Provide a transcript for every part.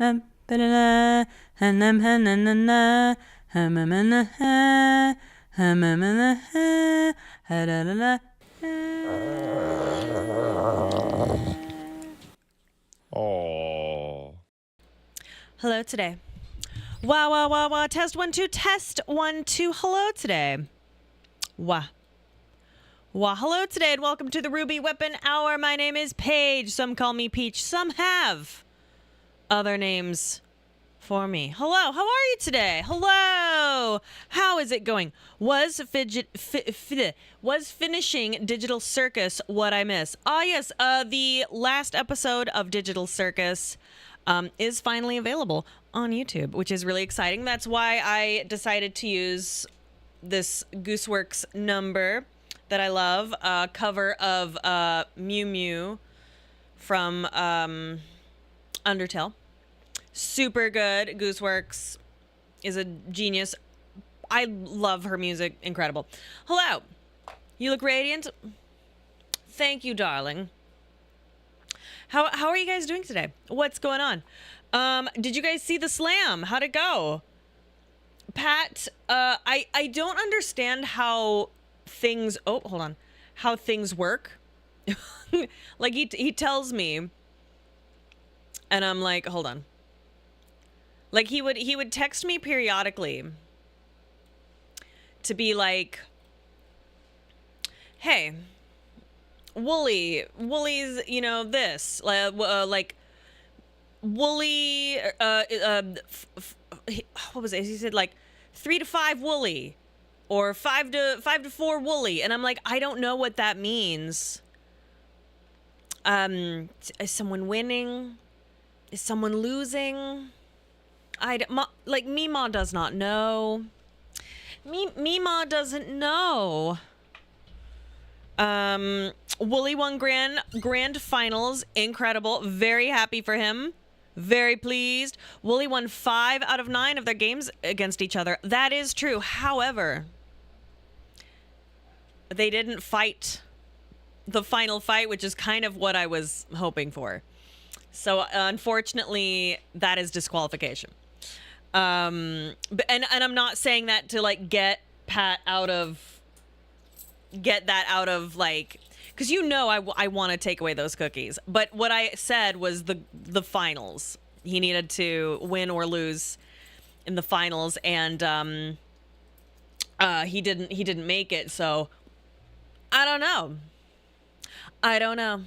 Oh. Hello today. Wow, wow, wow, wow. Test 1, 2. Test 1, 2. Hello today. Wah. Wah. Hello today, and welcome to the Ruby Weapon Hour. My name is Paige. Some call me Peach. Some have other names for me. Hello. How are you today? Hello. How is it going? Was finishing Digital Circus what I miss? Ah, yes. The last episode of Digital Circus is finally available on YouTube, which is really exciting. That's why I decided to use this Gooseworks number that I love, cover of Mew Mew from Undertale. Super good. Gooseworks is a genius. I love her music. Incredible. Hello. You look radiant. Thank you, darling. How are you guys doing today? What's going on? Did you guys see the slam? How'd it go? Pat, I don't understand how things, how things work. Like he tells me, and I'm like, hold on. Like he would text me periodically to be like, hey, Wooly's, this, like, Wooly, what was it? He said like 3 to 5 Wooly, or 5 to 4 Wooly, and I'm like, I don't know what that means. Is someone winning? Is someone losing? Mima does not know. Mima doesn't know. Wooly won grand finals. Incredible. Very happy for him. Very pleased. Wooly won 5 out of 9 of their games against each other. That is true. However, they didn't fight the final fight, which is kind of what I was hoping for. So unfortunately, that is disqualification. And I'm not saying that to like get that out of like, because I want to take away those cookies. But what I said was the finals. He needed to win or lose in the finals, and he didn't make it. So I don't know.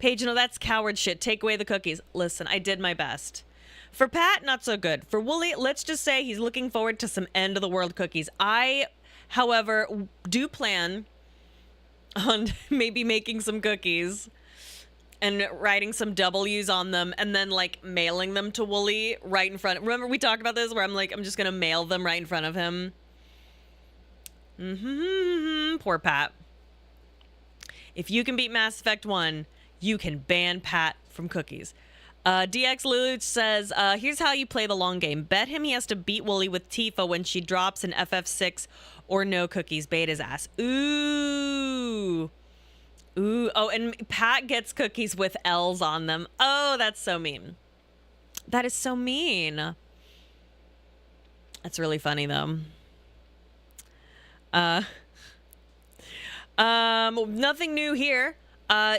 Paige, that's coward shit. Take away the cookies. Listen, I did my best. For Pat, not so good. For Wooly, let's just say he's looking forward to some end of the world cookies. I, however, do plan on maybe making some cookies and writing some W's on them and then like mailing them to Wooly right in front. Remember we talked about this where I'm just going to mail them right in front of him. Poor Pat. If you can beat Mass Effect 1, you can ban Pat from cookies. DX Luch says, here's how you play the long game. Bet him he has to beat Wooly with Tifa when she drops an FF6 or no cookies. Bait his ass. Ooh. Oh, and Pat gets cookies with L's on them. Oh, that's so mean. That is so mean. That's really funny, though. Nothing new here.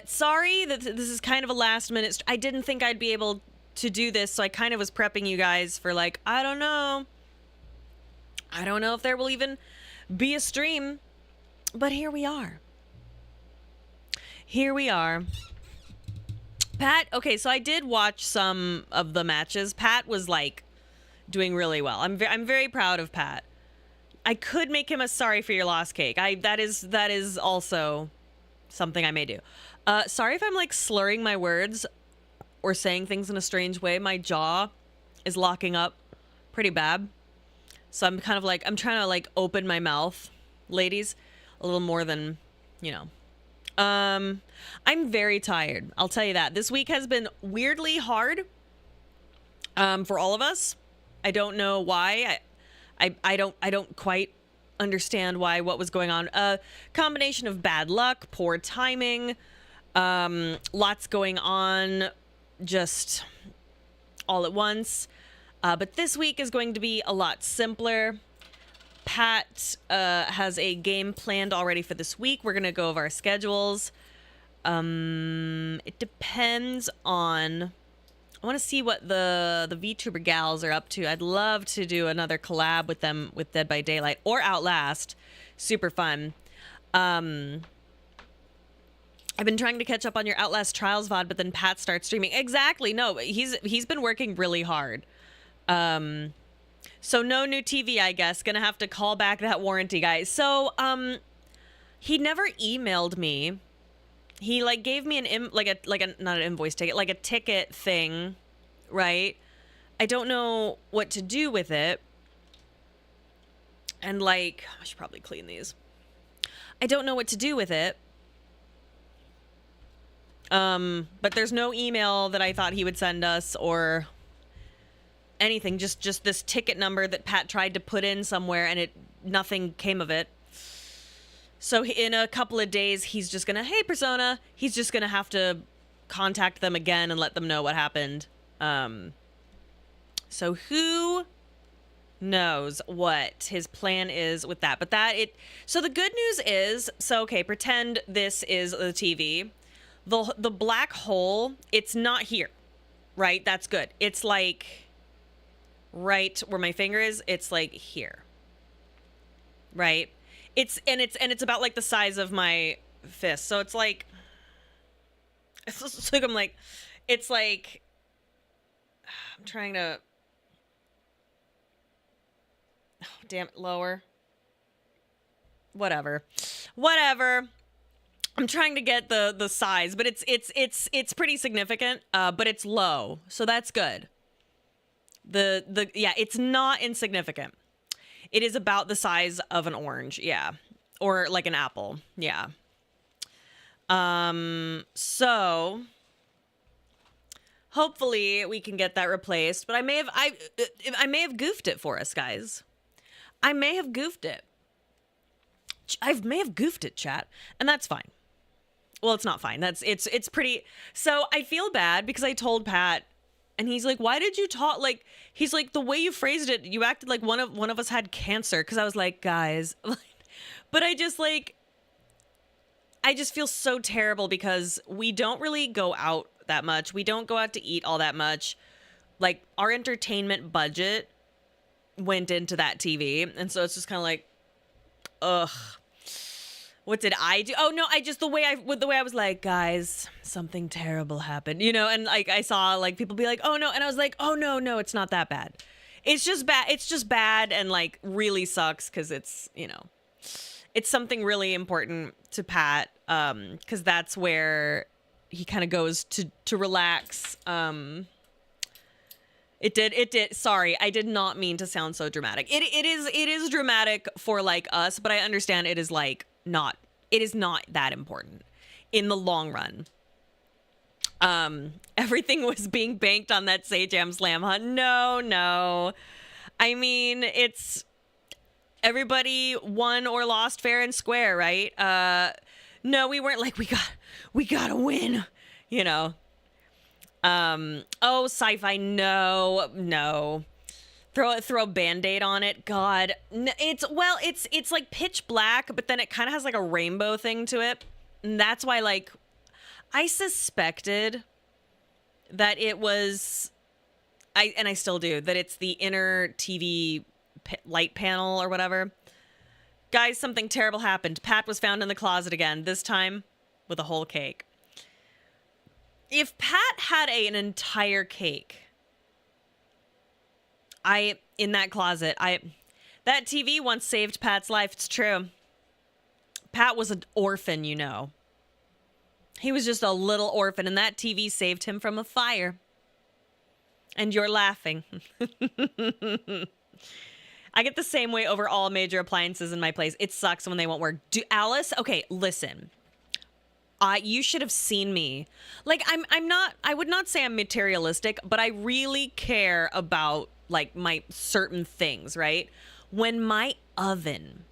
Sorry that this is kind of a last minute. I didn't think I'd be able to do this, so I kind of was prepping you guys for like, I don't know if there will even be a stream, but here we are. Pat, okay, so I did watch some of the matches. Pat was like doing really well. I'm very proud of Pat. I could make him a sorry for your loss cake. That is also something I may do. Sorry if I'm like slurring my words or saying things in a strange way. My jaw is locking up pretty bad. So I'm kind of like, I'm trying to like open my mouth, ladies, a little more than, I'm very tired. I'll tell you that. This week has been weirdly hard for all of us. I don't know why. I don't quite understand what was going on. Combination of bad luck, poor timing, lots going on, just all at once. But this week is going to be a lot simpler. Pat has a game planned already for this week. We're going to go over our schedules. It depends on... I want to see what the VTuber gals are up to. I'd love to do another collab with them with Dead by Daylight or Outlast. Super fun. I've been trying to catch up on your Outlast Trials VOD, but then Pat starts streaming. Exactly. No, he's been working really hard. So no new TV, I guess. Gonna have to call back that warranty, guys. So, he never emailed me. He like gave me not an invoice ticket, like a ticket thing, right? I don't know what to do with it. And like, I should probably clean these. I don't know what to do with it. But there's no email that I thought he would send us or anything. Just this ticket number that Pat tried to put in somewhere and nothing came of it. So in a couple of days, he's just gonna, hey, Persona, he's just gonna have to contact them again and let them know what happened. So who knows what his plan is with that? But so the good news is, so okay, pretend this is the TV. The black hole, it's not here, right? That's good. It's like right where my finger is. It's like here, right? It's about like the size of my fist. So it's like I'm trying to, oh, damn it, lower. Whatever. I'm trying to get the size, but it's pretty significant, but it's low. So that's good. Yeah, it's not insignificant. It is about the size of an orange, yeah. Or like an apple, yeah. So hopefully we can get that replaced, but I may have goofed it for us, guys. I may have goofed it. I may have goofed it, chat, and that's fine. Well, it's not fine. It's pretty. So I feel bad because I told Pat, and he's like, "Why did you talk like?" He's like, "The way you phrased it, you acted like one of us had cancer." Because I was like, "Guys," but I just feel so terrible because we don't really go out that much. We don't go out to eat all that much. Like our entertainment budget went into that TV, and so it's just kind of like, ugh. What did I do? Oh no, the way I was like, guys, something terrible happened, and like I saw like people be like, oh no, and I was like, oh no, it's not that bad. It's just bad and like really sucks because it's it's something really important to Pat, because that's where he kind of goes to relax. It did. Sorry, I did not mean to sound so dramatic. It is dramatic for like us, but I understand it is like not. It is not that important in the long run. Everything was being banked on that Sajam Slam hunt. No. I mean, it's everybody won or lost fair and square, right? No, we weren't like we gotta win, Oh, sci-fi, no. Throw a Band-Aid on it. God, it's like pitch black, but then it kind of has like a rainbow thing to it. And that's why like I suspected that it was I still do, that it's the inner TV light panel or whatever. Guys, something terrible happened. Pat was found in the closet again, this time with a whole cake. If Pat had an entire cake in that closet, that TV once saved Pat's life. It's true. Pat was an orphan, He was just a little orphan, and that TV saved him from a fire. And you're laughing. I get the same way over all major appliances in my place. It sucks when they won't work. Alice? Okay, listen. You should have seen me. Like, I would not say I'm materialistic, but I really care about like my certain things, right? When my oven,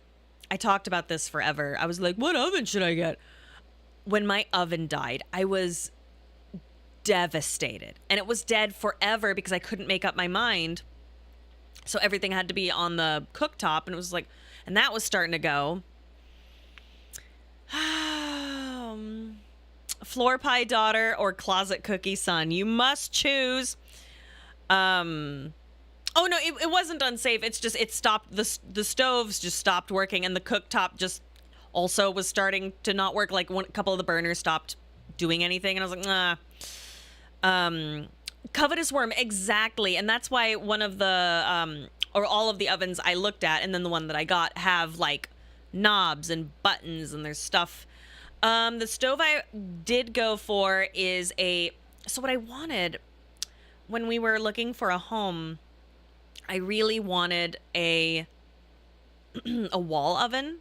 I talked about this forever. I was like, what oven should I get? When my oven died, I was devastated. And it was dead forever because I couldn't make up my mind. So everything had to be on the cooktop, and it was like, and that was starting to go. Floor pie daughter or closet cookie son. You must choose. Oh no, it wasn't unsafe. It's just, it stopped, the stoves just stopped working, and the cooktop just also was starting to not work. Like a couple of the burners stopped doing anything, and I was like, nah. Covetous worm, exactly. And that's why one of the, or all of the ovens I looked at, and then the one that I got, have like knobs and buttons, and there's stuff. The stove I did go for is so what I wanted when we were looking for a home, I really wanted a wall oven.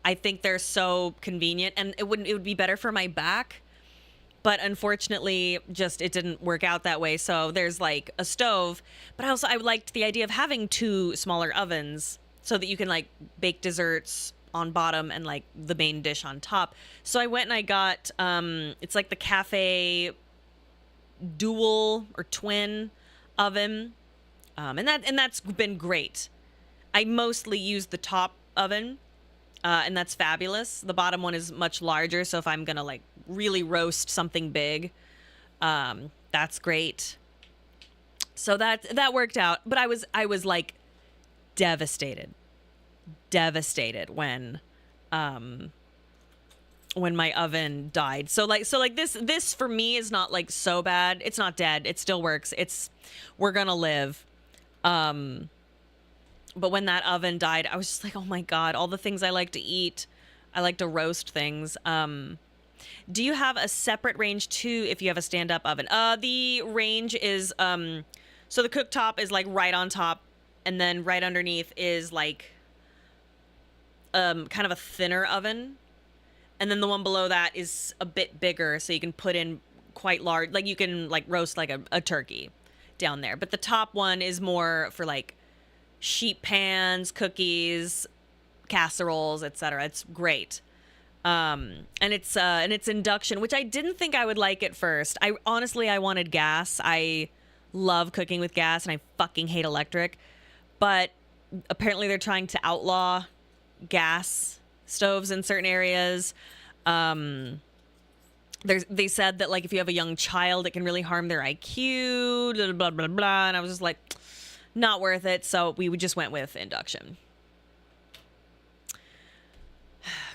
I think they're so convenient, and it would be better for my back. But unfortunately, just it didn't work out that way. So there's like a stove, but I liked the idea of having two smaller ovens so that you can like bake desserts on bottom and like the main dish on top. So I went and I got it's like the cafe dual or twin oven, and that's been great. I mostly use the top oven, and that's fabulous. The bottom one is much larger, so if I'm gonna like really roast something big, that's great. So that worked out. But I was like devastated when my oven died. So like this for me is not like so bad. It's not dead. It still works. We're gonna live. But when that oven died, I was just like, oh my God, all the things I like to eat. I like to roast things. Do you have a separate range too if you have a stand-up oven? The range is, so the cooktop is like right on top, and then right underneath is like kind of a thinner oven. And then the one below that is a bit bigger, so you can put in quite large, like you can like roast like a turkey down there. But the top one is more for like sheet pans, cookies, casseroles, etc. It's great. And it's induction, which I didn't think I would like at first. I wanted gas. I love cooking with gas, and I fucking hate electric. But apparently they're trying to outlaw gas stoves in certain areas. They said that like if you have a young child, it can really harm their IQ, blah, blah, blah, blah. And I was just like, not worth it. So we just went with induction.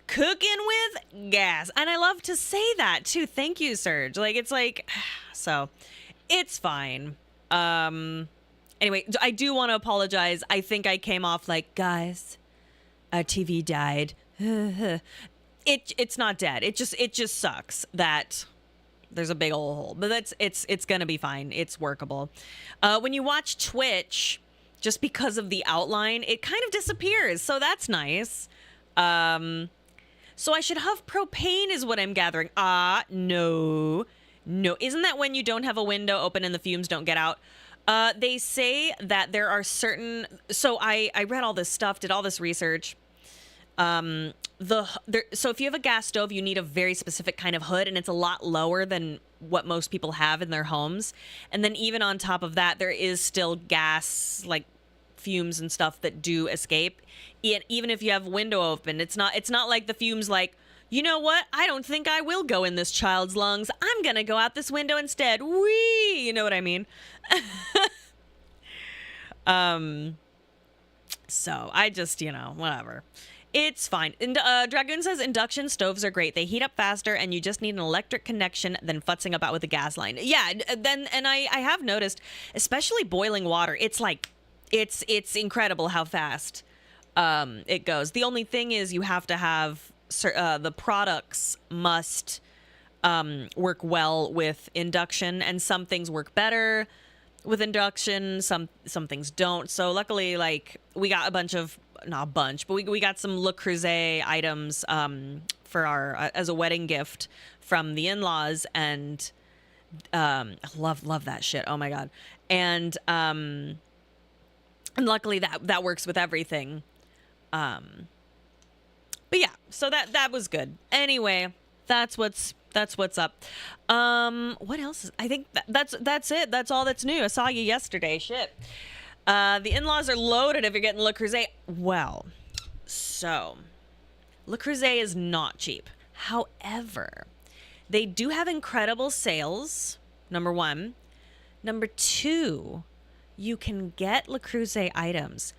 Cooking with gas. And I love to say that too. Thank you, Serge. Like, it's like, so it's fine. Anyway, I do want to apologize. I think I came off like, guys, our TV died. It's not dead. It just sucks that there's a big old hole, but it's gonna be fine. It's workable. When you watch Twitch, just because of the outline, it kind of disappears. So that's nice. So I should have propane is what I'm gathering. No. Isn't that when you don't have a window open and the fumes don't get out? They say that there are certain, so I read all this stuff, did all this research. So if you have a gas stove, you need a very specific kind of hood, and it's a lot lower than what most people have in their homes. And then even on top of that, there is still gas, like fumes and stuff that do escape. Even if you have window open, it's not like the fumes like, you know what? I don't think I will go in this child's lungs. I'm going to go out this window instead. Whee! You know what I mean? So I just, whatever. It's fine. And Dragoon says induction stoves are great. They heat up faster, and you just need an electric connection than futzing about with a gas line. Yeah, and I have noticed, especially boiling water, it's like, it's incredible how fast it goes. The only thing is you have to have, the products must work well with induction, and some things work better with induction, some things don't. So luckily, like, we got not a bunch, but we got some Le Creuset items for our as a wedding gift from the in-laws, and love that shit. Oh my God. And luckily that works with everything. But yeah, so that was good. Anyway, that's what's That's what's up. What else? I think that's it. That's all that's new. I saw you yesterday. Shit. The in-laws are loaded if you're getting Le Creuset. Well, so Le Creuset is not cheap. However, they do have incredible sales. Number one. Number two, you can get Le Creuset items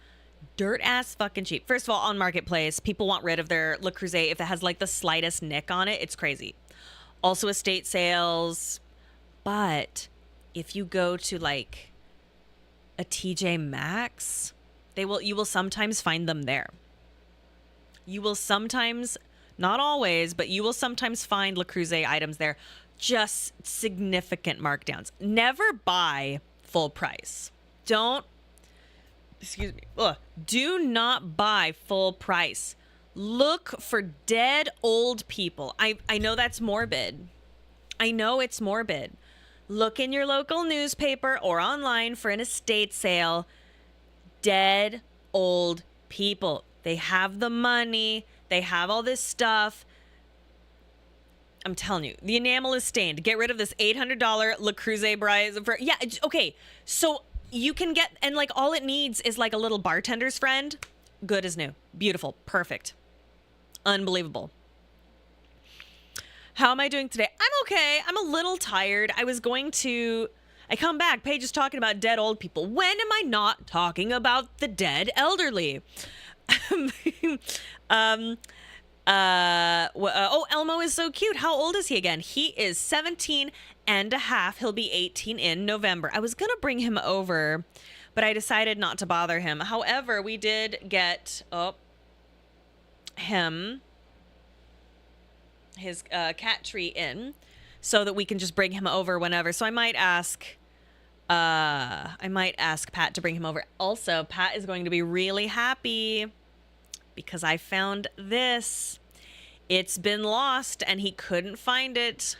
dirt ass fucking cheap. First of all, on Marketplace, people want rid of their Le Creuset if it has like the slightest nick on it. It's crazy. Also estate sales. But if you go to like a TJ Maxx, you will sometimes find them there. You will sometimes, not always, but you will sometimes find Le Creuset items there. Just significant markdowns. Never buy full price. Do not buy full price. Look for dead old people. I know that's morbid. I know it's morbid. Look in your local newspaper or online for an estate sale. Dead old people. They have the money. They have all this stuff. I'm telling you, the enamel is stained. Get rid of this $800 Le Creuset Bryce. Yeah, okay. So you can get, and like all it needs is like a little bartender's friend. Good as new. Beautiful. Perfect. Unbelievable. How am I doing today? I'm okay. I'm a little tired. I come back. Paige is talking about dead old people. When am I not talking about the dead elderly? Elmo is so cute. How old is he again? He is 17 and a half. He'll be 18 in November. I was going to bring him over, but I decided not to bother him. However, we did get his cat tree in so that we can just bring him over whenever. So I might ask Pat to bring him over. Also, Pat is going to be really happy because I found this. It's been lost and he couldn't find it.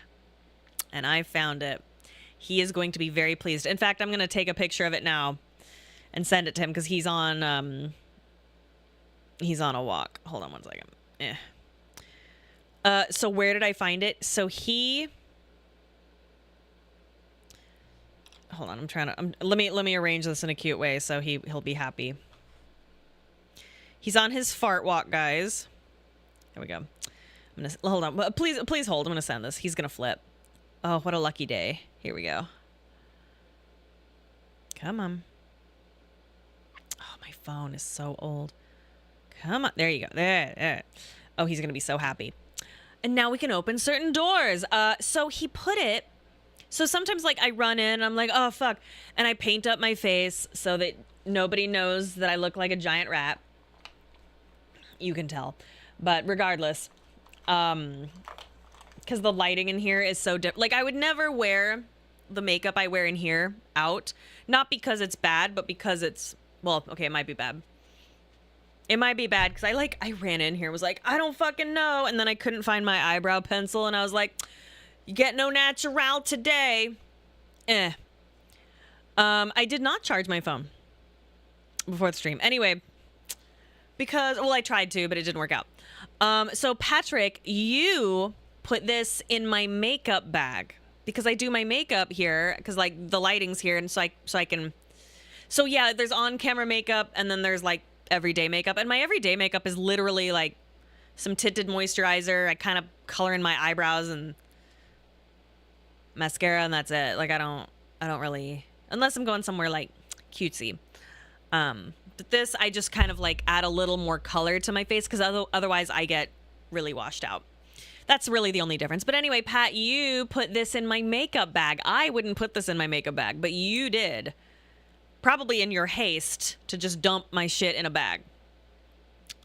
And I found it. He is going to be very pleased. In fact, I'm going to take a picture of it now and send it to him because he's on a walk. Hold on one second. So where did I find it? So hold on, let me arrange this in a cute way so he'll be happy. He's on his fart walk, guys. There we go. Hold on. Please hold. I'm gonna send this. He's gonna flip. Oh, what a lucky day. Here we go. Come on. Oh, my phone is so old. Come on. There you go. There. Oh, he's gonna be so happy. And now we can open certain doors. So he put it. So sometimes like I run in, I'm like, oh fuck, and I paint up my face so that nobody knows that I look like a giant rat. You can tell, but regardless, because the lighting in here is so like I would never wear the makeup I wear in here out, not because it's bad, but because it's, well, okay, it might be bad. It might be bad because I ran in here, was like, I don't fucking know, and then I couldn't find my eyebrow pencil, and I was like, you get no natural today. I did not charge my phone before the stream. Anyway, because, well, I tried to, but it didn't work out. So Patrick, you put this in my makeup bag because I do my makeup here because like the lighting's here, and so I can. So yeah, there's on-camera makeup, and then there's like everyday makeup, and my everyday makeup is literally like some tinted moisturizer. I kind of color in my eyebrows and mascara, and that's it. Like I don't really, unless I'm going somewhere like cutesy. But this, I just kind of like add a little more color to my face because otherwise I get really washed out. That's really the only difference. But anyway, Pat, you put this in my makeup bag. I wouldn't put this in my makeup bag, but you did. Probably in your haste to just dump my shit in a bag.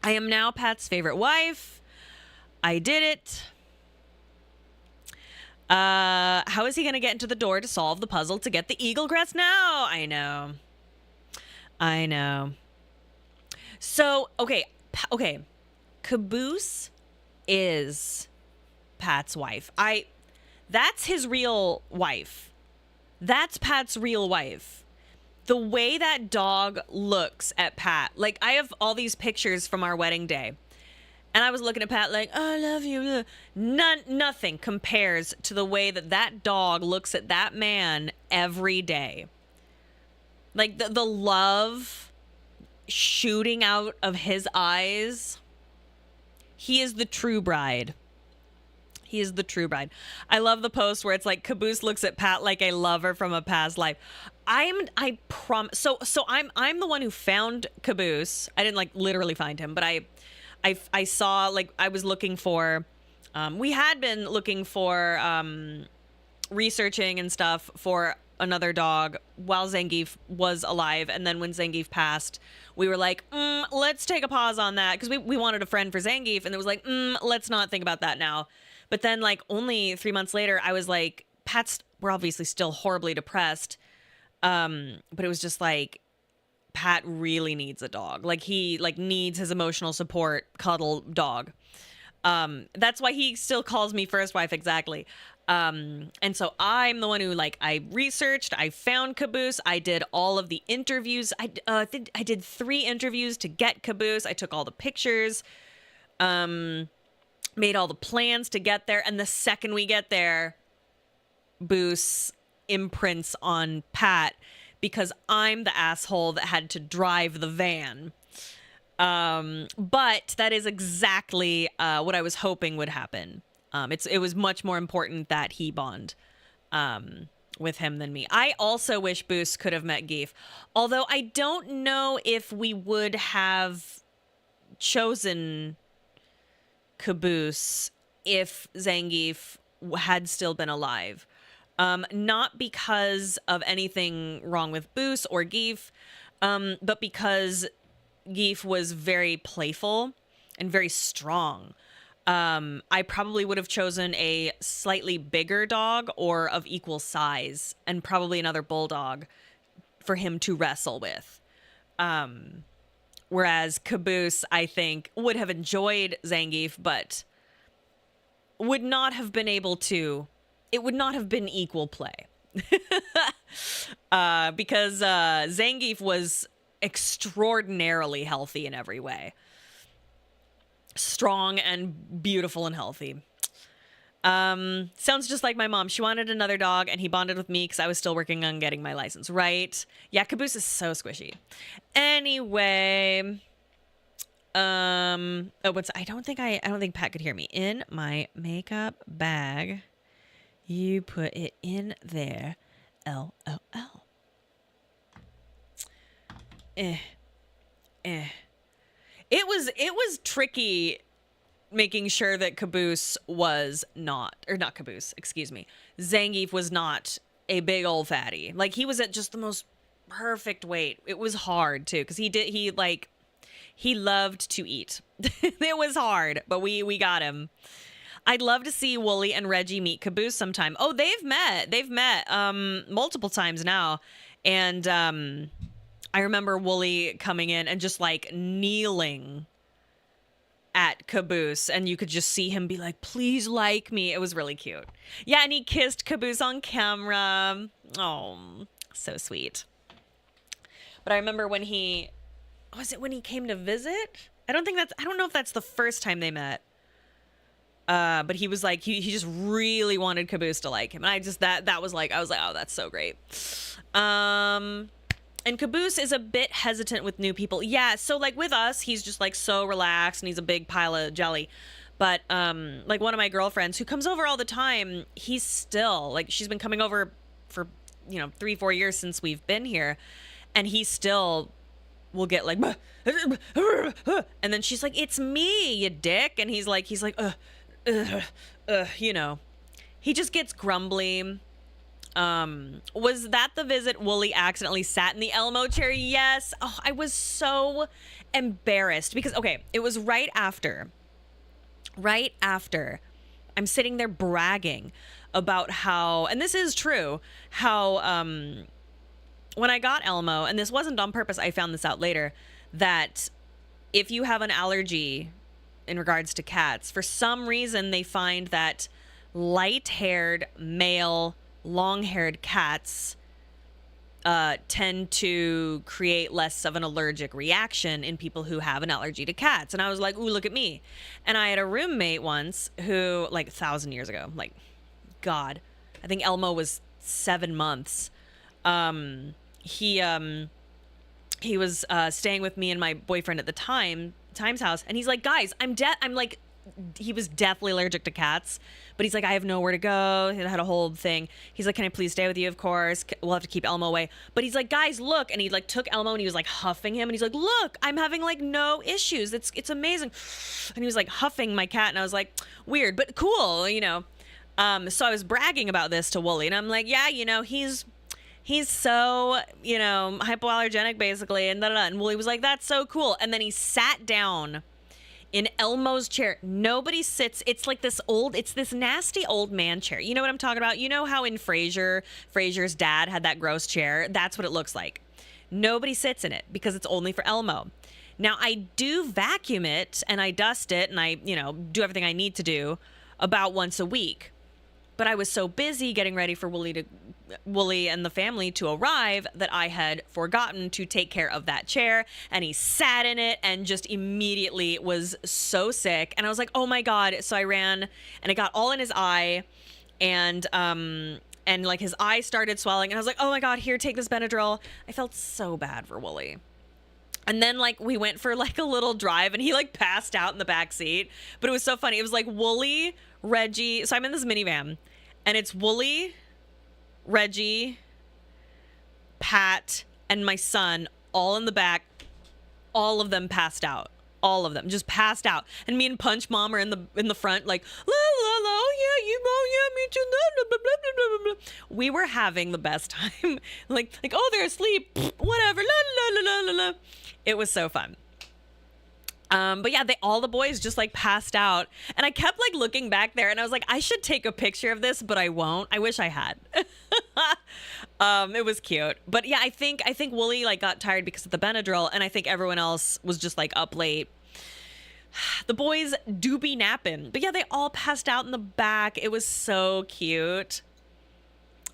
I am now Pat's favorite wife. I did it. How is he going to get into the door to solve the puzzle to get the eagle crest now? I know. So, okay. Caboose is Pat's wife. That's his real wife. That's Pat's real wife. The way that dog looks at Pat. Like, I have all these pictures from our wedding day. And I was looking at Pat like, oh, I love you. Nothing compares to the way that that dog looks at that man every day. Like the love shooting out of his eyes. He is the true bride. He is the true bride. I love the post where it's like Caboose looks at Pat like a lover from a past life. I promise. So I'm the one who found Caboose. I didn't like literally find him, but I saw, like, I was looking for, we had been looking for, researching and stuff for another dog while Zangief was alive. And then when Zangief passed, we were like, let's take a pause on that. Cause we wanted a friend for Zangief, and it was like, let's not think about that now. But then, like, only 3 months later, I was like, we're obviously still horribly depressed. But it was just like, Pat really needs a dog. Like, he needs his emotional support, cuddle dog. That's why he still calls me first wife. Exactly. And so I'm the one who, like, I researched, I found Caboose. I did all of the interviews. I think I did 3 interviews to get Caboose. I took all the pictures, made all the plans to get there. And the second we get there, Boos imprints on Pat because I'm the asshole that had to drive the van. But that is exactly what I was hoping would happen. It was much more important that he bond with him than me. I also wish Boos could have met Geef, although I don't know if we would have chosen Caboose if Zangief had still been alive. Not because of anything wrong with Boos or Geef, but because Geef was very playful and very strong. I probably would have chosen a slightly bigger dog or of equal size, and probably another bulldog for him to wrestle with. Whereas Caboose, I think, would have enjoyed Zangief, but would not have been able to. It would not have been equal play. Because Zangief was extraordinarily healthy in every way. Strong and beautiful and healthy. Sounds just like my mom. She wanted another dog, and he bonded with me because I was still working on getting my license. Right? Yeah, Caboose is so squishy. Anyway, I don't think Pat could hear me. In my makeup bag, you put it in there. LOL. It was tricky making sure that Caboose was not Caboose, excuse me. Zangief was not a big old fatty. Like, he was at just the most perfect weight. It was hard too, because he loved to eat. It was hard, but we got him. I'd love to see Wooly and Reggie meet Caboose sometime. Oh, they've met multiple times now. And I remember Wooly coming in and just like kneeling at Caboose, and you could just see him be like, please like me. It was really cute. Yeah, and he kissed Caboose on camera. Oh, so sweet. But I remember when he came to visit? I don't know if that's the first time they met. But he was like, he just really wanted Caboose to like him. And I was like, oh, that's so great. And Caboose is a bit hesitant with new people. Yeah, so like with us, he's just like so relaxed and he's a big pile of jelly. But like one of my girlfriends who comes over all the time, he's still like, she's been coming over for 3-4 years since we've been here, and he still will get like, and then she's like, it's me, you dick. And he's like, he just gets grumbly. Was that the visit Wooly accidentally sat in the Elmo chair? Yes. Oh, I was so embarrassed because, okay, it was right after I'm sitting there bragging about how, and this is true, how, when I got Elmo, and this wasn't on purpose, I found this out later, that if you have an allergy in regards to cats, for some reason they find that light-haired male long-haired cats tend to create less of an allergic reaction in people who have an allergy to cats. And I was like, ooh, look at me. And I had a roommate once who, like 1,000 years ago, like, God, I think Elmo was 7 months. He was staying with me and my boyfriend at the time's house, and he's like, guys, I'm like, he was deathly allergic to cats, but he's like, I have nowhere to go. He had a whole thing. He's like, can I please stay with you? Of course. We'll have to keep Elmo away. But he's like, guys, look. And he like took Elmo and he was like huffing him. And he's like, look, I'm having like no issues. It's amazing. And he was like huffing my cat. And I was like, weird, but cool, you know? So I was bragging about this to Wooly, and I'm like, yeah, you know, he's so, you know, hypoallergenic basically. And and Wooly was like, that's so cool. And then he sat down in Elmo's chair. Nobody sits. It's like this nasty old man chair. You know what I'm talking about? You know how in Frasier's dad had that gross chair? That's what it looks like. Nobody sits in it because it's only for Elmo. Now, I do vacuum it and I dust it and I, you know, do everything I need to do about once a week. But I was so busy getting ready for Wooly and the family to arrive that I had forgotten to take care of that chair, and he sat in it and just immediately was so sick. And I was like, oh my God. So I ran and it got all in his eye, and like his eye started swelling, and I was like, oh my God, here, take this Benadryl. I felt so bad for Wooly. And then like we went for like a little drive and he like passed out in the back seat. But it was so funny. It was like Wooly, Reggie. So I'm in this minivan and it's Wooly, Reggie, Pat, and my son all in the back. All of them passed out. All of them just passed out. And me and Punch Mom are in the front like, la la la, yeah, you know, yeah, me too. Blah, blah, blah, blah, blah, blah. We were having the best time. like, oh, they're asleep. Whatever. La la la la la la. It was so fun. But yeah, all the boys just like passed out, and I kept like looking back there, and I was like, I should take a picture of this, but I won't. I wish I had. It was cute, but yeah, I think Wooly like got tired because of the Benadryl, and I think everyone else was just like up late. The boys do be napping, but yeah, they all passed out in the back. It was so cute.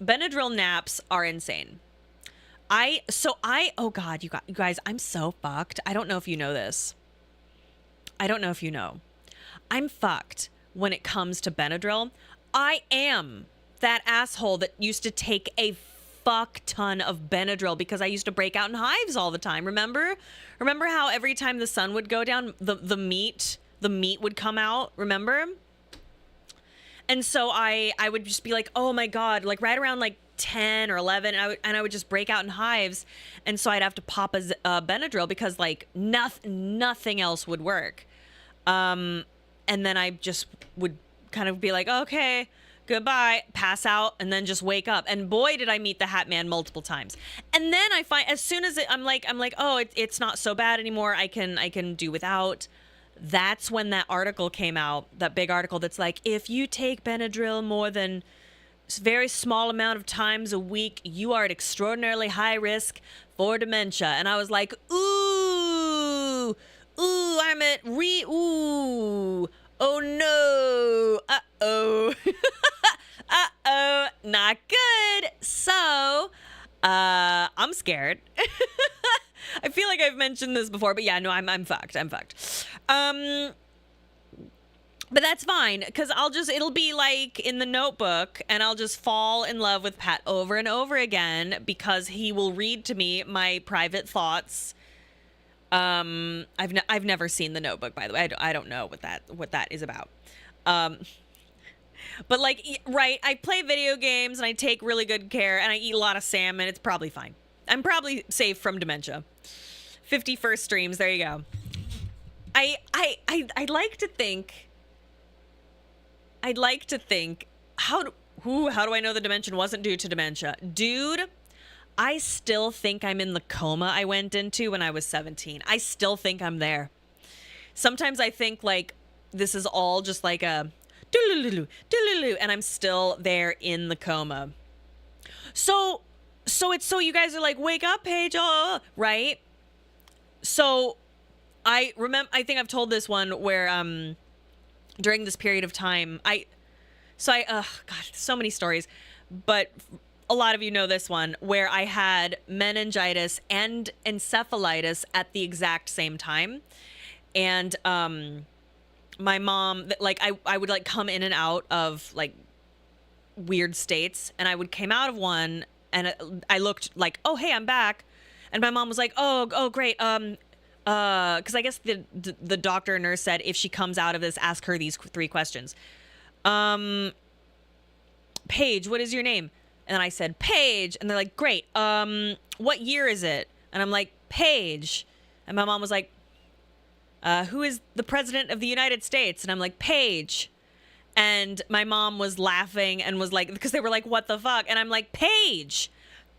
Benadryl naps are insane. Oh God, you guys, I'm so fucked. I don't know if you know this. I don't know if you know. I'm fucked when it comes to Benadryl. I am that asshole that used to take a fuck ton of Benadryl because I used to break out in hives all the time. Remember how every time the sun would go down, the meat would come out, remember? And so I would just be like, oh my God, like right around like 10 or 11, and I would just break out in hives. And so I'd have to pop a Benadryl because like nothing else would work. And then I just would kind of be like, okay, goodbye, pass out, and then just wake up. And boy, did I meet the Hat Man multiple times. And then I find as soon as I'm like, oh, it's not so bad anymore. I can do without. That's when that article came out, that big article that's like, if you take Benadryl more than very small amount of times a week, you are at extraordinarily high risk for dementia. And I was like, ooh, I'm at ooh, oh no, uh-oh, uh-oh, not good. So, I'm scared. I feel like I've mentioned this before, but yeah, no, I'm fucked. But that's fine, because it'll be like in The Notebook, and I'll just fall in love with Pat over and over again because he will read to me my private thoughts. I've never seen The Notebook, by the way. I don't know what that is about. But like, right, I play video games and I take really good care and I eat a lot of salmon. It's probably fine. I'm probably safe from dementia. 51st streams, there you go. I like to think. I'd like to think, how do I know the dementia wasn't due to dementia? Dude, I still think I'm in the coma I went into when I was 17. I still think I'm there. Sometimes I think like this is all just like a doodle-doo, and I'm still there in the coma. So you guys are like, wake up, Paige, right? So I think I've told this one where during this period of time, God, so many stories, but a lot of you know this one, where I had meningitis and encephalitis at the exact same time. And my mom, like, I would like come in and out of like weird states, and I would came out of one, and I looked like, oh, hey, I'm back. And my mom was like, oh, great. Because I guess the doctor or nurse said if she comes out of this, ask her these 3 questions. Paige, what is your name? And then I said, Paige. And they're like, great. What year is it? And I'm like, Paige. And my mom was like, who is the president of the United States? And I'm like, Paige. And my mom was laughing and was like, because they were like, what the fuck? And I'm like, Paige.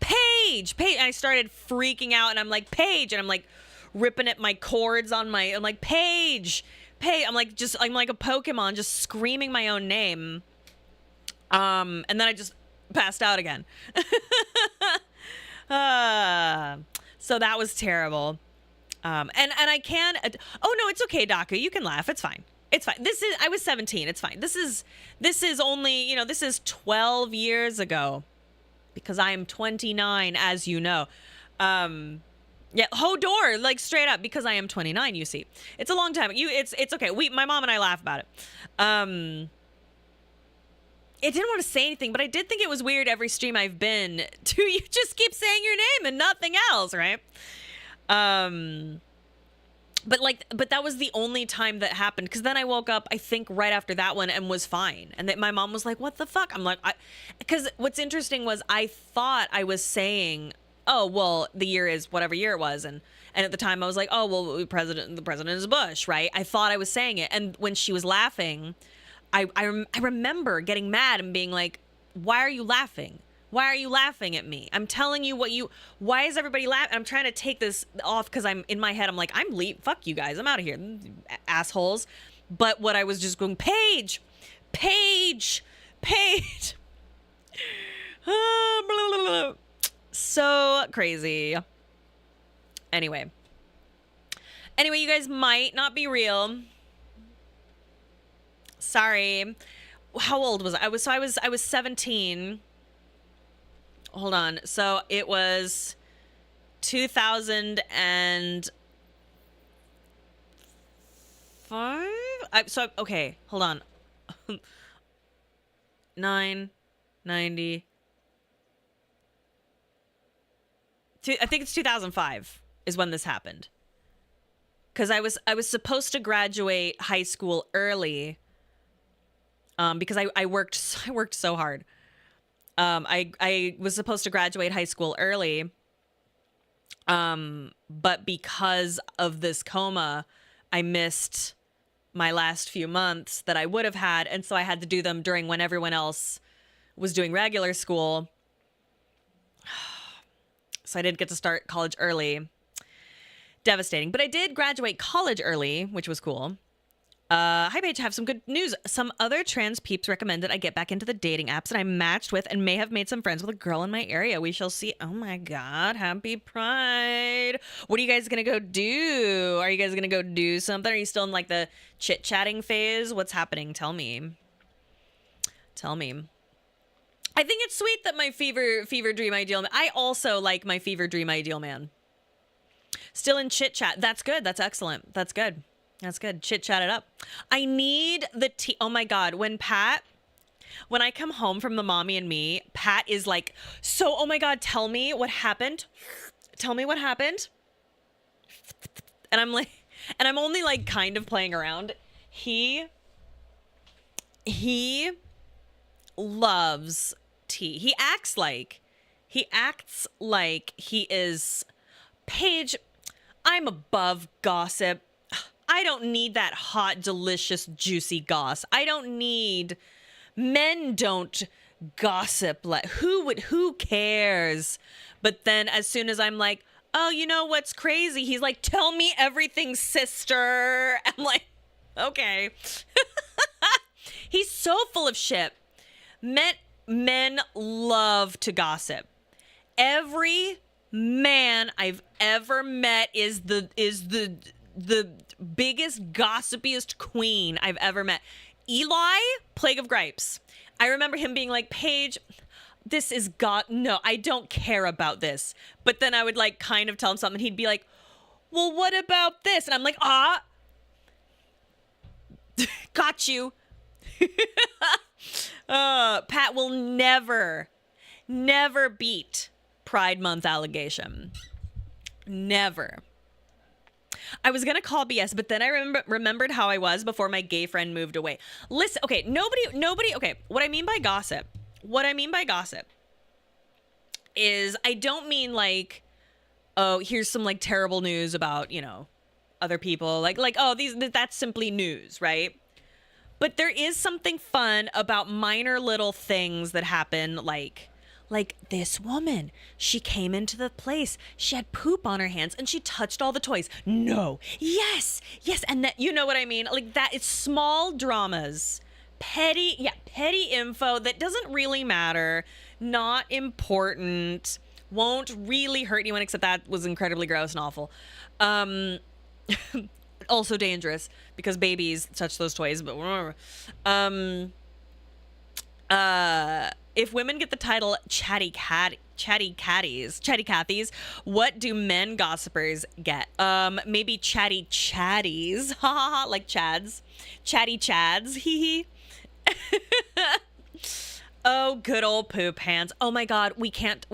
And I started freaking out, and I'm like, Paige. And I'm like ripping at my cords on I'm like, Paige. I'm like a Pokemon, just screaming my own name. And then I just passed out again. So that was terrible. And I can, oh no, it's okay, Daku. You can laugh. It's fine. It's fine. I was 17. It's fine. This is only, this is 12 years ago, because I am 29, as you know. Yeah, Hodor, like straight up, because I am 29, you see. It's a long time. It's okay. My mom and I laugh about it. I didn't want to say anything, but I did think it was weird every stream I've been to, you just keep saying your name and nothing else, right? But that was the only time that happened, because then I woke up, I think, right after that one and was fine. And that my mom was like, what the fuck? I'm like, because what's interesting was I thought I was saying, oh, well, the year is whatever year it was. And at the time I was like, oh, well, the president is Bush, right? I thought I was saying it. And when she was laughing, I remember getting mad and being like, why are you laughing? Why are you laughing at me? I'm telling you why is everybody laughing? I'm trying to take this off because I'm in my head. I'm like, fuck you guys. I'm out of here, assholes. But what I was just going, Paige. So crazy. Anyway, you guys might not be real. Sorry. How old was I? I was 17. Hold on. So it was 2005. Okay, hold on. 990. I think it's 2005 is when this happened. Because I was supposed to graduate high school early. Because I worked so hard. I was supposed to graduate high school early, but because of this coma, I missed my last few months that I would have had, and so I had to do them during when everyone else was doing regular school. So I didn't get to start college early. Devastating. But I did graduate college early, which was cool. Hi, Paige, have some good news. Some other trans peeps recommended I get back into the dating apps that I matched with and may have made some friends with a girl in my area. We shall see. Oh my God. Happy Pride. What are you guys going to go do? Are you guys going to go do something? Are you still in like the chit-chatting phase? What's happening? Tell me. I think it's sweet that my fever dream ideal man. I also like my fever dream ideal man. Still in chit-chat. That's good. That's excellent. That's good. Chit chat it up. I need the tea. Oh my God. When I come home from the Mommy and Me, Pat is like, so, oh my God, tell me what happened. And I'm like, and I'm only like kind of playing around. He loves tea. He acts like he is, Paige, I'm above gossip. I don't need that hot, delicious, juicy goss. Men don't gossip. Who cares? But then as soon as I'm like, oh, you know what's crazy? He's like, tell me everything, sister. I'm like, okay. He's so full of shit. Men love to gossip. Every man I've ever met is the biggest, gossipiest queen I've ever met. Eli, Plague of Gripes. I remember him being like, Paige, this is God. No, I don't care about this. But then I would like kind of tell him something. He'd be like, well, what about this? And I'm like, got you. Pat will never beat Pride Month allegation. Never. I was going to call BS, but then I remembered how I was before my gay friend moved away. Listen, okay, nobody, okay, what I mean by gossip is I don't mean like, oh, here's some like terrible news about, you know, other people. Like, oh, that's simply news, right? But there is something fun about minor little things that happen, like this woman, she came into the place, she had poop on her hands and she touched all the toys. No, yes, and that, you know what I mean? Like that, it's small dramas, petty info that doesn't really matter, not important, won't really hurt anyone, except that was incredibly gross and awful. Also dangerous because babies touch those toys, but if women get the title chatty Cathies, what do men gossipers get? Maybe chatty chatties, like chads, chatty chads, hee hee. Oh, good old poop hands. Oh my God, we can't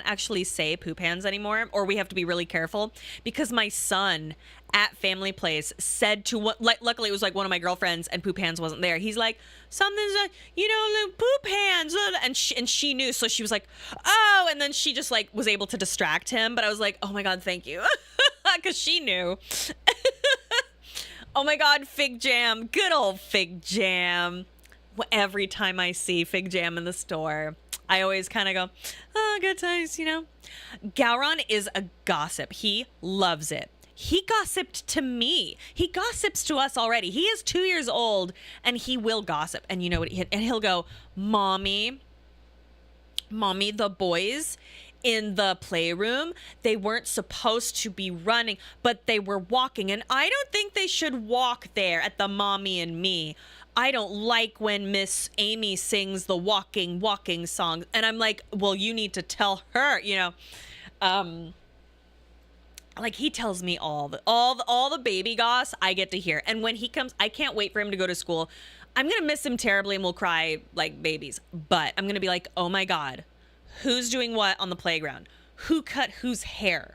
actually say poop hands anymore, or we have to be really careful because my son at family place said to what, like, luckily it was like one of my girlfriends and poop hands wasn't there. He's like, something's you know, like poop hands, and she knew, so she was like, oh, and then she just like was able to distract him. But I was like, oh my God, thank you, because she knew. Oh my God, Fig Jam, good old Fig Jam. Every time I see Fig Jam in the store, I always kind of go, oh, good times, you know. Gowron is a gossip. He loves it. He gossiped to me. He gossips to us already. He is 2 years old and he will gossip. And you know what? And he'll go, Mommy, the boys in the playroom, they weren't supposed to be running, but they were walking. And I don't think they should walk there at the Mommy and Me. I don't like when Miss Amy sings the walking song. And I'm like, well, you need to tell her, you know. Like he tells me all the baby goss I get to hear. And when he comes, I can't wait for him to go to school. I'm going to miss him terribly and we'll cry like babies. But I'm going to be like, oh my God, who's doing what on the playground? Who cut whose hair?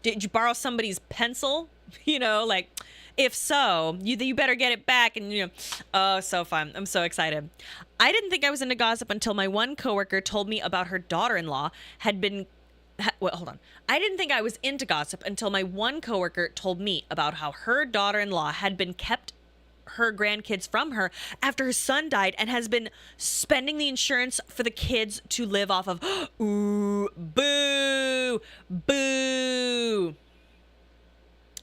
Did you borrow somebody's pencil? You know, like, if so, you better get it back. And, you know, oh, so fun. I'm so excited. I didn't think I was into gossip until my one coworker told me about her daughter-in-law had been... Well, hold on. I didn't think I was into gossip until my one coworker told me about how her daughter-in-law had been kept her grandkids from her after her son died and has been spending the insurance for the kids to live off of. Ooh, boo, boo.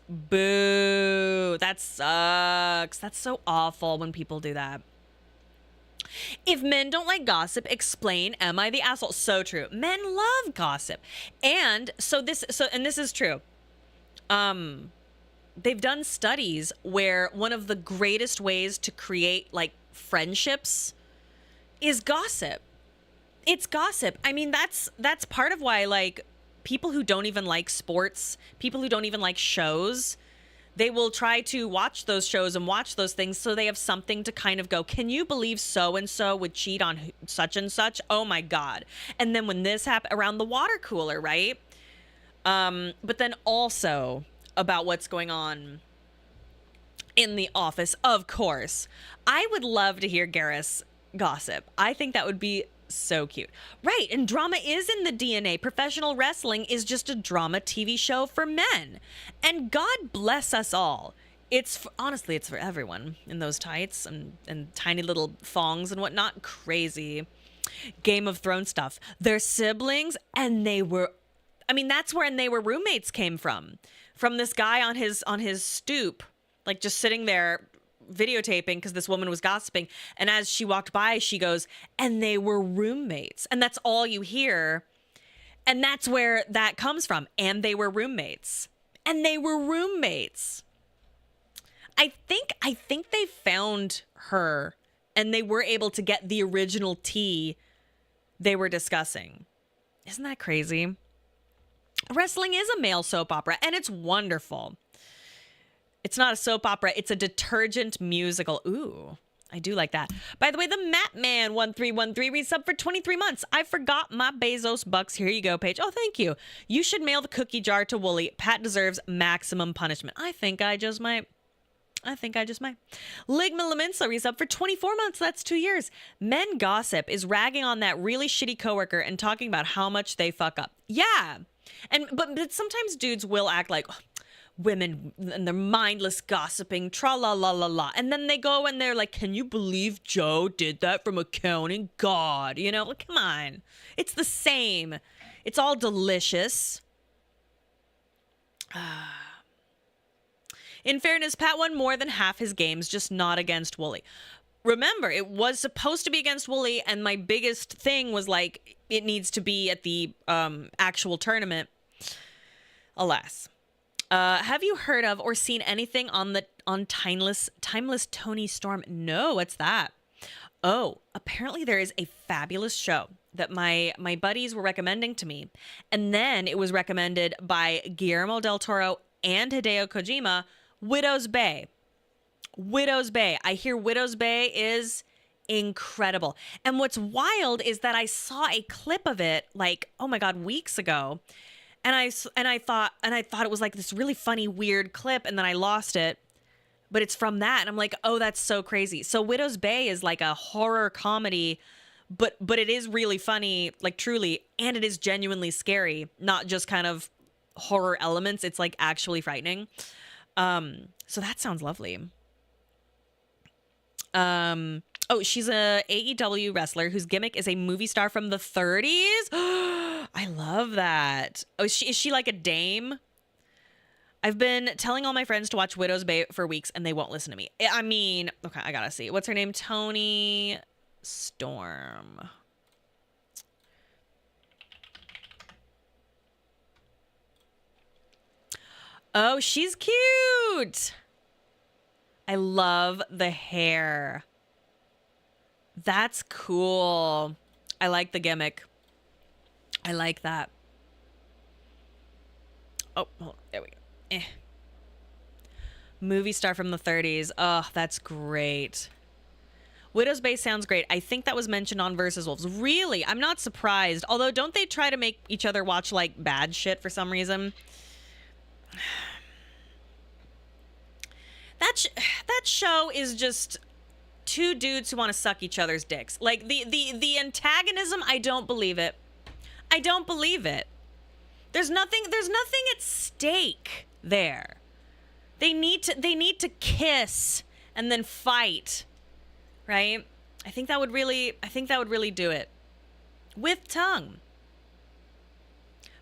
Boo. That sucks. That's so awful when people do that. If men don't like gossip, explain, am I the asshole? So true. Men love gossip. And this is true. They've done studies where one of the greatest ways to create like friendships is gossip. It's gossip. I mean, that's part of why like people who don't even like sports, people who don't even like shows, they will try to watch those shows and watch those things so they have something to kind of go, can you believe so-and-so would cheat on such and such? Oh my God. And then when this happened around the water cooler, right? But then also about what's going on in the office, of course. I would love to hear Garrus gossip. I think that would be so cute. Right, and drama is in the DNA. Professional wrestling is just a drama TV show for men. And God bless us all. Honestly, it's for everyone in those tights and tiny little thongs and whatnot. Crazy. Game of Thrones stuff. They're siblings and that's where they were roommates came from. From this guy on his stoop, like just sitting there videotaping because this woman was gossiping, and as she walked by she goes, and they were roommates, and that's all you hear, and that's where that comes from. And they were roommates. I think they found her and they were able to get the original tea they were discussing. Isn't that crazy? Wrestling is a male soap opera, and it's wonderful. It's not a soap opera. It's a detergent musical. Ooh, I do like that. By the way, the Matman1313 resub for 23 months. I forgot my Bezos bucks. Here you go, Paige. Oh, thank you. You should mail the cookie jar to Wooly. Pat deserves maximum punishment. I think I just might. Ligma Laminsa resub for 24 months. That's 2 years. Men Gossip is ragging on that really shitty coworker and talking about how much they fuck up. Yeah. But sometimes dudes will act like, women and they're mindless gossiping, tra la la la la. And then they go and they're like, can you believe Joe did that from accounting? God, you know, like, come on. It's the same. It's all delicious. In fairness, Pat won more than half his games, just not against Wooly. Remember, it was supposed to be against Wooly, and my biggest thing was like, it needs to be at the actual tournament. Alas. Have you heard of or seen anything on Timeless Toni Storm? No, what's that? Oh, apparently there is a fabulous show that my buddies were recommending to me. And then it was recommended by Guillermo del Toro and Hideo Kojima, Widow's Bay. Widow's Bay. I hear Widow's Bay is incredible. And what's wild is that I saw a clip of it like, oh my God, weeks ago. And I thought it was like this really funny, weird clip, and then I lost it. But it's from that, and I'm like, oh, that's so crazy. So Widow's Bay is like a horror comedy, but it is really funny, like truly, and it is genuinely scary, not just kind of horror elements. It's like actually frightening. So that sounds lovely. Oh, she's a AEW wrestler whose gimmick is a movie star from the 30s. I love that. Oh, is she like a dame? I've been telling all my friends to watch Widow's Bay for weeks and they won't listen to me. I mean, okay, I gotta see. What's her name? Toni Storm. Oh, she's cute. I love the hair. That's cool. I like the gimmick. I like that. Oh, hold on. There we go. Movie star from the 30s. Oh, that's great. Widow's Bay sounds great. I think that was mentioned on Versus Wolves. Really? I'm not surprised. Although, don't they try to make each other watch, like, bad shit for some reason? That show is just two dudes who want to suck each other's dicks. Like, the antagonism, I don't believe it. I don't believe it. There's nothing at stake there. They need to kiss and then fight, right? I think that would really do it. With tongue.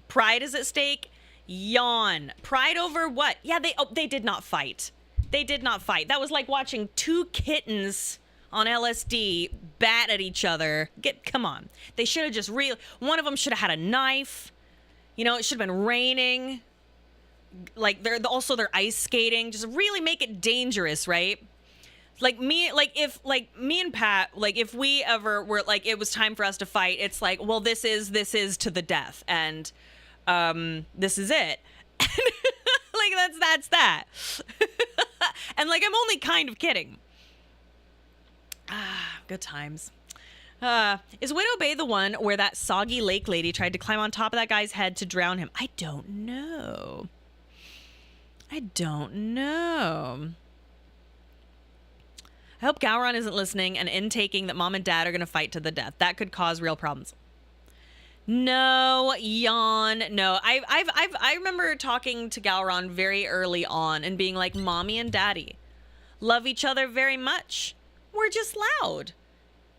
Pride is at stake. Yawn. Pride over what? Yeah, they did not fight. They did not fight. That was like watching two kittens on LSD bat at each other. Come on. They should have just one of them should have had a knife. You know, it should have been raining. Like they're ice skating. Just really make it dangerous, right? If me and Pat, like if we ever were like it was time for us to fight, it's like, well, this is to the death, and this is it. Like that's that. And like I'm only kind of kidding. Ah, good times. Is Widow Bay the one where that soggy lake lady tried to climb on top of that guy's head to drown him? I don't know. I hope Gowron isn't listening and intaking that mom and dad are going to fight to the death. That could cause real problems. No, yawn. No, I remember talking to Gowron very early on and being like, mommy and daddy love each other very much. We're just loud.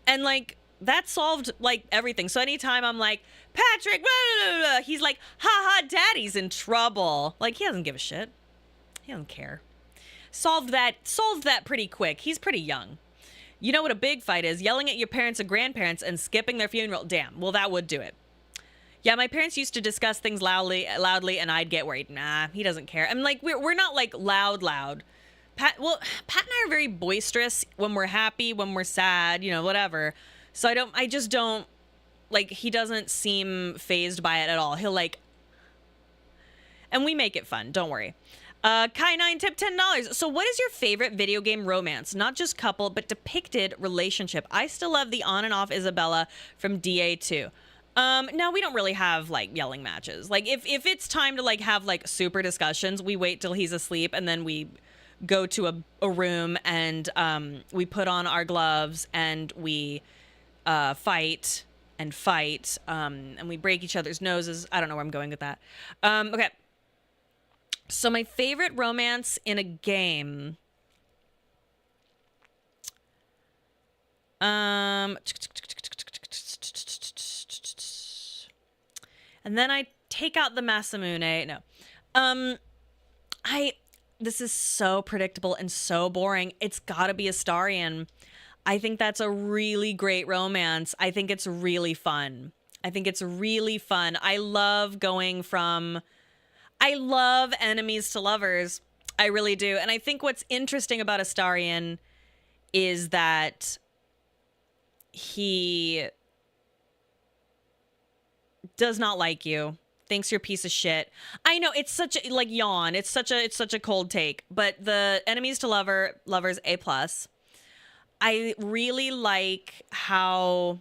And like, that solved like everything. So anytime I'm like, Patrick, blah, blah, blah, he's like, haha, daddy's in trouble. Like, he doesn't give a shit. He doesn't care. Solved that pretty quick. He's pretty young. You know what a big fight is? Yelling at your parents or grandparents and skipping their funeral. Damn, well, that would do it. Yeah, my parents used to discuss things loudly, and I'd get worried. Nah, he doesn't care. I'm like, we're not like loud. Pat and I are very boisterous when we're happy, when we're sad, you know, whatever. So I just don't he doesn't seem phased by it at all. He'll like, and we make it fun. Don't worry. Kai9 tip $10. So what is your favorite video game romance? Not just couple, but depicted relationship. I still love the on and off Isabella from DA2. No, we don't really have like yelling matches. Like if it's time to like have like super discussions, we wait till he's asleep and then we go to a room and we put on our gloves and we fight and we break each other's noses. I don't know where I'm going with that. Okay. So my favorite romance in a game. And then I take out the Masamune. No. This is so predictable and so boring. It's gotta be Astarion. I think that's a really great romance. I think it's really fun. I love going from... I love enemies to lovers. I really do. And I think what's interesting about Astarion is that he does not like you. Thinks you're a piece of shit. I know it's such a like yawn. It's such a cold take. But the enemies to lovers A+. I really like how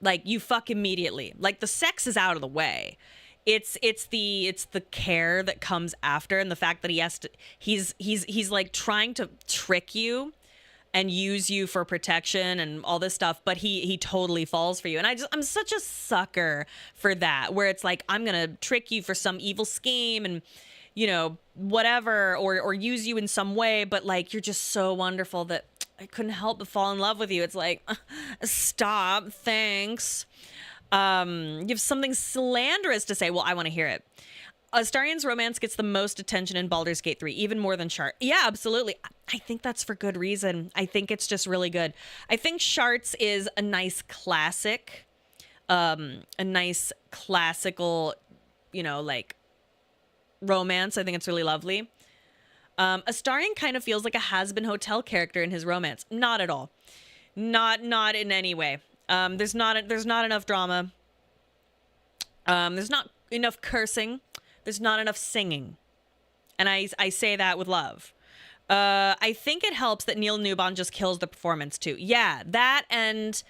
like you fuck immediately. Like the sex is out of the way. It's the care that comes after, and the fact that he's like trying to trick you and use you for protection and all this stuff, but he totally falls for you. And I'm such a sucker for that, where it's like, I'm gonna trick you for some evil scheme and, you know, whatever, or use you in some way, but like you're just so wonderful that I couldn't help but fall in love with you. It's like, stop, thanks. You have something slanderous to say. Well, I want to hear it. Astarion's romance gets the most attention in Baldur's Gate 3, even more than Shart. Yeah, absolutely. I think that's for good reason. I think it's just really good. I think Shart's is a nice classic, a nice classical, you know, like romance. I think it's really lovely. Astarion kind of feels like a has-been hotel character in his romance. Not at all. Not in any way. There's not enough drama. There's not enough cursing. There's not enough singing. And I say that with love. I think it helps that Neil Newbon just kills the performance too. Yeah, that and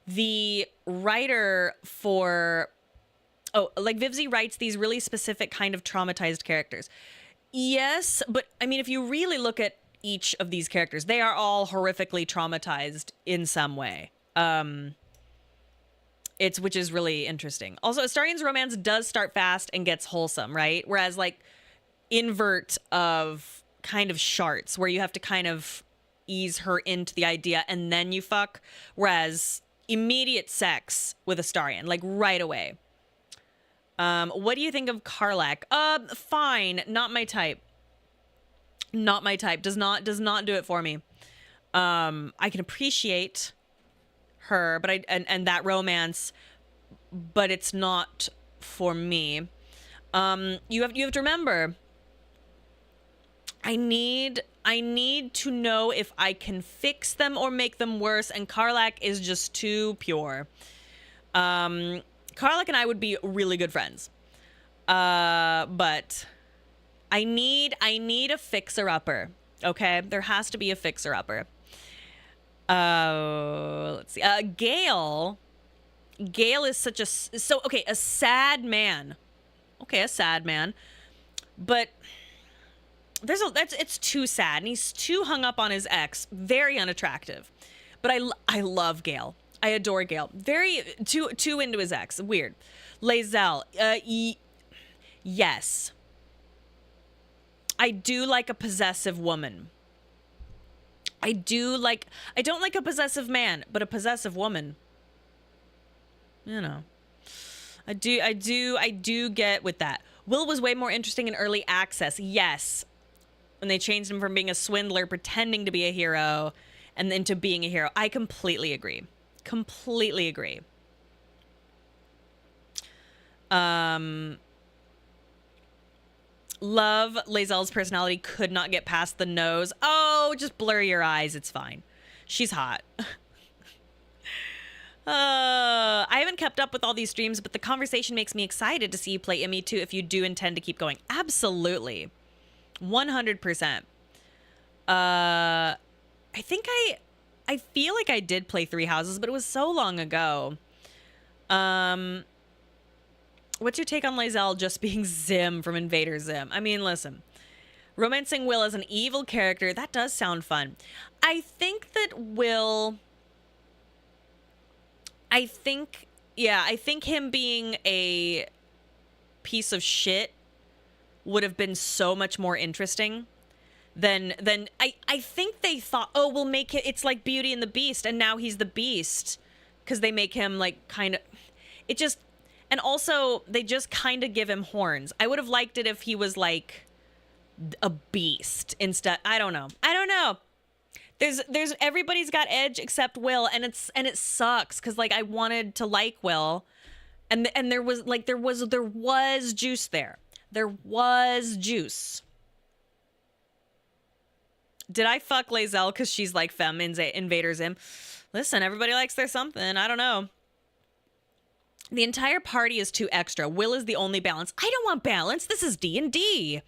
the writer for... Oh, like Vivzy writes these really specific kind of traumatized characters. Yes, but I mean, if you really look at each of these characters, they are all horrifically traumatized in some way. Which is really interesting. Also, Astarion's romance does start fast and gets wholesome, right? Whereas like invert of kind of Sharts, where you have to kind of ease her into the idea and then you fuck. Whereas immediate sex with Astarion, like right away. What do you think of Karlach? Fine. Not my type. Not my type. Does not do it for me. I can appreciate her, but and that romance, but it's not for me. You have to remember, I need to know if I can fix them or make them worse, and Karlach is just too pure. Karlach and I would be really good friends. But I need a fixer-upper, okay? There has to be a fixer-upper. Let's see. Gale is such a... So, okay, a sad man. Okay, a sad man. But it's too sad, and he's too hung up on his ex. Very unattractive. But I love Gale. I adore Gale. Very too into his ex. Weird. Lae'zel. Yes. I do like a possessive woman. I don't like a possessive man, but a possessive woman. You know. I do get with that. Will was way more interesting in early access. Yes. When they changed him from being a swindler pretending to be a hero and then to being a hero. I completely agree. Completely agree. Love Lae'zel's personality, could not get past the nose. Oh, just blur your eyes. It's fine. She's hot. I haven't kept up with all these streams, but the conversation makes me excited to see you play Emmy too if you do intend to keep going. Absolutely. 100%. I think I feel like I did play Three Houses, but it was so long ago. What's your take on Lae'zel just being Zim from Invader Zim? I mean, listen. Romancing Will as an evil character, that does sound fun. I think that Will... I think him being a piece of shit would have been so much more interesting than I think they thought, oh, we'll make it, it's like Beauty and the Beast, and now he's the Beast because they make him like kind of, it just, and also they just kind of give him horns. I would have liked it if he was like a beast instead. I don't know. There's everybody's got edge except Will, and it sucks because like I wanted to like Will, and there was juice there. There was juice. Did I fuck Lae'zel because she's like femme Invader Zim? Listen, everybody likes their something. I don't know. The entire party is too extra. Will is the only balance. I don't want balance. This is D&D.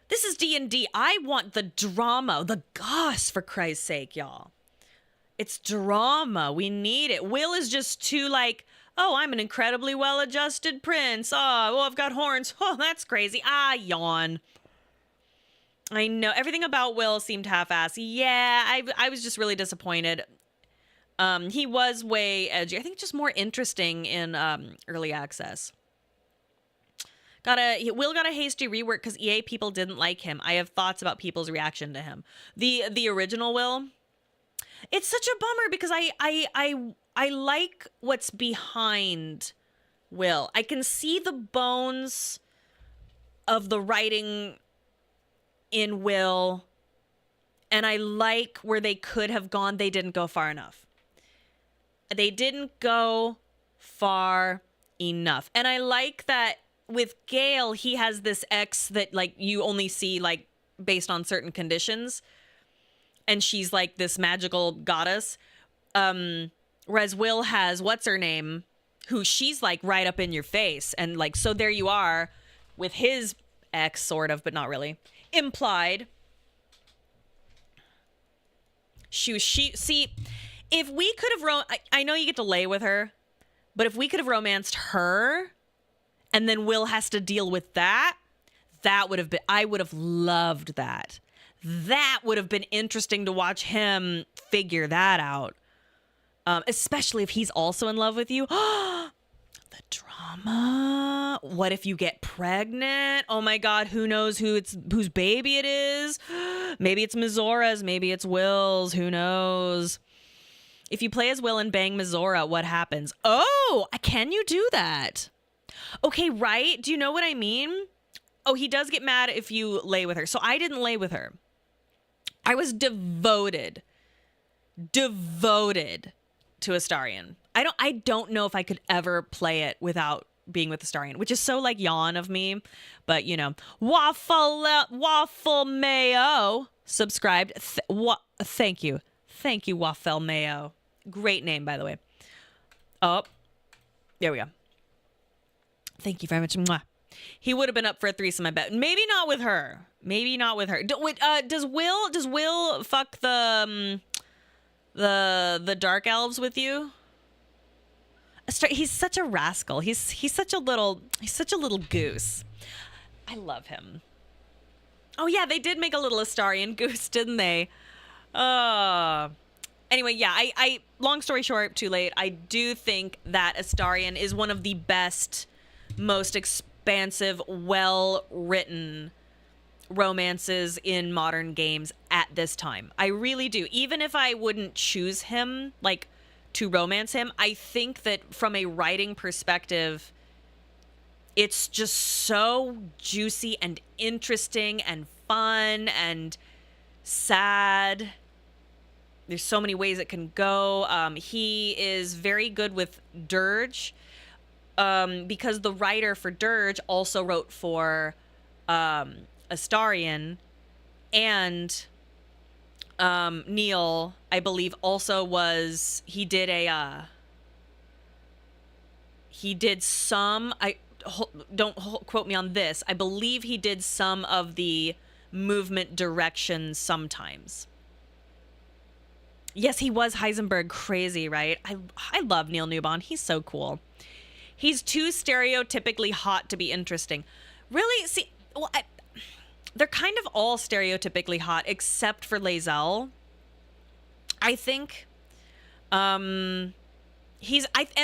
This is D&D. I want the drama, the goss, for Christ's sake, y'all. It's drama. We need it. Will is just too like, oh, I'm an incredibly well-adjusted prince. Oh, I've got horns. Oh, that's crazy. Yawn. I know. Everything about Will seemed half-assed. Yeah, I was just really disappointed. He was way edgy. I think just more interesting in early access. Will got a hasty rework because EA people didn't like him. I have thoughts about people's reaction to him. The original Will, it's such a bummer because I like what's behind Will. I can see the bones of the writing in Will, and I like where they could have gone. They didn't go far enough. They didn't go far enough. And I like that with Gale, he has this ex that like you only see like based on certain conditions, and she's like this magical goddess. Whereas Will has what's her name, who she's like right up in your face, and like so there you are with his ex, sort of, but not really implied. See, if we could have I know you get to lay with her, but if we could have romanced her. And then Will has to deal with that. That would have been, I would have loved that. That would have been interesting to watch him figure that out. Especially if he's also in love with you. The drama. What if you get pregnant? Oh my God, who knows whose baby it is? Maybe it's Mizora's, maybe it's Will's, who knows? If you play as Will and bang Mizora, what happens? Oh, can you do that? Okay, right? Do you know what I mean? Oh, he does get mad if you lay with her. So I didn't lay with her. I was devoted to Astarion. I don't know if I could ever play it without being with Astarion, which is so like yawn of me. But you know, Waffle Mayo subscribed. Thank you, Waffle Mayo. Great name, by the way. Oh, there we go. Thank you very much. Mwah. He would have been up for a threesome, I bet. Maybe not with her. Does Will fuck the dark elves with you? He's such a rascal. He's such a little goose. I love him. Oh yeah, they did make a little Astarion goose, didn't they? Anyway, yeah, I long story short, too late. I do think that Astarion is one of the best, most expansive, well-written romances in modern games at this time. I really do. Even if I wouldn't choose him, like, to romance him, I think that from a writing perspective, it's just so juicy and interesting and fun and sad. There's so many ways it can go. He is very good with Dirge. Because the writer for Dirge also wrote for Astarion, and Neil, I believe, also was he did some. Don't quote me on this. I believe he did some of the movement directions sometimes. Yes, he was Heisenberg crazy, right? I love Neil Newbon. He's so cool. He's too stereotypically hot to be interesting. Really? See, well, they're kind of all stereotypically hot except for Lae'zel. I think and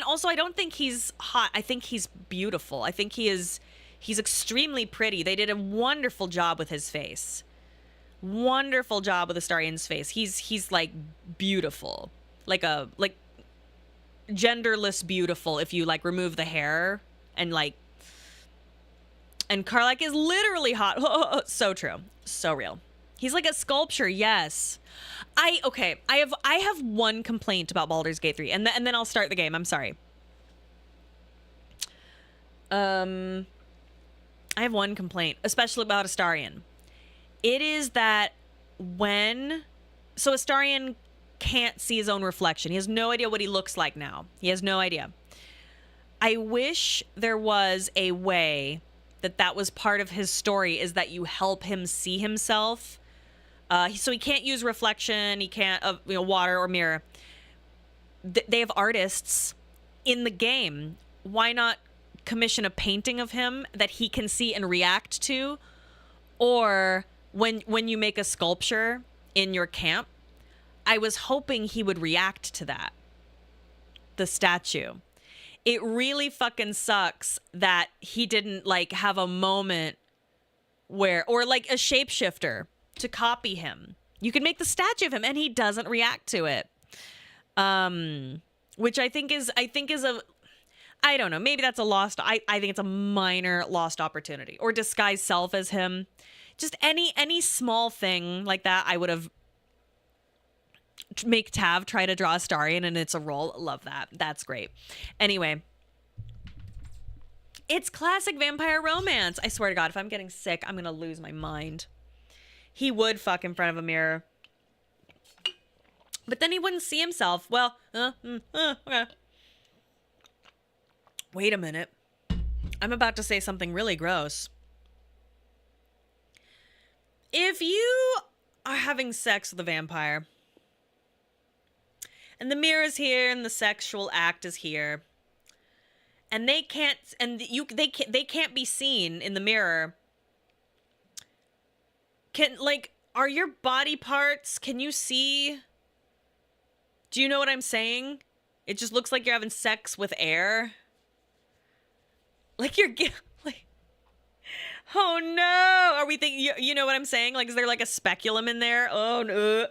also I don't think he's hot. I think he's beautiful. I think he's extremely pretty. They did a wonderful job with his face. Wonderful job with Astarion's face. He's like beautiful. Like genderless beautiful if you like remove the hair and Karlach is literally hot. So true. So real. He's like a sculpture, yes. I have one complaint about Baldur's Gate 3 and then I'll start the game. I'm sorry. I have one complaint, especially about Astarion. It is that Astarion can't see his own reflection. He has no idea what he looks like now. He has no idea. I wish there was a way that was part of his story, is that you help him see himself. So he can't use reflection. He can't, water or mirror. They have artists in the game. Why not commission a painting of him that he can see and react to? Or when you make a sculpture in your camp, I was hoping he would react to that. The statue. It really fucking sucks that he didn't have a moment or like a shapeshifter to copy him. You can make the statue of him and he doesn't react to it. Which I think is a, I don't know, maybe that's a lost, I think it's a minor lost opportunity. Or disguise self as him. Just any small thing like that, I would have make Tav try to draw Astarion and it's a roll. Love that. That's great. Anyway, it's classic vampire romance. I swear to God, if I'm getting sick, I'm going to lose my mind. He would fuck in front of a mirror. But then he wouldn't see himself. Well, okay. Wait a minute. I'm about to say something really gross. If you are having sex with a vampire, and the mirror is here, and the sexual act is here, and they can't be seen in the mirror. Are your body parts? Can you see? Do you know what I'm saying? It just looks like you're having sex with air. Oh no! Are we thinking? You know what I'm saying? Is there a speculum in there? Oh no!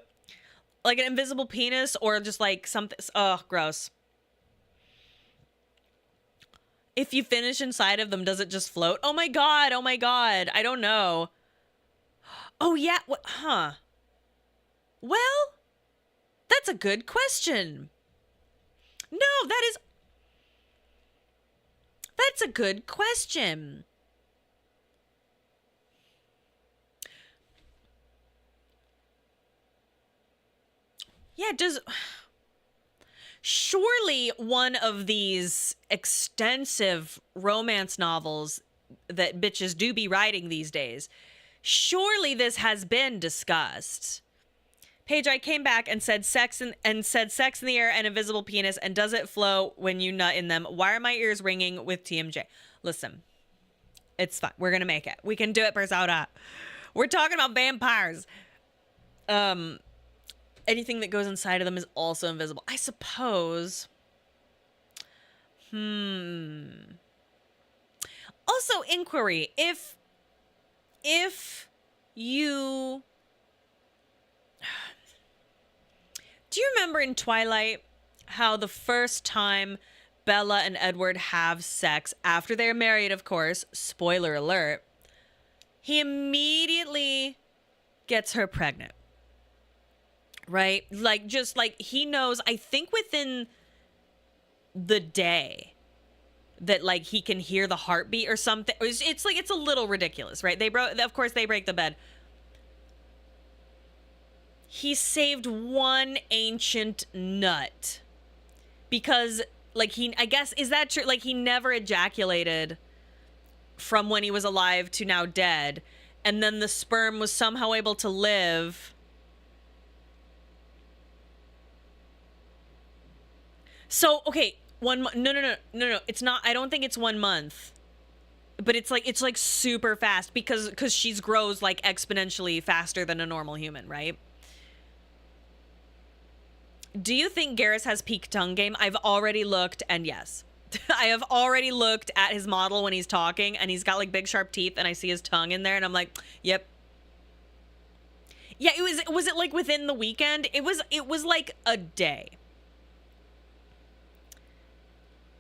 Like an invisible penis, or just something. Oh, gross. If you finish inside of them, does it just float? Oh my god! Oh my god! I don't know. Oh yeah. What? Huh. Well, that's a good question. No, that's a good question. Yeah, surely one of these extensive romance novels that bitches do be writing these days, surely this has been discussed. Paige, I came back and said sex in the air and invisible penis, and does it flow when you nut in them? Why are my ears ringing with TMJ? Listen, it's fine. We're gonna make it. We can do it, Persona. We're talking about vampires. Anything that goes inside of them is also invisible, I suppose. Also, inquiry. If you... Do you remember in Twilight how the first time Bella and Edward have sex, after they're married, of course, spoiler alert, he immediately gets her pregnant? Right? He knows, I think within the day, that he can hear the heartbeat or something. It's a little ridiculous, right? Of course they break the bed. he saved one ancient nut because, like, I guess, is that true? Like, he never ejaculated from when he was alive to now dead, and then the sperm was somehow able to live. So, okay, no, it's not. I don't think it's 1 month. But it's like super fast because she grows like exponentially faster than a normal human, right? Do you think Garrus has peak tongue game? I've already looked, and yes. I have already looked at his model when he's talking, and he's got like big sharp teeth, and I see his tongue in there, and I'm like, yep. Yeah, was it like within the weekend? It was like a day.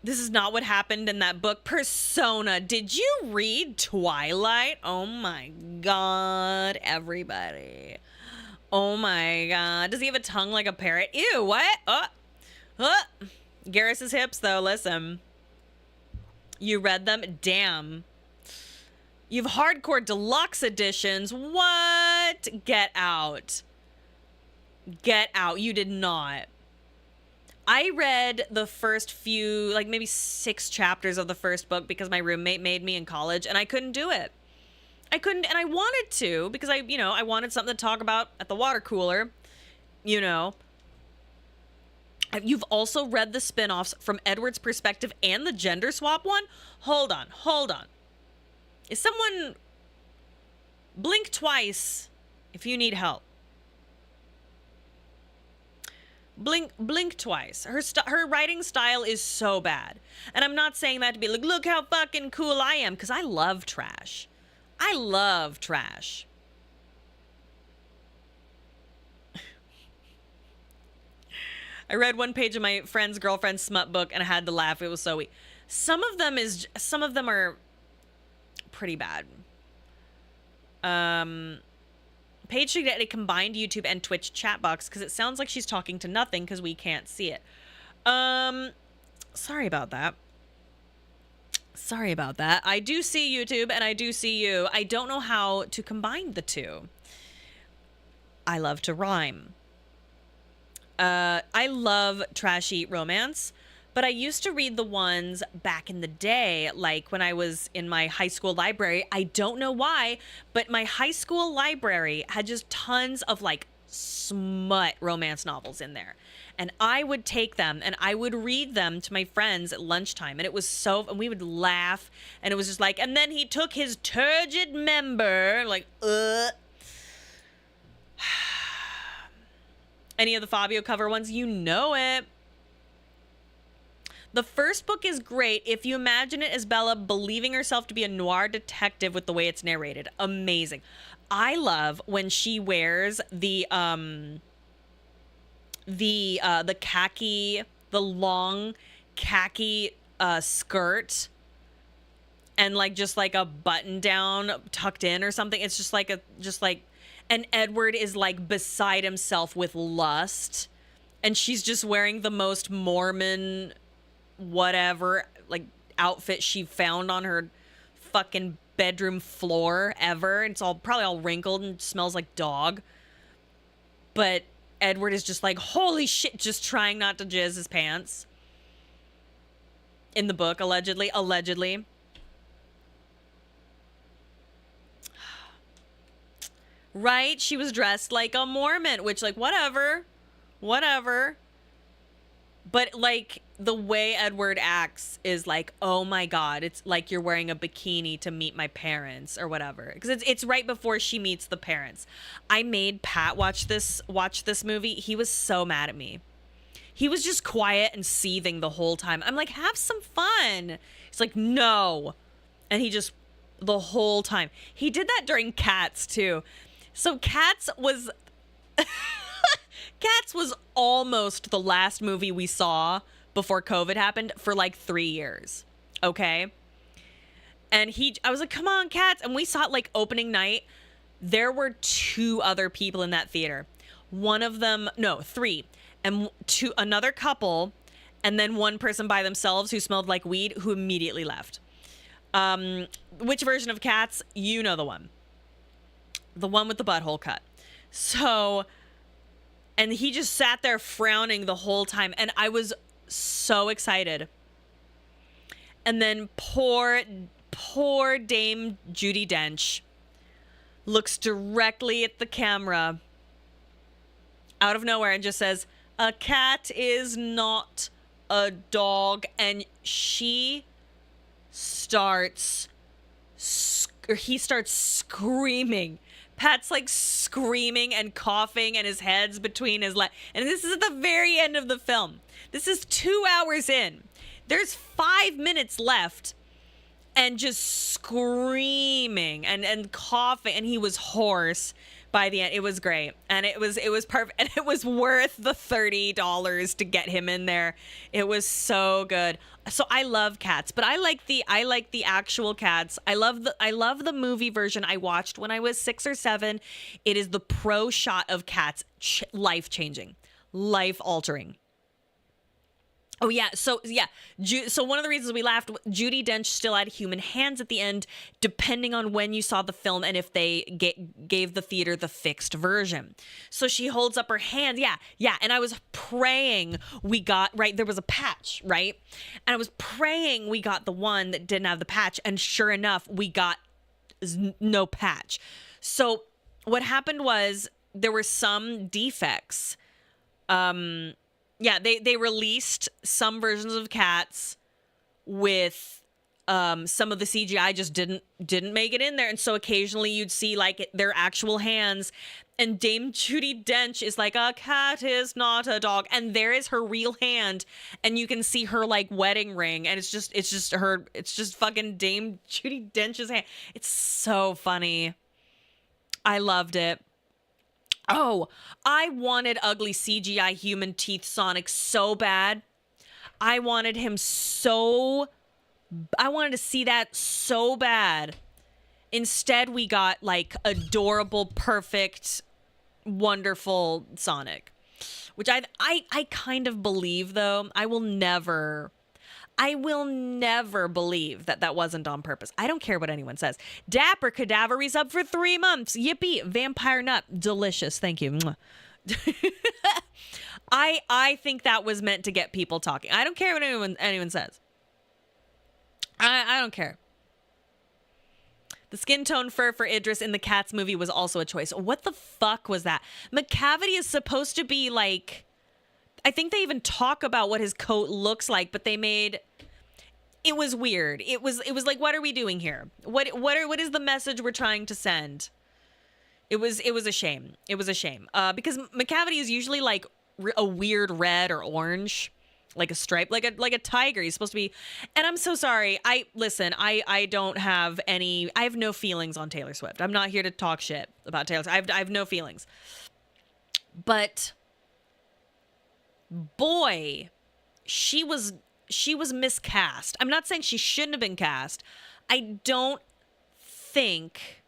This is not what happened in that book. Persona. Did you read Twilight? Oh my god, everybody. Oh my god. Does he have a tongue like a parrot? Ew, what? Garrus's hips, though, listen. You read them? Damn. You've hardcore deluxe editions. What? Get out. Get out. You did not. I read the first few, like maybe 6 chapters of the first book because my roommate made me in college, and I couldn't do it. I couldn't, and I wanted to because I wanted something to talk about at the water cooler, You've also read the spin-offs from Edward's perspective and the gender swap one? Hold on. Is someone... Blink twice if you need help. Blink twice. Her writing style is so bad. And I'm not saying that to be like, look how fucking cool I am, because I love trash. I love trash. I read one page of my friend's girlfriend's smut book and I had to laugh. It was so weak. Some of them are pretty bad. Paige should get a combined YouTube and Twitch chat box because it sounds like she's talking to nothing because we can't see it. Sorry about that. I do see YouTube and I do see you. I don't know how to combine the two. I love to rhyme. I love trashy romance, but I used to read the ones back in the day, like when I was in my high school library. I don't know why, but my high school library had just tons of like smut romance novels in there. And I would take them and I would read them to my friends at lunchtime. And it was and we would laugh. And it was just like, and then he took his turgid member, like, Any of the Fabio cover ones, you know it. The first book is great if you imagine it as Bella believing herself to be a noir detective with the way it's narrated. Amazing. I love when she wears the khaki, the long khaki skirt and like just like a button down tucked in or something. It's just like and Edward is like beside himself with lust and she's just wearing the most Mormon whatever like outfit she found on her fucking bedroom floor ever. It's probably all wrinkled and smells like dog. But Edward is just like, holy shit, just trying not to jizz his pants. In the book, allegedly. Right? She was dressed like a Mormon, which like, whatever. But like the way Edward acts is like, oh my God, it's like you're wearing a bikini to meet my parents or whatever. Because it's right before she meets the parents. I made Pat watch this movie. He was so mad at me. He was just quiet and seething the whole time. I'm like, have some fun. He's like, no. And he just, the whole time. He did that during Cats too. So Cats was almost the last movie we saw before COVID happened for like 3 years. Okay. And I was like, come on, Cats. And we saw it like opening night. There were 2 other people in that theater. One of them, no, 3. And another couple. And then one person by themselves who smelled like weed who immediately left. Which version of Cats? You know the one. The one with the butthole cut. So And he just sat there frowning the whole time. And I was so excited. And then poor Dame Judi Dench looks directly at the camera out of nowhere and just says, "A cat is not a dog." And he starts screaming. Pat's like screaming and coughing, and his head's between his legs. And this is at the very end of the film. This is 2 hours in. There's 5 minutes left, and just screaming and coughing. And he was hoarse by the end. It was great. And it was perfect. And it was worth the $30 to get him in there. It was so good. So I love Cats, but I like the actual Cats. I love the movie version I watched when I was 6 or 7. It is the pro shot of Cats, life-changing, life-altering. Oh yeah, so one of the reasons we laughed, Judi Dench still had human hands at the end, depending on when you saw the film and if they gave the theater the fixed version. So she holds up her hand, yeah, and I was praying we got, right, there was a patch, right? And I was praying we got the one that didn't have the patch, and sure enough, we got no patch. So what happened was there were some defects. Yeah, they released some versions of Cats with some of the CGI just didn't make it in there, and so occasionally you'd see like their actual hands, and Dame Judi Dench is like, "A cat is not a dog," and there is her real hand, and you can see her like wedding ring, and it's just fucking Dame Judi Dench's hand. It's so funny. I loved it. Oh, I wanted ugly CGI human teeth Sonic so bad. I wanted to see that so bad. Instead, we got like adorable, perfect, wonderful Sonic, which I kind of believe, though. I will never believe that wasn't on purpose. I don't care what anyone says. Dapper Cadaver is up for 3 months. Yippee. Vampire Nut. Delicious. Thank you. I think that was meant to get people talking. I don't care what anyone says. I don't care. The skin tone fur for Idris in the Cats movie was also a choice. What the fuck was that? Macavity is supposed to be like, I think they even talk about what his coat looks like, but it was weird. It was like, what are we doing here? What is the message we're trying to send? It was a shame. It was a shame. Because Macavity is usually like a weird red or orange, like a stripe, like a tiger. He's supposed to be. And I'm so sorry. I don't have any. I have no feelings on Taylor Swift. I'm not here to talk shit about Taylor Swift. I have no feelings. But boy, she was miscast. I'm not saying she shouldn't have been cast. I don't think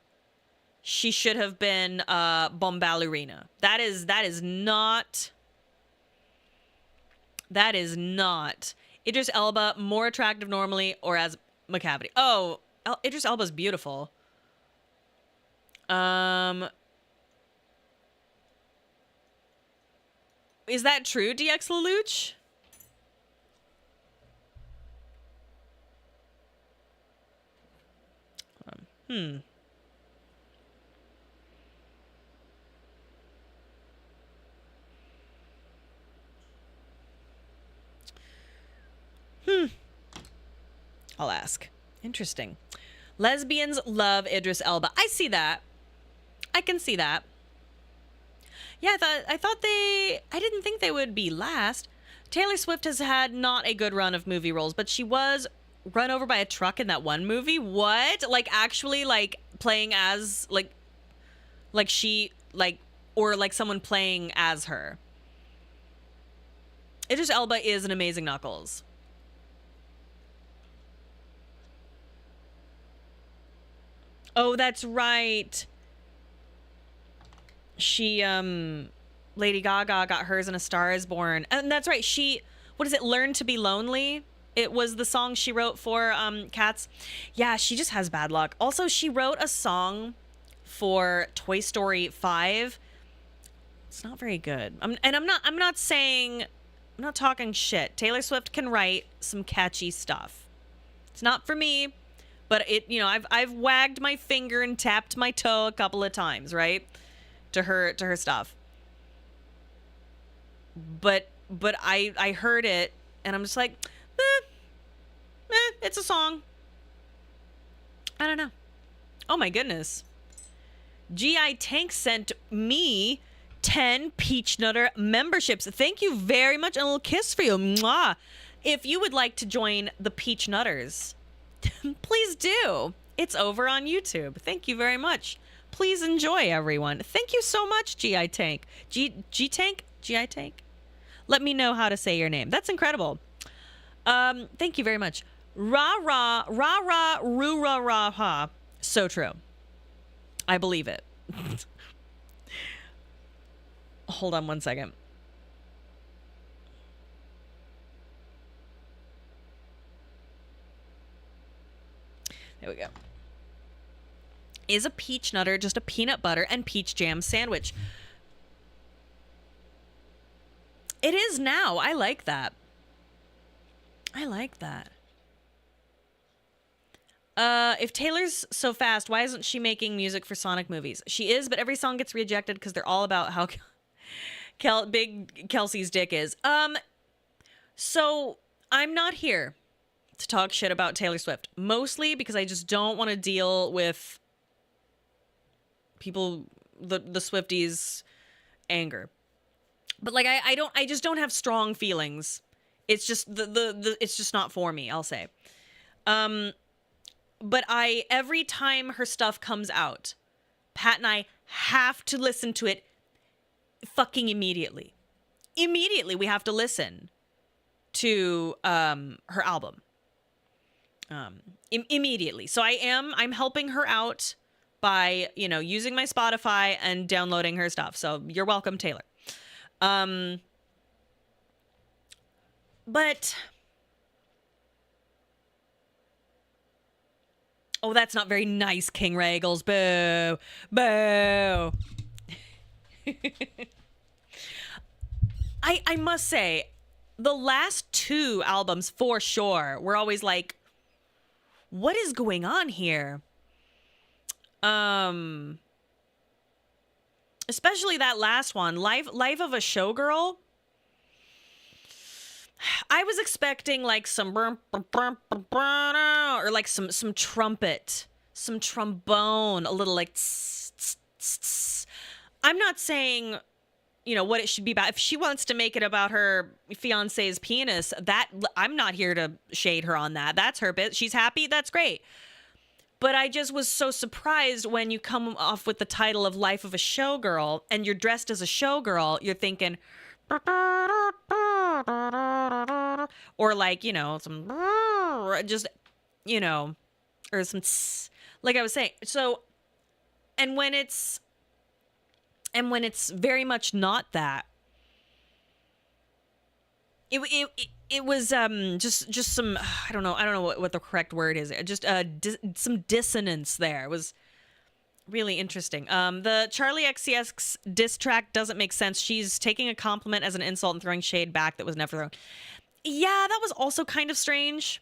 she should have been Bombalurina. That is not Idris Elba more attractive normally or as Macavity. Oh, Idris Elba's beautiful. Is that true, DX Lelouch? I'll ask. Interesting. Lesbians love Idris Elba. I see that. I can see that. Yeah, I didn't think they would be last. Taylor Swift has had not a good run of movie roles, but she was run over by a truck in that one movie. What? Like actually like playing as like she like, or like someone playing as her. Idris Elba is an amazing Knuckles. Oh, that's right. She, Lady Gaga got hers in A Star Is Born. And that's right. What is it? Learn to Be Lonely. It was the song she wrote for, Cats. Yeah, she just has bad luck. Also, she wrote a song for Toy Story 5 It's not very good. I'm not saying, I'm not talking shit. Taylor Swift can write some catchy stuff. It's not for me, but I've wagged my finger and tapped my toe a couple of times, right? To her stuff. But I heard it and I'm just like, it's a song. I don't know. Oh my goodness. GI Tank sent me 10 Peach Nutter memberships. Thank you very much. And a little kiss for you. Mwah. If you would like to join the Peach Nutters, please do. It's over on YouTube. Thank you very much. Please enjoy, everyone. Thank you so much, GI Tank. G-Tank? GI Tank? Let me know how to say your name. That's incredible. Thank you very much. Rah, roo, rah, rah, ha. So true. I believe it. Hold on one second. There we go. Is a peach nutter just a peanut butter and peach jam sandwich? It is now. I like that. I like that. If Taylor's so fast, why isn't she making music for Sonic movies? She is, but every song gets rejected because they're all about how big Kelsey's dick is. So I'm not here to talk shit about Taylor Swift, mostly because I just don't want to deal with people, the Swifties' anger. But like I just don't have strong feelings. It's just it's just not for me, I'll say. But every time her stuff comes out, Pat and I have to listen to it fucking immediately. Immediately we have to listen to her album. Immediately. So I'm helping her out by, using my Spotify and downloading her stuff. So you're welcome, Taylor. But oh, that's not very nice, King Regals. Boo. Boo. I must say, the last two albums for sure were always like, what is going on here? Especially that last one, Life of a Showgirl. I was expecting like some or like some trumpet, some trombone, a little like tss, tss, tss, tss. I'm not saying, what it should be about. If she wants to make it about her fiance's penis, that I'm not here to shade her on that. That's her bit. She's happy. That's great. But I just was so surprised when you come off with the title of Life of a Showgirl and you're dressed as a showgirl, you're thinking, or like, some, just, or some, like I was saying. So, and when it's very much not that, it was just some, I don't know what the correct word is. Just some dissonance there. It was really interesting. The Charlie XCX diss track doesn't make sense. She's taking a compliment as an insult and throwing shade back that was never thrown. Yeah, that was also kind of strange.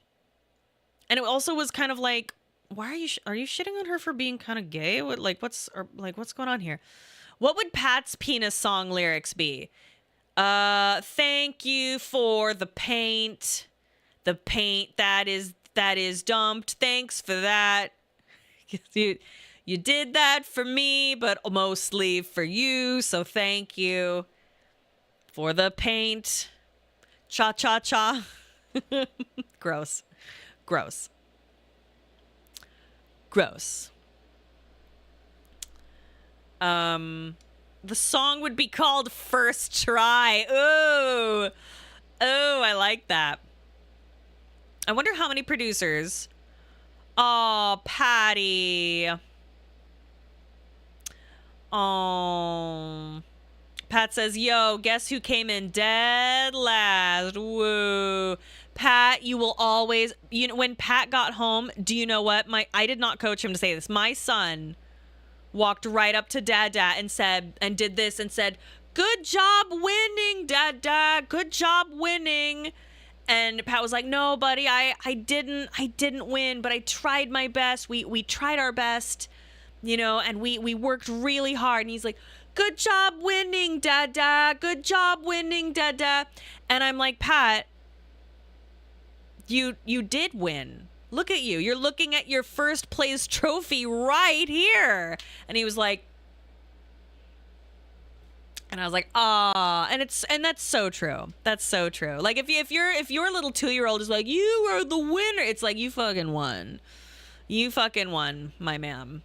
And it also was kind of like, why are you shitting on her for being kind of gay? What's going on here? What would Pat's penis song lyrics be? Thank you for the paint that is dumped. Thanks for that. You did that for me, but mostly for you. So thank you for the paint. Cha cha cha. Gross. The song would be called First Try. Oh, I like that. I wonder how many producers. Oh, Patty. Oh. Pat says, yo, guess who came in dead last? Woo. Pat, you will always, when Pat got home, do you know what? I did not coach him to say this. My son walked right up to Dada and said, and did this and said, good job winning, Dada. Good job winning. And Pat was like, no, buddy, I didn't win, but I tried my best. We tried our best, and we worked really hard. And he's like, good job winning, Dada. Good job winning, Dada. And I'm like, Pat, you did win. Look at you. You're looking at your first place trophy right here. And he was like, and I was like, ah, and that's so true. That's so true. Like if your little 2-year-old is like, you are the winner, it's like, you fucking won. You fucking won, my ma'am.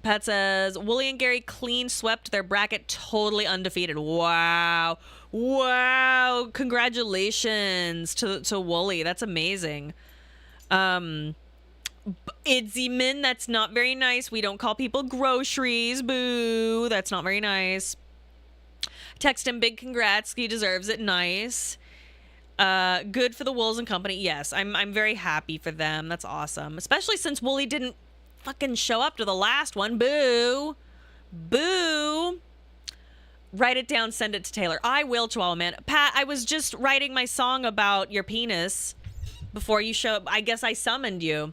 Pat says, Wooly and Gary clean swept their bracket, totally undefeated. Wow. Congratulations to Wooly. That's amazing. Idziman, that's not very nice. We don't call people groceries. Boo. That's not very nice. Text him big congrats. He deserves it. Nice. Good for the Wolves and company. Yes, I'm very happy for them. That's awesome. Especially since Wooly didn't fucking show up to the last one. Boo. Boo. Write it down, send it to Taylor. I will, Chihuahua Man. Pat, I was just writing my song about your penis before you show up. I guess I summoned you.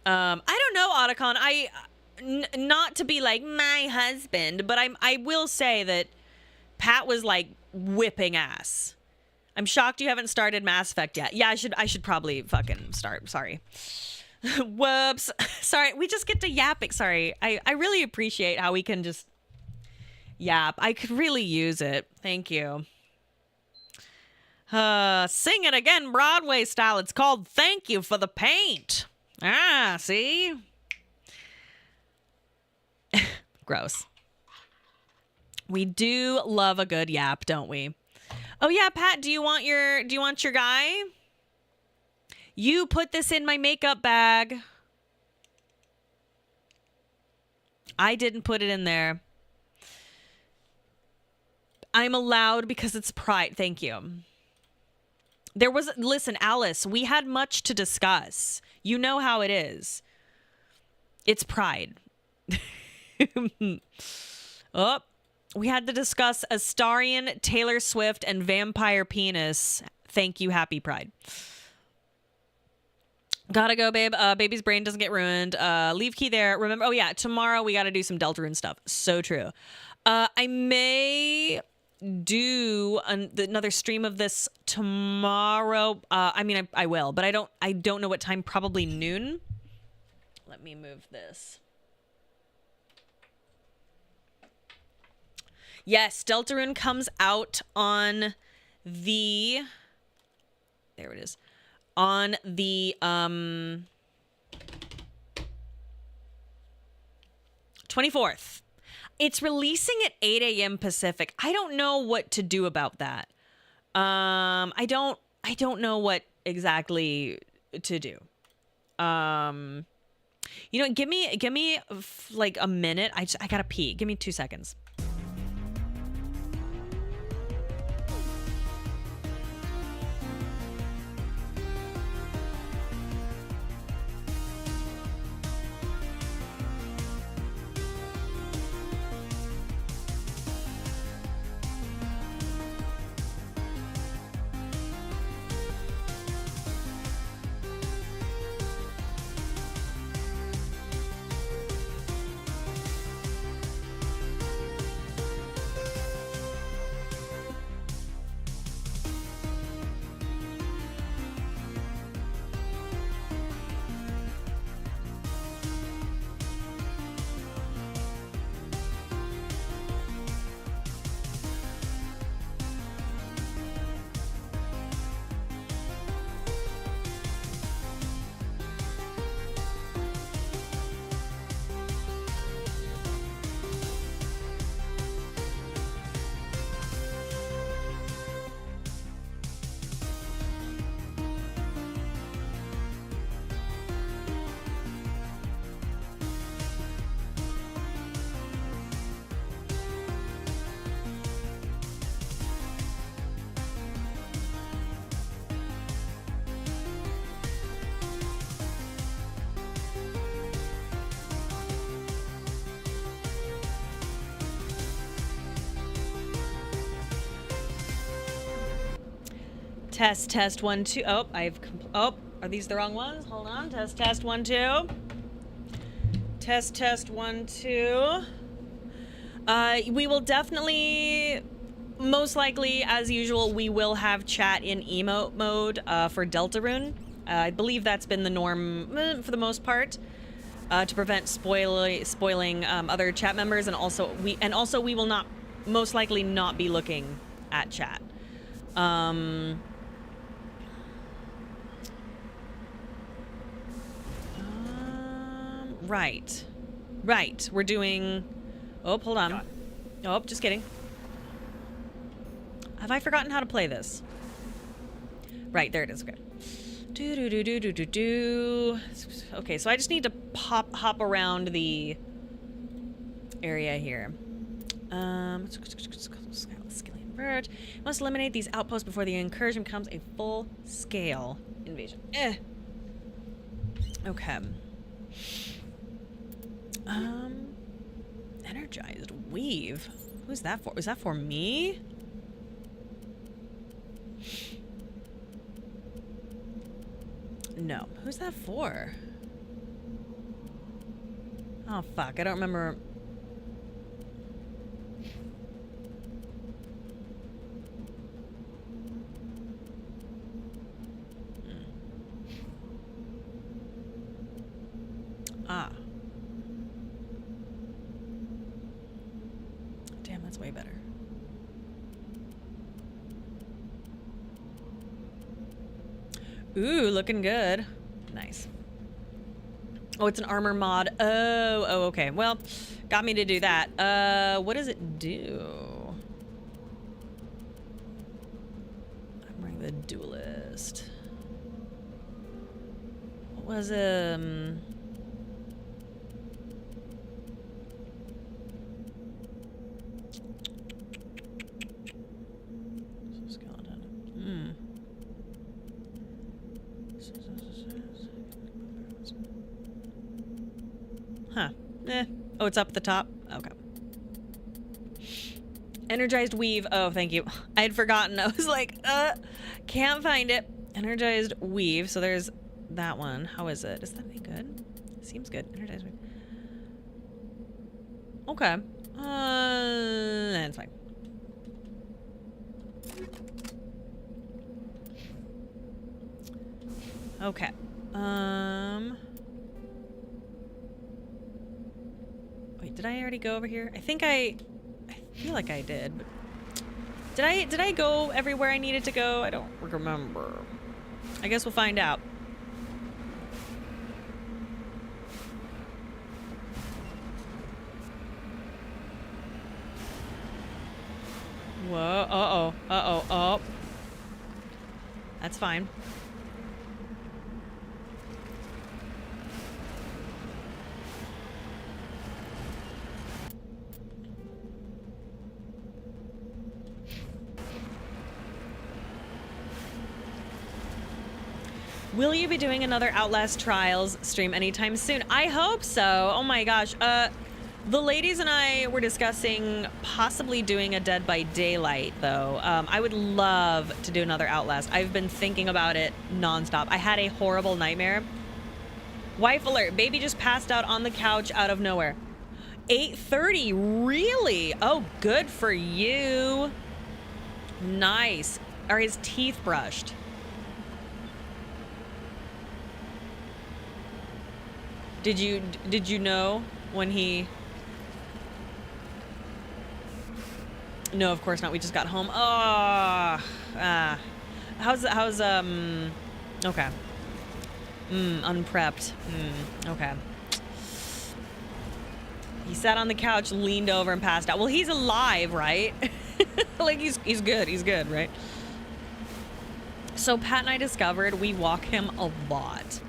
I don't know, Otacon. Not to be like my husband, but I will say that Pat was like whipping ass. I'm shocked you haven't started Mass Effect yet. Yeah, I should probably fucking start. Sorry. Whoops. Sorry, we just get to yapping. Sorry. I really appreciate how we can just yap. I could really use it. Thank you. Sing it again Broadway style. It's called Thank You for the Paint. Ah, see? Gross. We do love a good yap, don't we? Oh yeah, Pat, do you want your guy? You put this in my makeup bag. I didn't put it in there. I'm allowed because it's pride. Thank you. Listen, Alice, we had much to discuss. You know how it is. It's pride. Oh, we had to discuss Astarion, Taylor Swift, and vampire penis. Thank you, happy pride. Gotta go, babe. Baby's brain doesn't get ruined. Leave key there. Remember, oh yeah, tomorrow we gotta do some Deltarune stuff. So true. I may do another stream of this tomorrow. I will, but I don't know what time. Probably noon. Let me move this. Yes, Deltarune comes out on the, there it is, on the 24th. It's releasing at 8 a.m. Pacific. I don't know what to do about that. I don't know what exactly to do. Give me like a minute. I gotta pee. Give me 2 seconds. Test, test, 1, 2. Oh, oh, are these the wrong ones? Hold on. Test, test, 1, 2. Test, test, 1, 2. We will definitely, most likely, as usual, we will have chat in emote mode for Deltarune. I believe that's been the norm for the most part, to prevent spoiling other chat members, and also we will not, most likely not be looking at chat. Right. We're doing. Oh, hold on. Oh, just kidding. Have I forgotten how to play this? Right, there it is. Okay. Okay, so I just need to hop around the area here. Skillian Verge. Must eliminate these outposts before the incursion becomes a full-scale invasion. Okay. Energized Weave. Who's that for? Is that for me? No. Who's that for? Oh, fuck. I don't remember. Ah. Damn, that's way better. Ooh, looking good. Nice. Oh, it's an armor mod. Oh, okay. Well, got me to do that. What does it do? I'm wearing the Duelist. What was Huh. Oh, it's up at the top? Okay. Energized Weave. Oh, thank you. I had forgotten. I was like, can't find it. Energized Weave. So there's that one. How is it? Is that any good? Seems good. Energized Weave. Okay. That's fine. Okay. Wait, did I already go over here? I feel like I did. But did I go everywhere I needed to go? I don't remember. I guess we'll find out. Whoa, oh. That's fine. Will you be doing another Outlast Trials stream anytime soon? I hope so. Oh my gosh. The ladies and I were discussing possibly doing a Dead by Daylight, though. I would love to do another Outlast. I've been thinking about it nonstop. I had a horrible nightmare. Wife alert. Baby just passed out on the couch out of nowhere. 8:30. Really? Oh, good for you. Nice. Are his teeth brushed? Did you know when he... No, of course not. We just got home. Oh, how's okay. Unprepped. Okay. He sat on the couch, leaned over, and passed out. Well, he's alive, right? Like he's good. He's good, right? So Pat and I discovered we walk him a lot.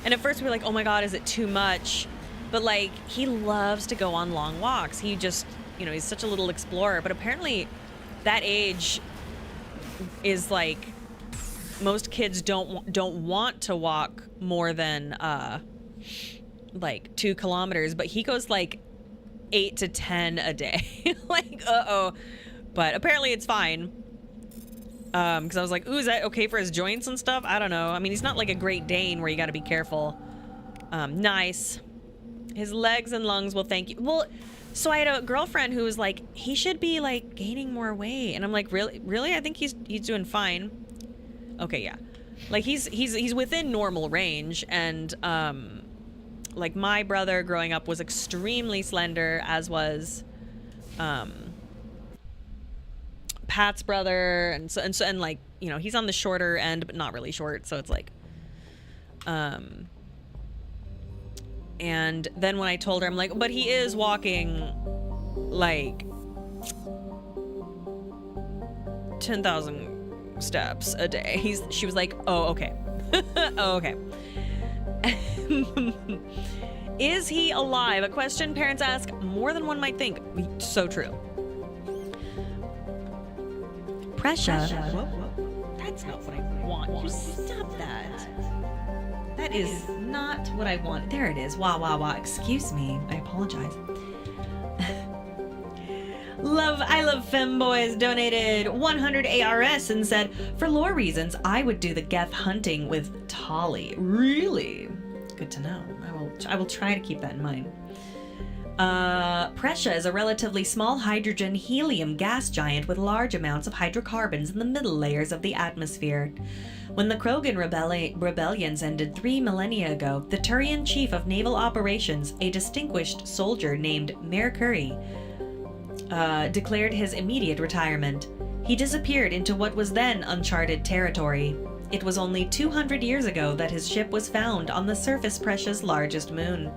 And at first we were like, oh my God, is it too much? But like, he loves to go on long walks. He just, you know, he's such a little explorer. But apparently that age is like, most kids don't want to walk more than like 2 kilometers. But he goes like 8 to 10 a day. Like, but apparently it's fine. Because I was like, ooh, is that okay for his joints and stuff? I don't know. I mean, he's not like a Great Dane where you got to be careful. Nice. His legs and lungs will thank you. Well, so I had a girlfriend who was like, he should be like gaining more weight, and I'm like, really? I think he's doing fine. Okay, yeah, like he's within normal range, and like my brother growing up was extremely slender, as was Pat's brother, and like, you know, he's on the shorter end, but not really short, so it's like, and then when I told her, I'm like, but he is walking like 10,000 steps a day. She was like, oh, okay. Oh, okay. Is he alive? A question parents ask more than one might think. So true. Pressure. Whoa. That's not what I want. You stop that. That is not what I want. There it is. Wah. Excuse me. I apologize. I love femboys donated 100 ARS and said, for lore reasons, I would do the Geth hunting with Tali. Really? Good to know. I will try to keep that in mind. Prescia is a relatively small hydrogen helium gas giant with large amounts of hydrocarbons in the middle layers of the atmosphere. When the Krogan rebellions ended 3 millennia ago, the Turian chief of naval operations, a distinguished soldier named Mercury, declared his immediate retirement. He disappeared into what was then uncharted territory. It was only 200 years ago that his ship was found on the surface Prescia's largest moon.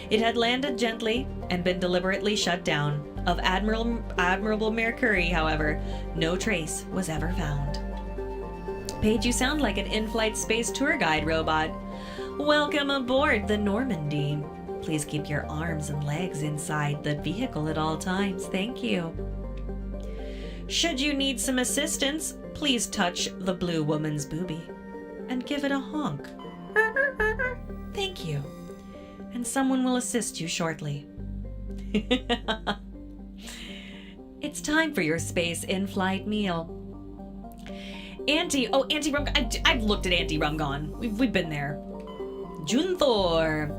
It had landed gently and been deliberately shut down. Of Admiral Mercury, however, no trace was ever found. Paige, you sound like an in-flight space tour guide robot. Welcome aboard the Normandy. Please keep your arms and legs inside the vehicle at all times. Thank you. Should you need some assistance, please touch the blue woman's boobie and give it a honk. Thank you. And someone will assist you shortly. It's time for your space in-flight meal. Auntie Rumgon. I've looked at Auntie Rumgon. We've been there. Junthor.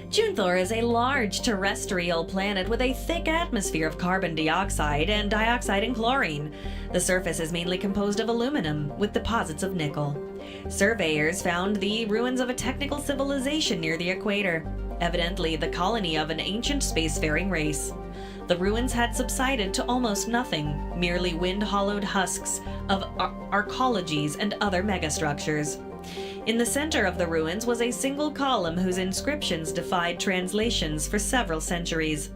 Junthor is a large terrestrial planet with a thick atmosphere of carbon dioxide and chlorine. The surface is mainly composed of aluminum, with deposits of nickel. Surveyors found the ruins of a technical civilization near the equator, evidently the colony of an ancient spacefaring race. The ruins had subsided to almost nothing, merely wind-hollowed husks of arcologies and other megastructures. In the center of the ruins was a single column whose inscriptions defied translations for several centuries.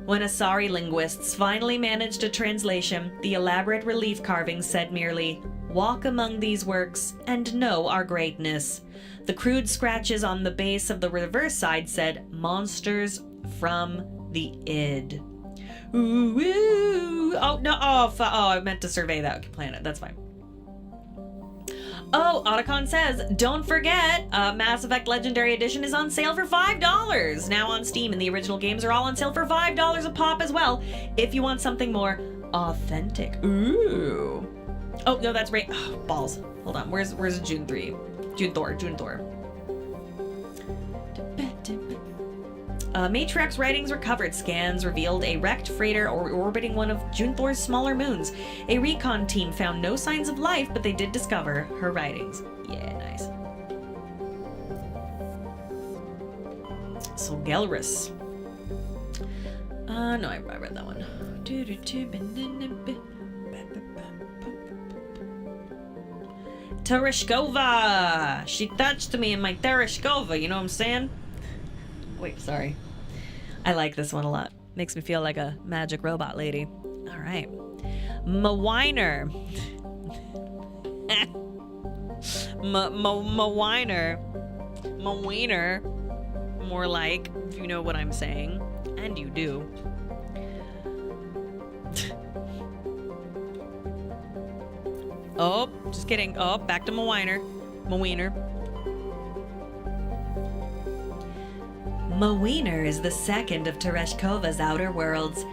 When Asari linguists finally managed a translation, the elaborate relief carvings said merely, "Walk among these works and know our greatness." The crude scratches on the base of the reverse side said, "Monsters from the id." Ooh, ooh. Oh, no. Oh, I meant to survey that planet. That's fine. Oh, Otacon says, don't forget, Mass Effect Legendary Edition is on sale for $5 now on Steam, and the original games are all on sale for $5 a pop as well, if you want something more authentic. Ooh. Oh, no, that's right. Oh, balls. Hold on. Where's June 3? June Thor. Matriarch's writings recovered. Scans revealed a wrecked freighter orbiting one of Junthor's smaller moons. A recon team found no signs of life, but they did discover her writings. Yeah, nice. Solgelris. No, I read that one. Tereshkova! She touched me in my Tereshkova, you know what I'm saying? Wait, sorry. I like this one a lot. Makes me feel like a magic robot lady. All right. Mawiner. Mawiner. More like, if you know what I'm saying. And you do. Oh, just kidding. Oh, back to Mawiner. Mawiner is the second of Tereshkova's outer worlds.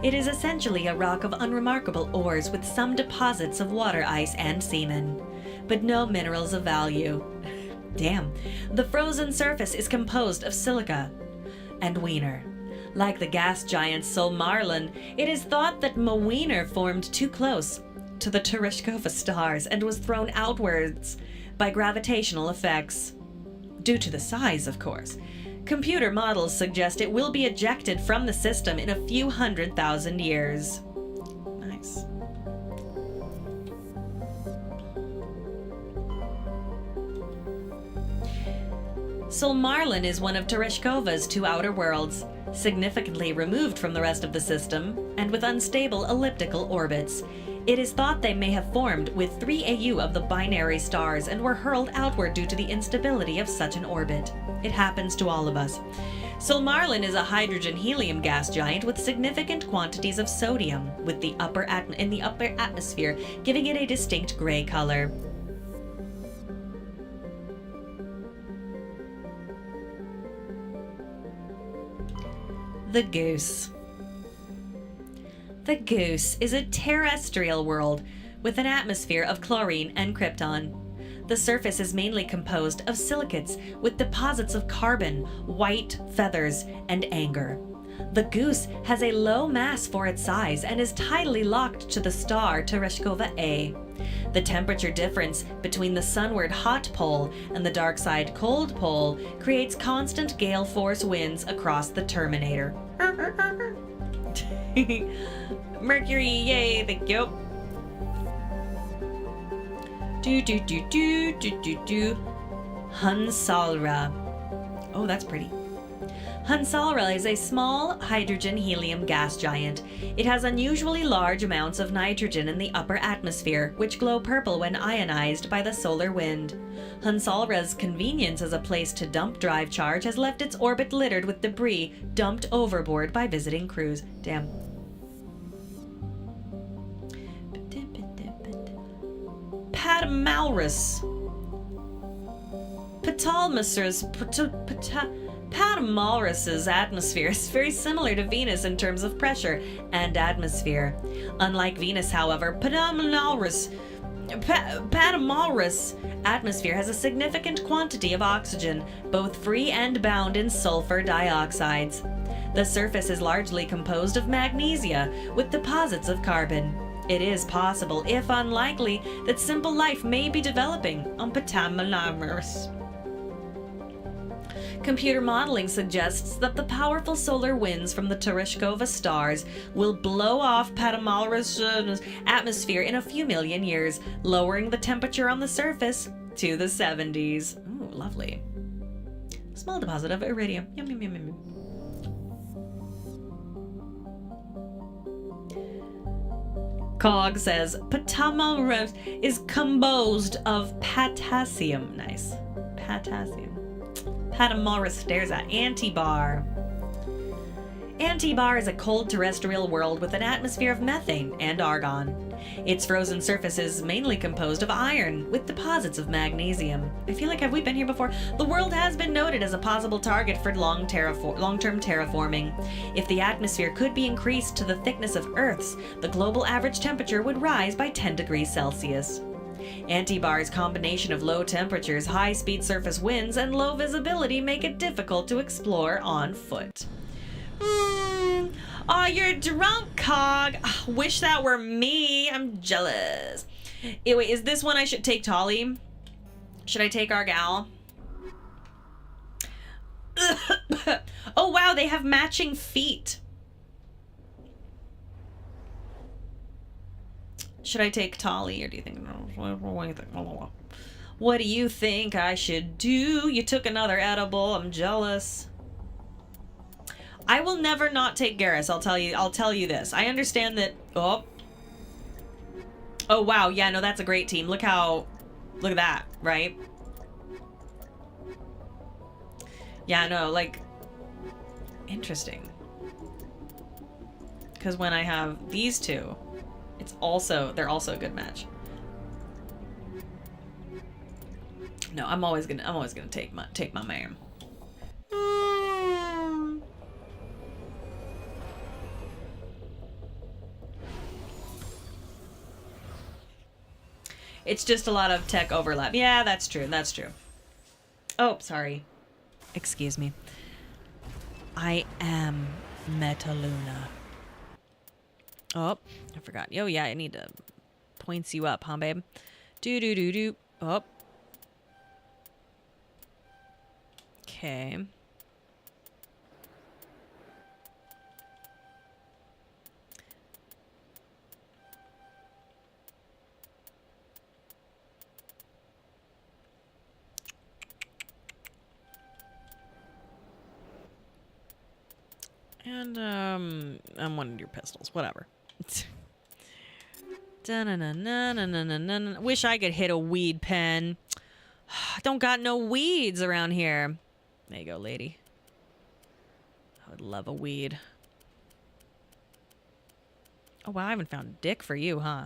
It is essentially a rock of unremarkable ores with some deposits of water ice and semen, but no minerals of value. Damn. The frozen surface is composed of silica and Wiener. Like the gas giant Solmarlin, it is thought that Mawiner formed too close to the Tereshkova stars and was thrown outwards by gravitational effects. Due to the size, of course. Computer models suggest it will be ejected from the system in a few 100,000 years. Nice. Solmarlin is one of Tereshkova's two outer worlds, significantly removed from the rest of the system, and with unstable elliptical orbits. It is thought they may have formed with 3 AU of the binary stars and were hurled outward due to the instability of such an orbit. It happens to all of us. Solmarlin is a hydrogen-helium gas giant with significant quantities of sodium in the upper atmosphere, giving it a distinct gray color. The Goose. The Goose is a terrestrial world with an atmosphere of chlorine and krypton. The surface is mainly composed of silicates with deposits of carbon, white feathers, and anger. The Goose has a low mass for its size and is tidally locked to the star Tereshkova A. The temperature difference between the sunward hot pole and the dark side cold pole creates constant gale force winds across the Terminator. Mercury, yay, thank you. Hansalra. Oh, that's pretty. Hansalra is a small hydrogen-helium gas giant. It has unusually large amounts of nitrogen in the upper atmosphere, which glow purple when ionized by the solar wind. Hansalra's convenience as a place to dump drive charge has left its orbit littered with debris dumped overboard by visiting crews. Damn. Patamalrus. Patamalrus's atmosphere is very similar to Venus in terms of pressure and atmosphere. Unlike Venus, however, Patamalrus atmosphere has a significant quantity of oxygen, both free and bound in sulfur dioxides. The surface is largely composed of magnesia, with deposits of carbon. It is possible, if unlikely, that simple life may be developing on Patamalrus. Computer modeling suggests that the powerful solar winds from the Tereshkova stars will blow off Patamalrus' atmosphere in a few million years, lowering the temperature on the surface to the 70s. Ooh, lovely. Small deposit of iridium. Yum, yum, yum, yum. Cog says Patamalrus is composed of potassium. Nice. Potassium. Patamalrus stares at Antibar. Antibar is a cold terrestrial world with an atmosphere of methane and argon. Its frozen surface is mainly composed of iron, with deposits of magnesium. I feel like, have we been here before? The world has been noted as a possible target for long-term terraforming. If the atmosphere could be increased to the thickness of Earth's, the global average temperature would rise by 10 degrees Celsius. Antibar's combination of low temperatures, high-speed surface winds, and low visibility make it difficult to explore on foot. Oh, you're drunk, Cog. Wish that were me. I'm jealous. Wait, is this one I should take Tolly? Should I take our gal? Oh, wow, they have matching feet. Should I take Tolly, or do you think... What do you think I should do? You took another edible. I'm jealous. I will never not take Garrus. I'll tell you this. I understand that... Oh, wow. Yeah, no, that's a great team. Look at that, right? Yeah, no, like... Interesting. Because when I have these two... they're also a good match. No, I'm always gonna take my man. It's just a lot of tech overlap. Yeah, that's true. That's true. Oh, sorry. Excuse me. I am Metaluna. Oh, I forgot. Oh, yeah, I need to points you up, huh, babe? Do. Oh. Okay. And, I'm one of your pistols. Whatever. Wish I could hit a weed pen. Don't got no weeds around here. There you go, lady. I would love a weed. Oh, wow, I haven't found dick for you, huh?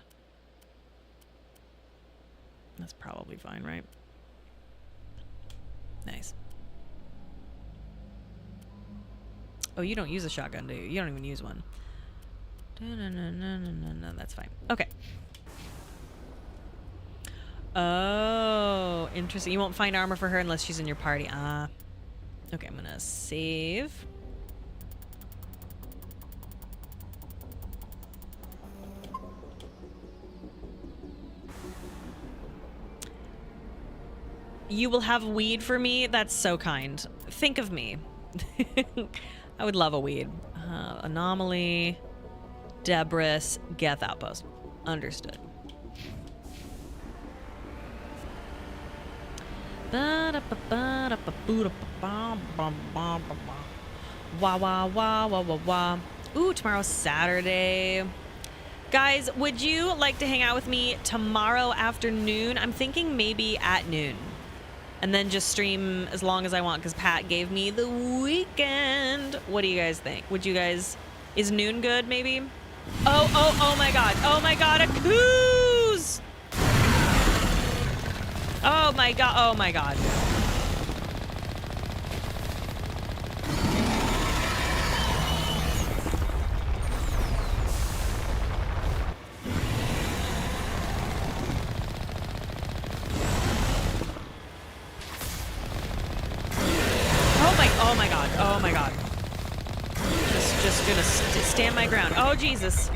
That's probably fine, right? Nice. Oh, you don't use a shotgun, do you? You don't even use one. No, that's fine. Okay. Oh, interesting. You won't find armor for her unless she's in your party. Ah. Okay, I'm gonna save. You will have weed for me? That's so kind. Think of me. I would love a weed. Anomaly, Debris, Geth Outpost. Understood. Wah. Ooh, tomorrow's Saturday. Guys, would you like to hang out with me tomorrow afternoon? I'm thinking maybe at noon. And then just stream as long as I want because Pat gave me the weekend. What do you guys think? Would you guys... Is noon good, maybe? Oh my god. Oh my god, a coos! Oh my god. Oh my god. Oh my god. Just gonna stand my ground. Oh, Jesus.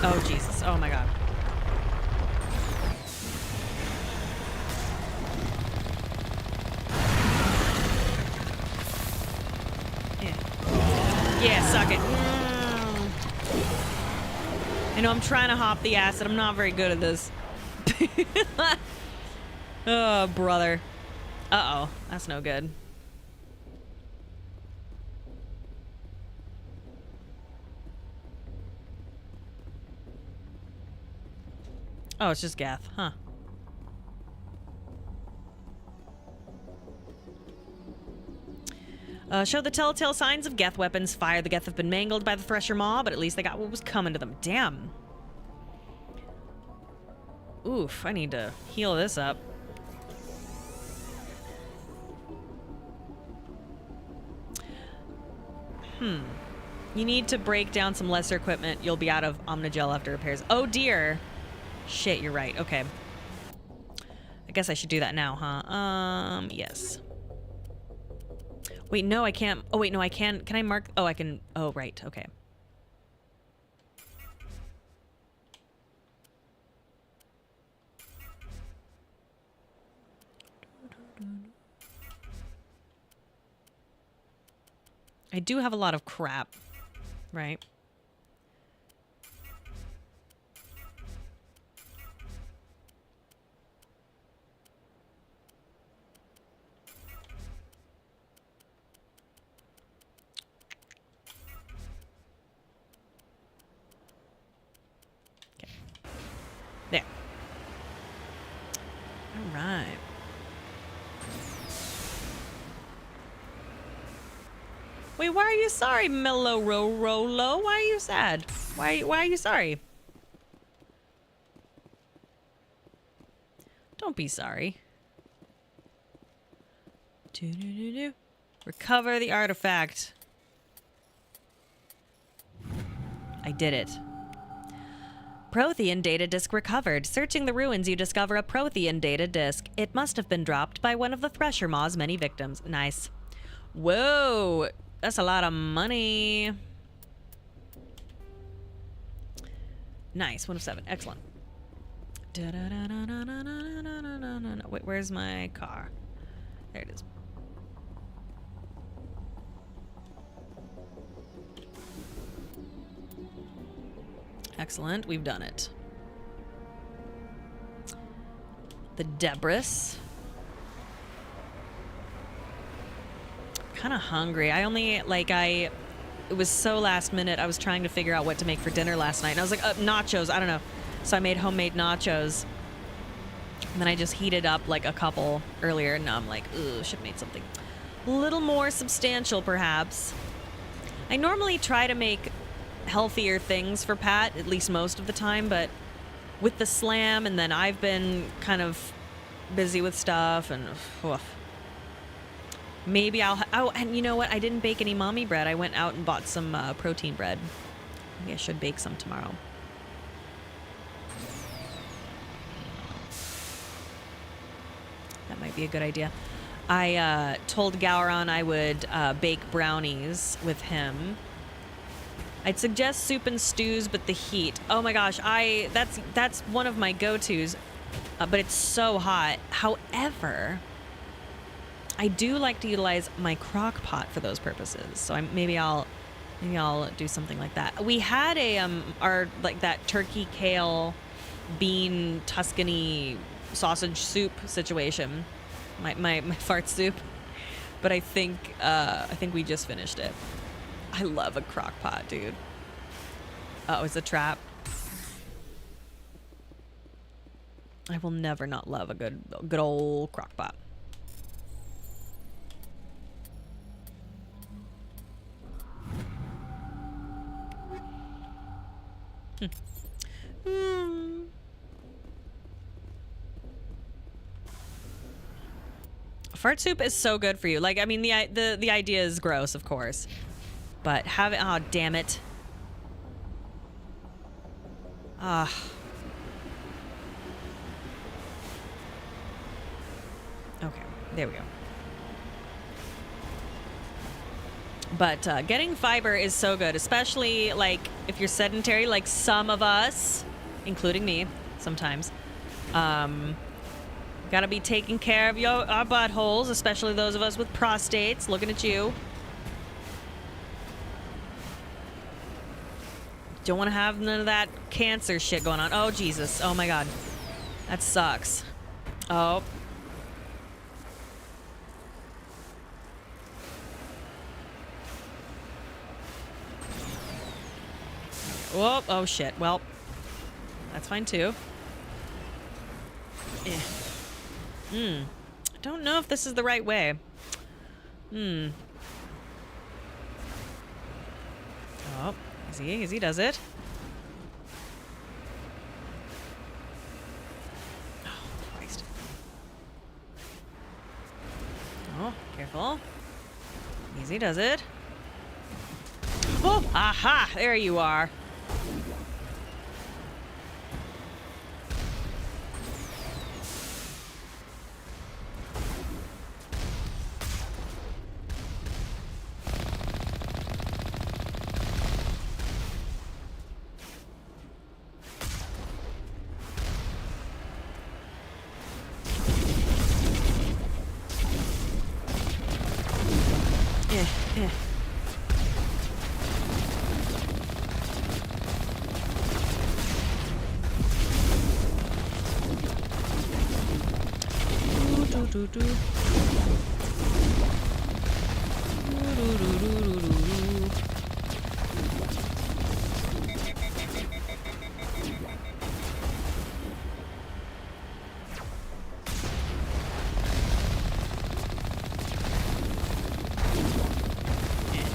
Oh, Jesus. Oh my god. Yeah, suck it. I know I'm trying to hop the acid. I'm not very good at this. Oh, brother. Uh-oh. That's no good. Oh, it's just Gath. Huh. Show the telltale signs of Geth weapons. Fire. The Geth have been mangled by the Thresher Maw, but at least they got what was coming to them. Damn. Oof, I need to heal this up. You need to break down some lesser equipment. You'll be out of Omnigel after repairs. Oh, dear. Shit, you're right. Okay. I guess I should do that now, huh? Yes. Wait, no, I can't. Oh, wait, no, I can. Can I mark? Oh, I can. Oh, right. Okay. I do have a lot of crap, right? There. All right. Wait, why are you sorry, Mellow Rolo? Why are you sad? Why are you sorry? Don't be sorry. Do-do-do-do. Recover the artifact. I did it. Prothean data disk recovered. Searching the ruins, you discover a Prothean data disk. It must have been dropped by one of the Thresher Maw's many victims. Nice. Whoa, that's a lot of money. Nice, 1 of 7. Excellent. Wait, where's my car? There it is. Excellent, we've done it. The Debris. Kind of hungry. It was so last minute. I was trying to figure out what to make for dinner last night. And I was like, nachos, I don't know. So I made homemade nachos. And then I just heated up like a couple earlier. And now I'm like, ugh, should have made something a little more substantial, perhaps. I normally try to make healthier things for Pat, at least most of the time, but with the slam, and then I've been kind of busy with stuff, and maybe oh, and you know what? I didn't bake any mommy bread. I went out and bought some protein bread. Maybe I should bake some tomorrow. That might be a good idea. I told Gowron I would bake brownies with him. I'd suggest soup and stews, but the heat. Oh my gosh, that's one of my go-tos, but it's so hot. However, I do like to utilize my crock pot for those purposes. So maybe I'll do something like that. We had that turkey kale bean Tuscany sausage soup situation, my fart soup, but I think we just finished it. I love a crock pot, dude. Oh, it's a trap. I will never not love a good old crock pot. Fart soup is so good for you. Like, I mean, the idea is gross, of course. But have it, oh, damn it. Ah. Okay, there we go. But getting fiber is so good, especially like if you're sedentary, like some of us, including me, sometimes. Gotta be taking care of our buttholes, especially those of us with prostates. Looking at you. Don't want to have none of that cancer shit going on. Oh, Jesus. Oh, my God. That sucks. Oh. Whoa. Oh, shit. Well, that's fine, too. I don't know if this is the right way. Oh. Easy does it. Oh, Christ. Oh, careful. Easy does it. Oh, aha! There you are.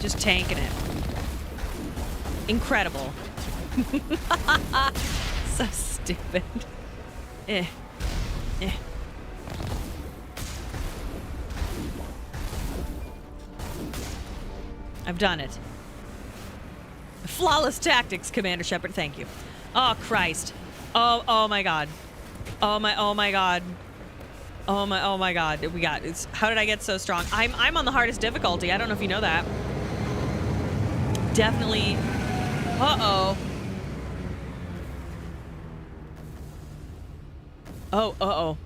Just tanking it. Incredible. So stupid. I've done it. Flawless tactics, Commander Shepard. Thank you. Oh, Christ. Oh my God. Oh my God. Oh my God. How did I get so strong? I'm on the hardest difficulty. I don't know if you know that. Definitely. Uh-oh. Oh, uh-oh.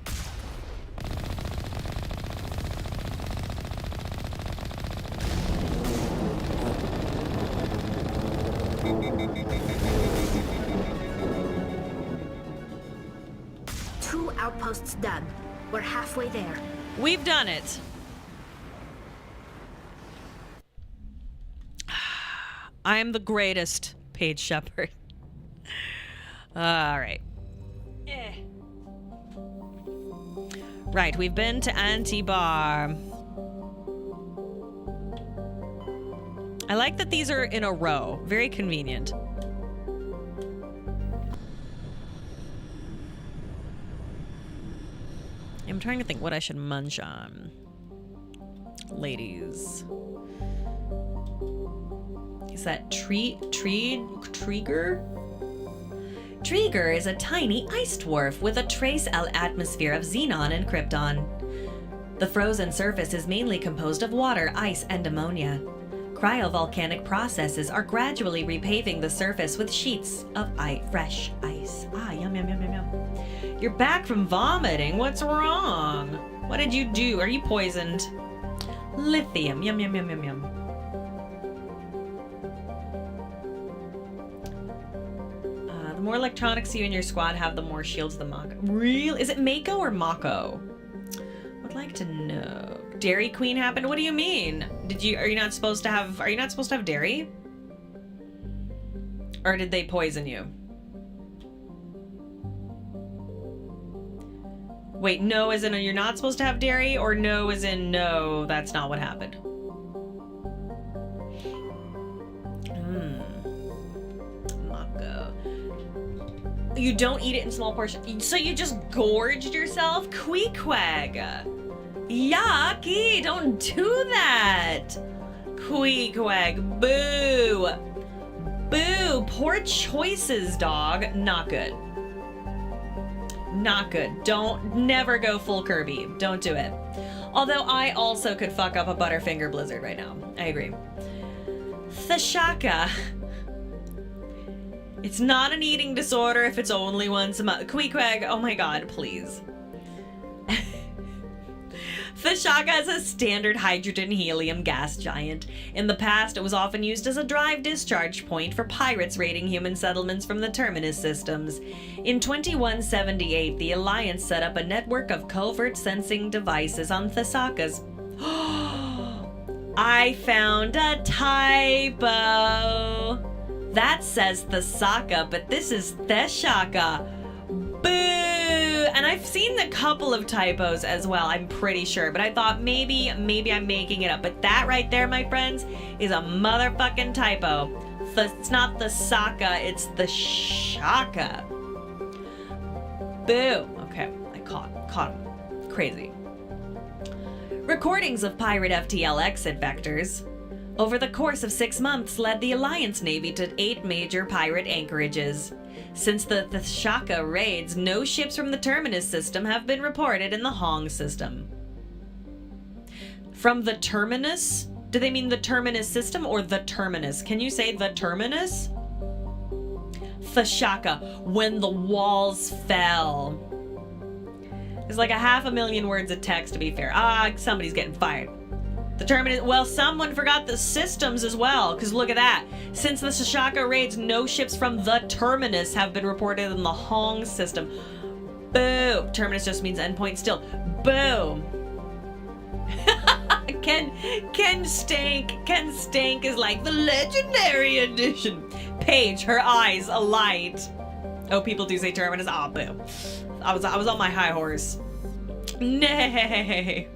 Two outposts done. We're halfway there. We've done it. I am the greatest, Paige Shepard. All right. Right, we've been to Antibar. I like that these are in a row. Very convenient. I'm trying to think what I should munch on. Ladies. Is that Trigger? Trigger is a tiny ice dwarf with a trace atmosphere of xenon and krypton. The frozen surface is mainly composed of water, ice, and ammonia. Cryovolcanic processes are gradually repaving the surface with sheets of fresh ice. Ah, yum, yum, yum, yum, yum. You're back from vomiting. What's wrong? What did you do? Are you poisoned? Lithium. Yum, yum, yum, yum, yum. The more electronics you and your squad have, the more shields the Mako. Real? Is it Mako or Mako? Would like to know. Dairy Queen happened? What do you mean? Are you not supposed to have dairy? Or did they poison you? Wait, no as in you're not supposed to have dairy, or no as in no, that's not what happened? Mako. You don't eat it in small portions. So you just gorged yourself? Queequeg. Yucky, don't do that. Queequeg, boo. Boo, poor choices, dog. Not good. Not good. Never go full Kirby. Don't do it. Although I also could fuck up a Butterfinger Blizzard right now. I agree. Thashaka. It's not an eating disorder if it's only once a month. Queequeg, oh my god, please. Thashaka is a standard hydrogen-helium gas giant. In the past, it was often used as a drive-discharge point for pirates raiding human settlements from the Terminus systems. In 2178, the Alliance set up a network of covert sensing devices on Thasaka's. I found a typo. That says Thasaka, but this is Thashaka. Boo! And I've seen a couple of typos as well, I'm pretty sure, but I thought maybe I'm making it up. But that right there, my friends, is a motherfucking typo. It's not the Saka, it's the Shaka. Boo. Okay, I caught him. Crazy. Recordings of pirate FTL exit vectors over the course of 6 months led the Alliance Navy to 8 major pirate anchorages. Since the Thashaka raids, no ships from the Terminus system have been reported in the Hong system. From the Terminus? Do they mean the Terminus system or the Terminus? Can you say the Terminus? Thashaka, when the walls fell. There's like 500,000 words of text, to be fair. Somebody's getting fired. The Terminus, well, someone forgot the systems as well, because look at that. Since the Thashaka raids, no ships from the Terminus have been reported in the Hong system. Boo. Terminus just means endpoint still. Boo. Ken Stank is like the legendary edition. Paige, her eyes alight. Oh, people do say Terminus. Boo. I was on my high horse. Nay.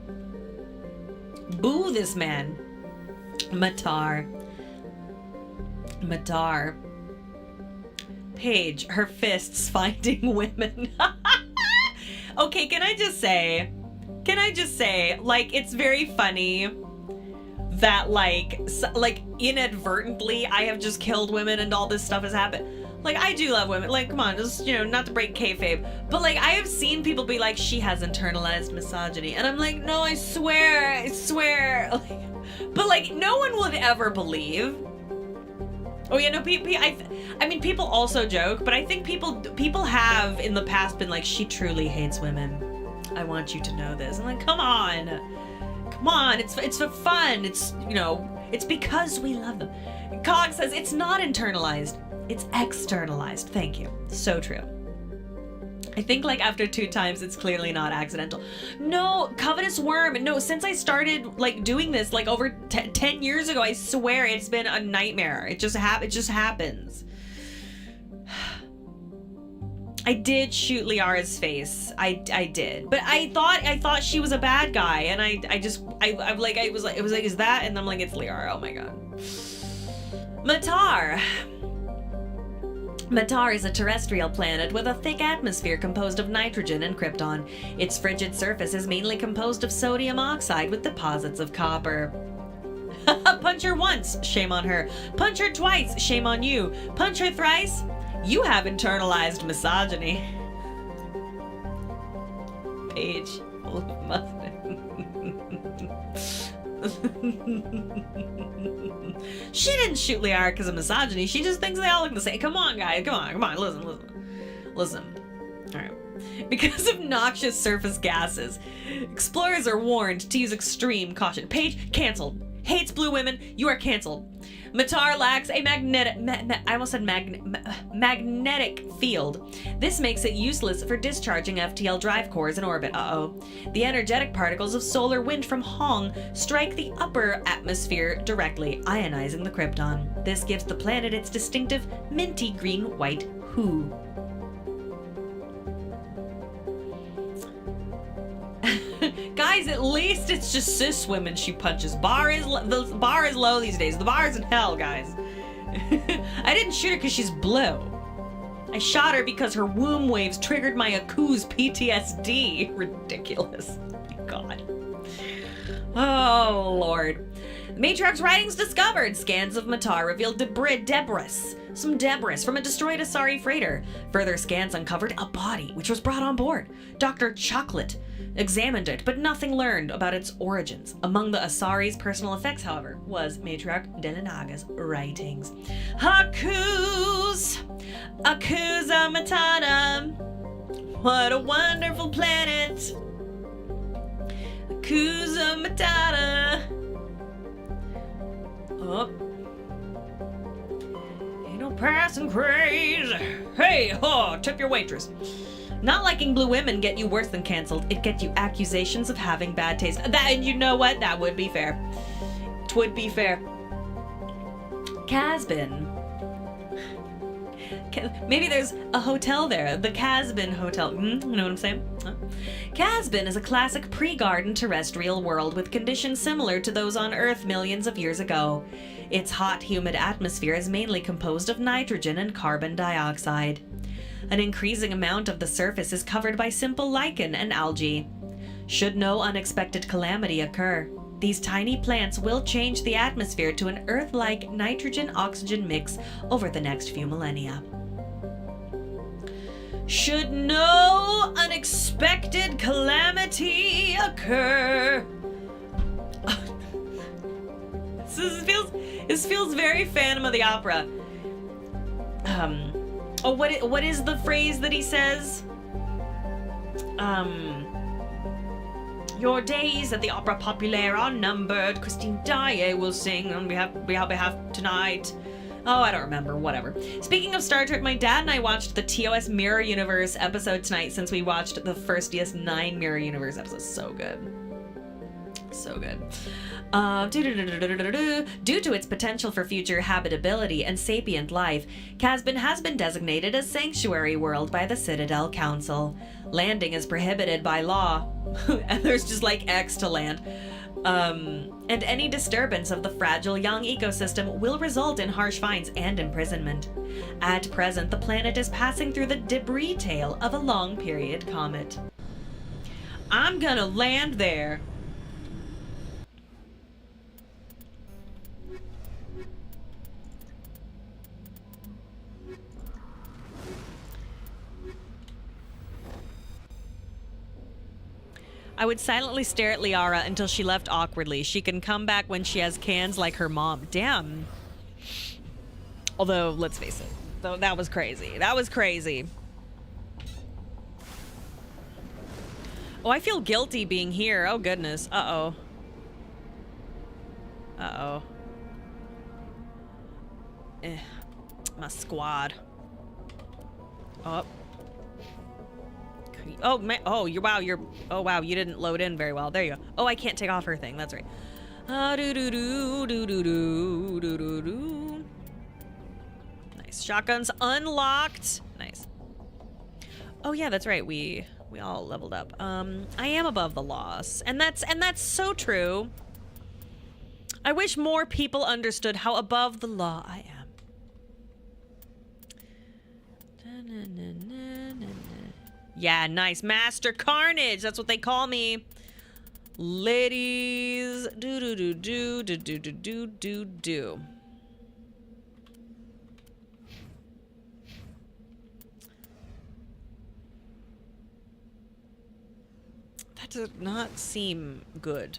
Boo this man. Matar. Paige, her fists finding women. Okay, can I just say, like, it's very funny that like inadvertently I have just killed women and all this stuff has happened. Like, I do love women. Like, come on, just, you know, not to break kayfabe. But, like, I have seen people be like, she has internalized misogyny. And I'm like, no, I swear. Like, but, like, no one would ever believe. Oh, yeah, no, I mean, people also joke, but I think people have in the past been like, she truly hates women. I want you to know this. I'm like, come on. Come on. It's for fun. It's, you know, it's because we love them. Cog says, it's not internalized. It's externalized. Thank you. So true. I think like after 2 times, it's clearly not accidental. No, covetous worm. No, since I started like doing this like over 10 years ago, I swear it's been a nightmare. It just happens. I did shoot Liara's face. I did. But I thought she was a bad guy, and I was like, is that? And I'm like, it's Liara. Oh my god. Matar. Matar is a terrestrial planet with a thick atmosphere composed of nitrogen and krypton. Its frigid surface is mainly composed of sodium oxide with deposits of copper. Punch her once, shame on her. Punch her twice, shame on you. Punch her thrice, you have internalized misogyny. Page full of mustard. She didn't shoot Liara because of misogyny. She just thinks they all look the same. Come on, guys. Come on. Listen. All right. Because of noxious surface gases, explorers are warned to use extreme caution. Paige, canceled. Hates blue women. You are canceled. Matar lacks a magnetic field. This makes it useless for discharging FTL drive cores in orbit. The energetic particles of solar wind from Hong strike the upper atmosphere directly, ionizing the krypton. This gives the planet its distinctive minty green-white hue. Guys, at least it's just cis women she punches. The bar is low these days. The bar is in hell, guys. I didn't shoot her because she's blue. I shot her because her womb waves triggered my Aku's PTSD. Ridiculous. Oh my god. Oh, Lord. The Matriarch's writings discovered. Scans of Matar revealed debris from a destroyed Asari freighter. Further scans uncovered a body, which was brought on board. Dr. Chocolate examined it, but nothing learned about its origins. Among the Asari's personal effects, however, was Matriarch Delenaga's writings. Akusa Matata. What a wonderful planet. Akusa Matata. Oh. Ain't no passing craze. Hey, tip your waitress. Not liking blue women get you worse than canceled. It gets you accusations of having bad taste. And you know what? That would be fair. It would be fair. Casbin. Maybe there's a hotel there. The Casbin Hotel. You know what I'm saying? Huh? Casbin is a classic pre-garden terrestrial world with conditions similar to those on Earth millions of years ago. Its hot, humid atmosphere is mainly composed of nitrogen and carbon dioxide. An increasing amount of the surface is covered by simple lichen and algae. Should no unexpected calamity occur, these tiny plants will change the atmosphere to an Earth-like nitrogen-oxygen mix over the next few millennia. Should no unexpected calamity occur. This feels very Phantom of the Opera. What is the phrase that he says? Your days at the Opera Populaire are numbered. Christine Daae will sing on behalf tonight. Oh, I don't remember. Whatever. Speaking of Star Trek, my dad and I watched the TOS Mirror Universe episode tonight since we watched the first DS9 Mirror Universe episode. So good. So good. Due to its potential for future habitability and sapient life, Casbin has been designated a sanctuary world by the Citadel Council. Landing is prohibited by law. And there's just like X to land. And any disturbance of the fragile young ecosystem will result in harsh fines and imprisonment. At present, the planet is passing through the debris tail of a long-period comet. I'm gonna land there. I would silently stare at Liara until she left awkwardly. She can come back when she has cans like her mom. Damn. Although, let's face it, though, that was crazy. That was crazy. Oh, I feel guilty being here. Oh, goodness. Uh-oh. Uh-oh. My squad. Oh. Oh, man. Oh, oh, wow, you didn't load in very well. There you go. Oh, I can't take off her thing. That's right. Nice. Shotguns unlocked. Nice. Oh, yeah, that's right. We all leveled up. I am above the loss. And that's so true. I wish more people understood how above the law I am. Yeah, nice. Master Carnage. That's what they call me. Ladies. Do. That does not seem good.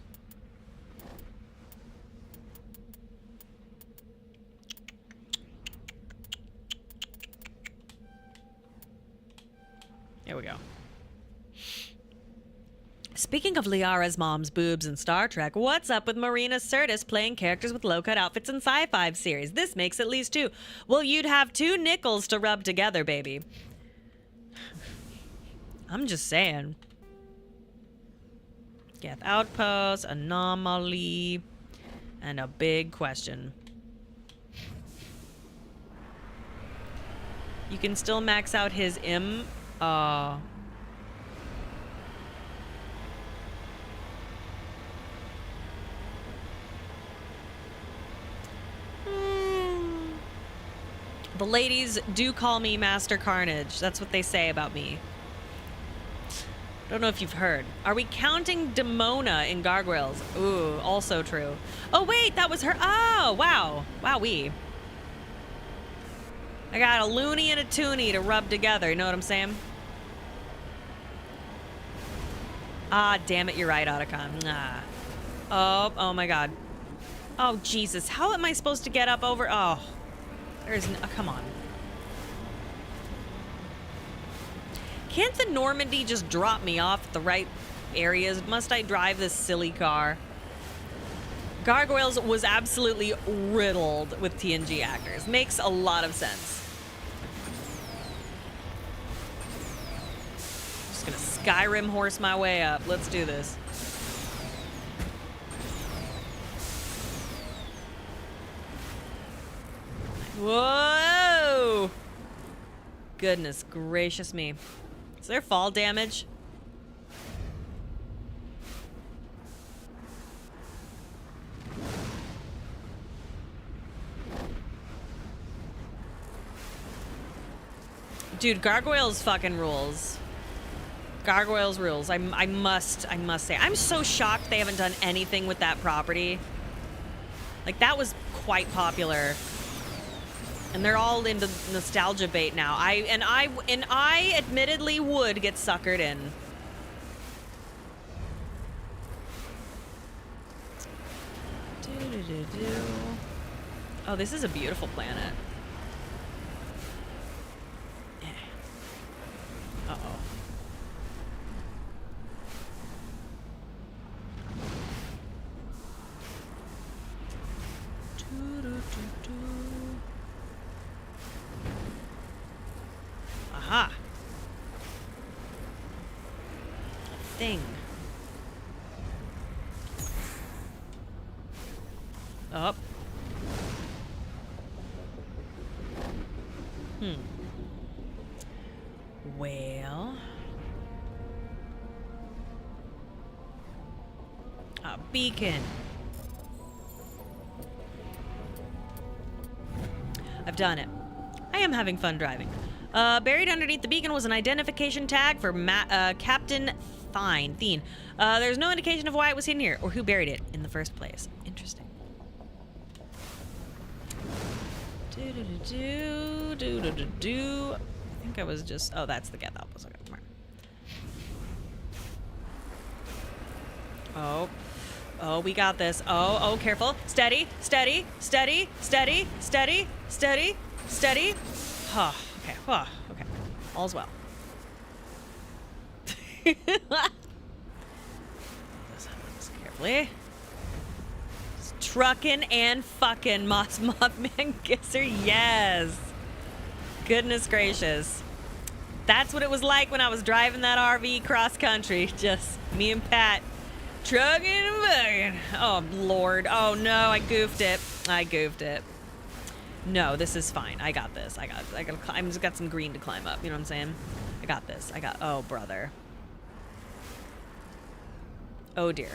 Here we go. Speaking of Liara's mom's boobs in Star Trek, what's up with Marina Sirtis playing characters with low-cut outfits in Sci-Fi series? This makes at least 2. Well, you'd have 2 nickels to rub together, baby. I'm just saying. Geth Outpost, Anomaly, and a big question. You can still max out his M. The ladies do call me Master Carnage. That's what they say about me. Don't know if you've heard. Are we counting Demona in Gargoyles? Ooh, also true. Oh, wait, that was her. Oh, wow. Wowee. I got a loony and a toonie to rub together. You know what I'm saying? Ah, damn it. You're right, Otacon. Nah. Oh my God. Oh, Jesus. How am I supposed to get up over? Oh, there's no, come on. Can't the Normandy just drop me off at the right areas? Must I drive this silly car? Gargoyles was absolutely riddled with TNG actors. Makes a lot of sense. Just gonna Skyrim horse my way up. Let's do this. Whoa! Goodness gracious me. Is there fall damage? Dude, Gargoyles fucking rules. Gargoyles rules. I must say. I'm so shocked they haven't done anything with that property. Like, that was quite popular. And they're all into nostalgia bait now. I admittedly would get suckered in. Oh, this is a beautiful planet. Uh-oh. Aha. Thing. Up. Well. A beacon. I've done it. I am having fun driving. Buried underneath the beacon was an identification tag for Captain Thien. There's no indication of why it was hidden here or who buried it in the first place. Interesting. I think I was just... Oh, that's the Geth Outpost. Okay, come on. Oh. Oh, we got this. Oh, careful. Steady, steady, steady, steady, steady, steady, steady. Oh, okay. Oh, okay. All's well. This carefully. Just trucking and fucking Mothman Kisser. Yes. Goodness gracious. That's what it was like when I was driving that RV cross country. Just me and Pat. Trucking and bugging. Oh, Lord. Oh, no. I goofed it. I goofed it. No, this is fine. I got this. I just got some green to climb up. You know what I'm saying? I got this. Oh, brother. Oh, dear.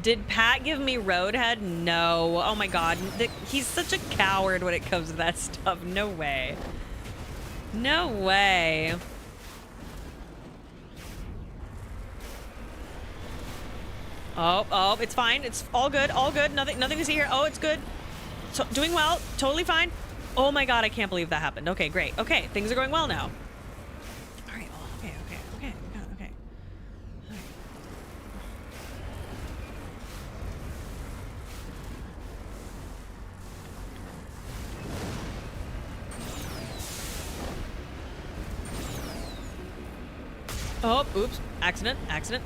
Did Pat give me Roadhead? No. Oh, my God. He's such a coward when it comes to that stuff. No way. No way. Oh, it's fine. It's all good. All good. Nothing to see here. Oh, it's good. So, doing well. Totally fine. Oh my God, I can't believe that happened. Okay, great. Okay, things are going well now. All right. Oh, okay. Okay. All right. Oh, oops. Accident.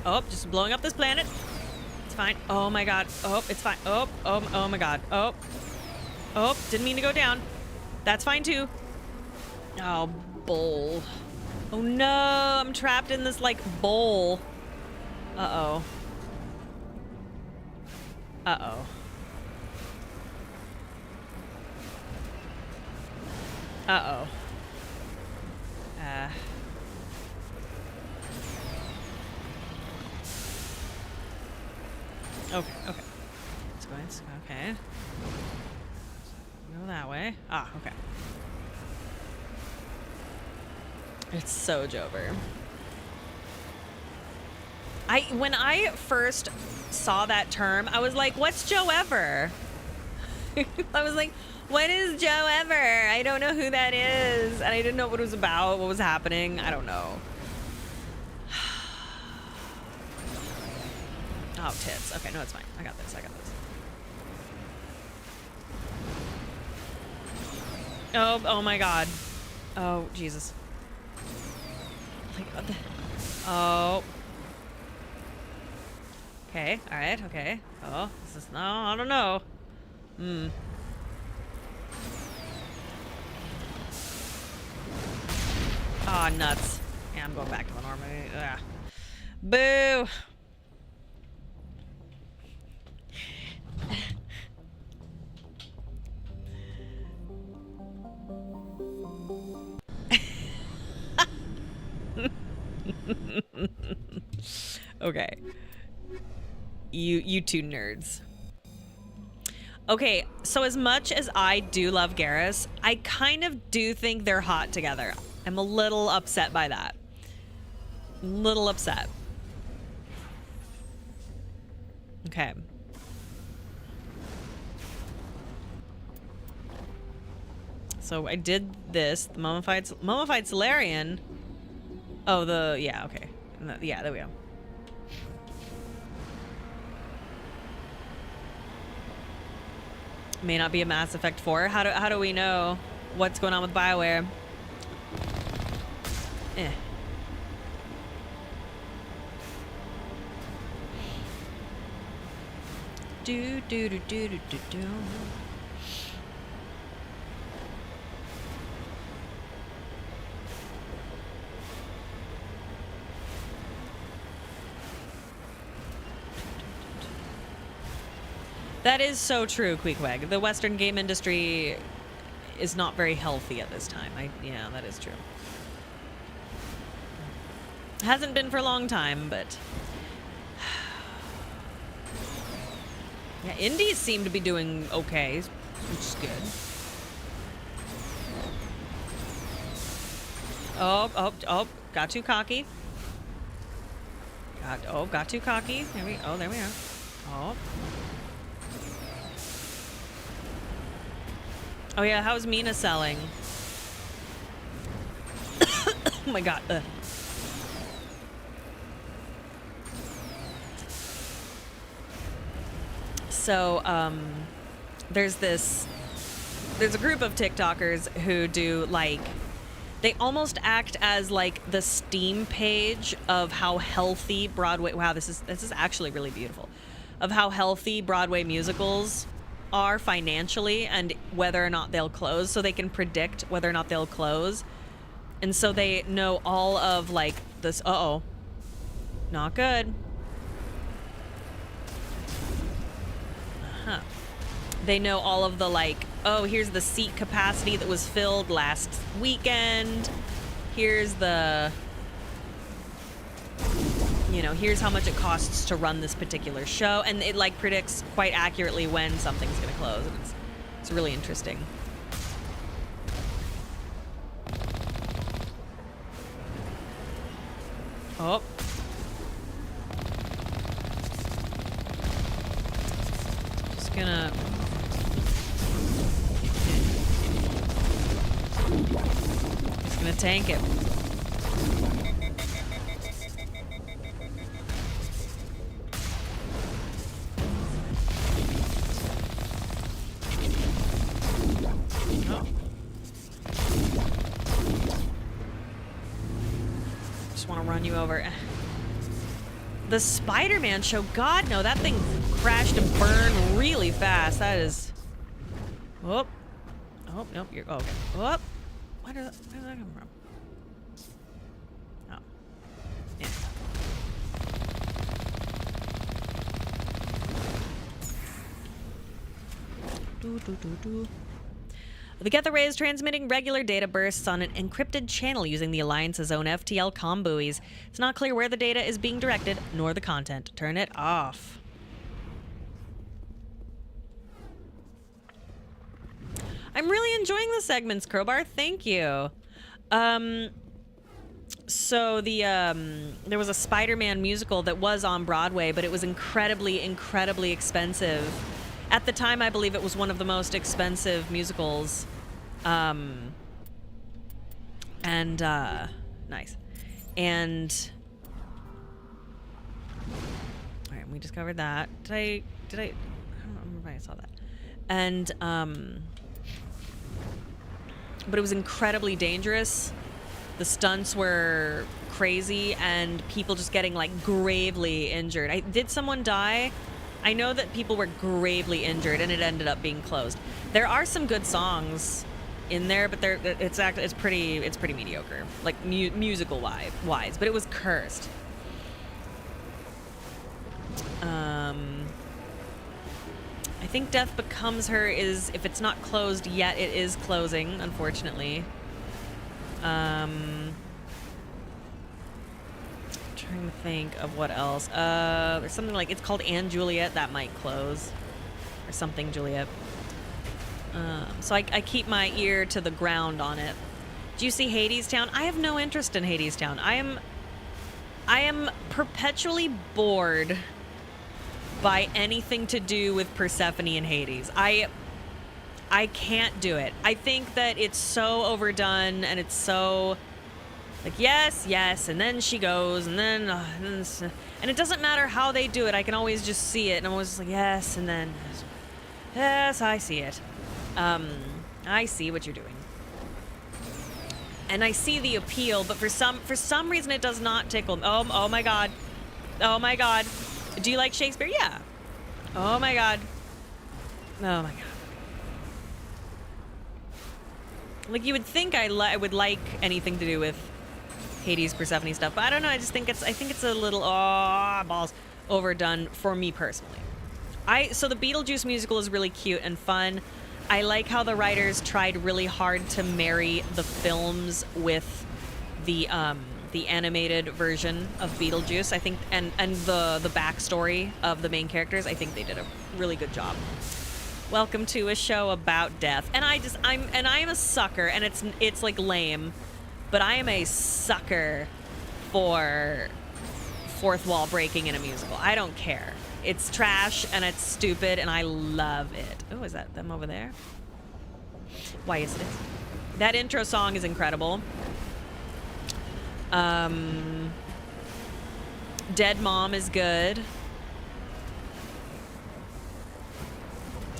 Oh, just blowing up this planet. It's fine. Oh my God. Oh, it's fine. Oh my God. Oh, didn't mean to go down. That's fine too. Oh, bowl. Oh no, I'm trapped in this like bowl. Uh-oh. Uh-oh. Uh-oh. Okay. Let's go. Okay. Go that way. Ah, okay. It's so Jover. When I first saw that term, I was like, what's Joe Ever? I was like, what is Joe Ever? I don't know who that is. And I didn't know what it was about, what was happening. I don't know. Oh, tits. Okay, no, it's fine. I got this. Oh my God. Oh, Jesus. Like, what the... Oh. Okay, alright, okay. Oh, this is... No, I don't know. Oh, nuts. Yeah, I'm going back to the normal. Ugh. Boo! Okay. You two nerds. Okay, so as much as I do love Garrus, I kind of do think they're hot together. I'm a little upset by that. Little upset. Okay. So I did this, the mummified Solarian. Oh, yeah, okay. Yeah, there we go. May not be a Mass Effect 4. How do we know what's going on with BioWare? Do. That is so true, Queequeg. The Western game industry is not very healthy at this time. Yeah, that is true. Hasn't been for a long time, but... Yeah, indies seem to be doing okay, which is good. Oh, got too cocky. Got too cocky. There we are. Oh. Oh yeah, how's Mina selling? Oh my God. So there's a group of TikTokers who do like, they almost act as like the Steam page of how healthy Broadway. Wow, this is actually really beautiful. Of how healthy Broadway musicals are financially and whether or not they'll close, so they can predict whether or not they'll close. And so they know all of like this. Uh-oh. Not good. Uh-huh. They know all of the like, oh, here's the seat capacity that was filled last weekend. Here's the, you know, here's how much it costs to run this particular show. And it like predicts quite accurately when something's going to close. And it's really interesting. Oh. Just gonna... Just gonna tank it. Oh. Just want to run you over. The Spider-Man show, God no, that thing crashed and burned really fast. That is... Oh. Oh, nope, you're... Oh, okay. Oh. Where did that come from? Oh. Yeah. The Get the Ray is transmitting regular data bursts on an encrypted channel using the Alliance's own FTL comm buoys. It's not clear where the data is being directed, nor the content. Turn it off. I'm really enjoying the segments, Crowbar. Thank you. So there was a Spider-Man musical that was on Broadway, but it was incredibly, incredibly expensive. At the time, I believe it was one of the most expensive musicals. Nice. And all right, we discovered that. Did I don't remember if I saw that. And but it was incredibly dangerous. The stunts were crazy and people just getting like gravely injured. Did someone die? I know that people were gravely injured and it ended up being closed. There are some good songs in there, but it's pretty mediocre, like musical wise, but it was cursed. I think Death Becomes Her is, if it's not closed yet, it is closing, unfortunately. Trying to think of what else. There's something like, it's called Anne Juliet, that might close. Or something Juliet. So I keep my ear to the ground on it. Do you see Hadestown? I have no interest in Hadestown. I am perpetually bored by anything to do with Persephone and Hades. I can't do it. I think that it's so overdone and it's so like, yes, and then she goes, and then and it doesn't matter how they do it. I can always just see it, and I'm always just like, yes, and then yes, I see it. I see what you're doing, and I see the appeal, but for some reason it does not tickle. Oh my god, oh my god. Do you like Shakespeare? Yeah. Oh my god. Oh my god. Like, you would think I would like anything to do with Hades, Persephone stuff, but I don't know. I think it's a little balls overdone for me personally. So the Beetlejuice musical is really cute and fun. I like how the writers tried really hard to marry the films with the animated version of Beetlejuice, I think, and the backstory of the main characters. I think they did a really good job. Welcome to a show about death, and I'm a sucker, and it's like lame, but I am a sucker for fourth wall breaking in a musical. I don't care. It's trash and it's stupid, and I love it. Oh, is that them over there? Why is it? That intro song is incredible. Dead Mom is good.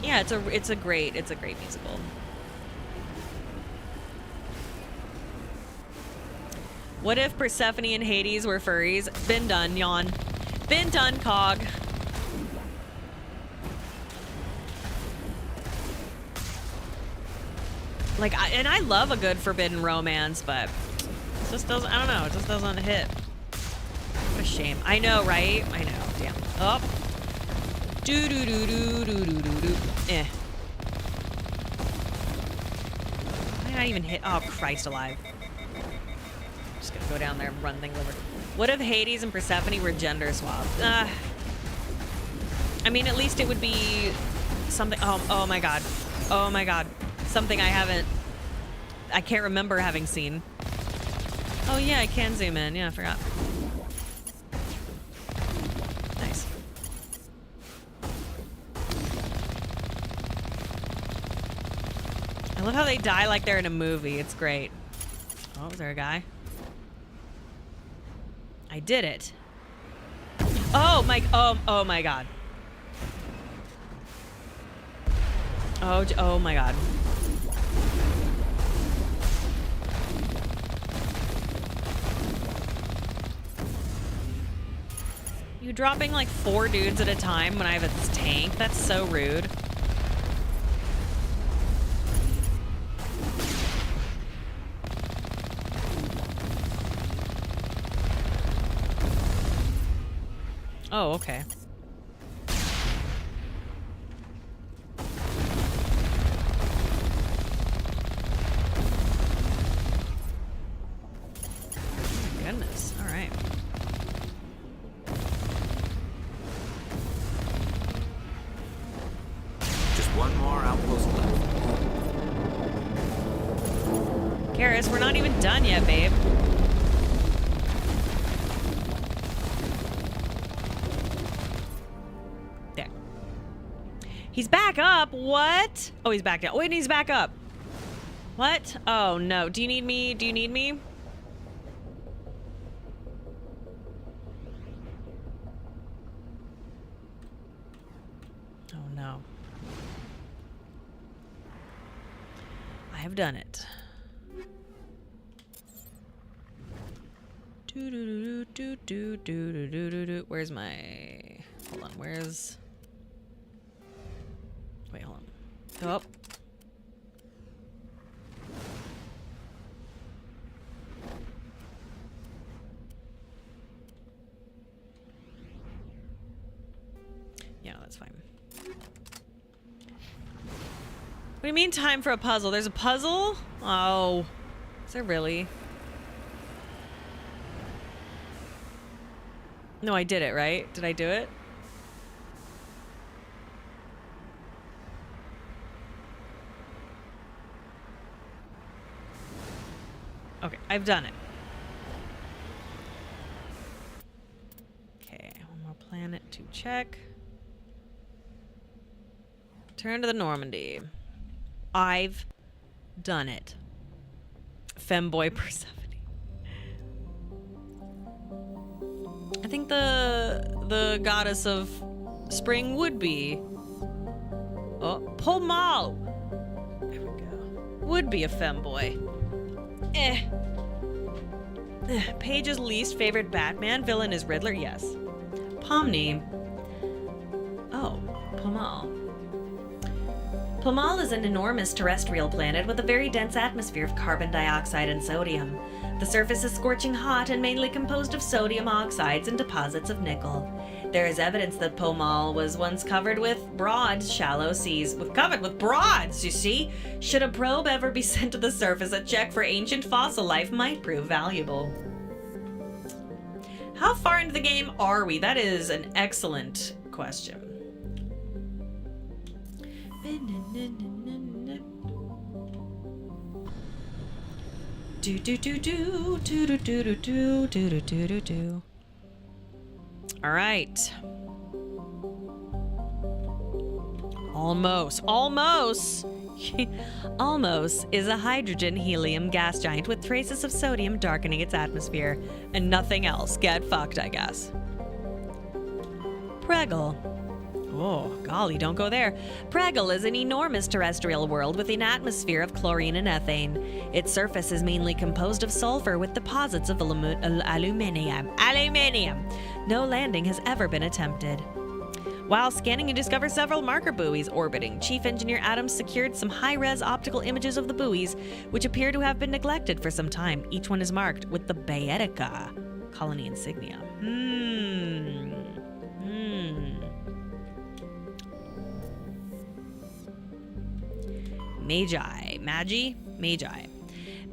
Yeah, it's a great musical. What if Persephone and Hades were furries? Been done, yawn. Been done, Cog. Like, I love a good forbidden romance, but it just doesn't, I don't know, it just doesn't hit. What a shame. I know, right? I know, damn. Oh. Do-do-do-do-do-do-do-do. Eh. Why did I even hit? Oh, Christ alive. Just gonna go down there and run things over. What if Hades and Persephone were gender swapped? I mean, at least it would be something. Oh my god. Oh my god. Something I can't remember having seen. Oh yeah, I can zoom in. Yeah, I forgot. Nice. I love how they die like they're in a movie. It's great. Oh, was there a guy? I did it. Oh my god. Oh my god. You dropping like 4 dudes at a time when I have a tank? That's so rude. Oh, okay. Goodness. All right. Just one more outpost left. Karis, we're not even done yet, babe. There. He's back up. What? Oh, he's back down. Wait, he's back up. What? Oh, no. Do you need me? Do you need me? Oh, no. I have done it. Where's my... Hold on, where's... Wait, hold on. Oh. Yeah, that's fine. What do you mean time for a puzzle? There's a puzzle? Oh. Is there really? No, I did it, right? Did I do it? Okay, I've done it. Okay, one more planet to check. Turn to the Normandy. I've done it. Femboy Persephone. I think the goddess of spring would be... Oh, Pomal! There we go. Would be a femboy. Paige's least favorite Batman villain is Riddler? Yes. Pomni. Oh, Pomal. Pomal is an enormous terrestrial planet with a very dense atmosphere of carbon dioxide and sodium. The surface is scorching hot and mainly composed of sodium oxides and deposits of nickel. There is evidence that Pomal was once covered with broad, shallow seas. Covered with broads, you see? Should a probe ever be sent to the surface, a check for ancient fossil life might prove valuable. How far into the game are we? That is an excellent question. Do do do do do do do do do do do do do. All right. Almost. Almost is a hydrogen helium gas giant with traces of sodium darkening its atmosphere and nothing else. Get fucked, I guess. Preggle. Oh, golly, don't go there. Pregel is an enormous terrestrial world with an atmosphere of chlorine and ethane. Its surface is mainly composed of sulfur with deposits of aluminium. No landing has ever been attempted. While scanning, you discover several marker buoys orbiting. Chief Engineer Adams secured some high-res optical images of the buoys, which appear to have been neglected for some time. Each one is marked with the Baetica colony insignia.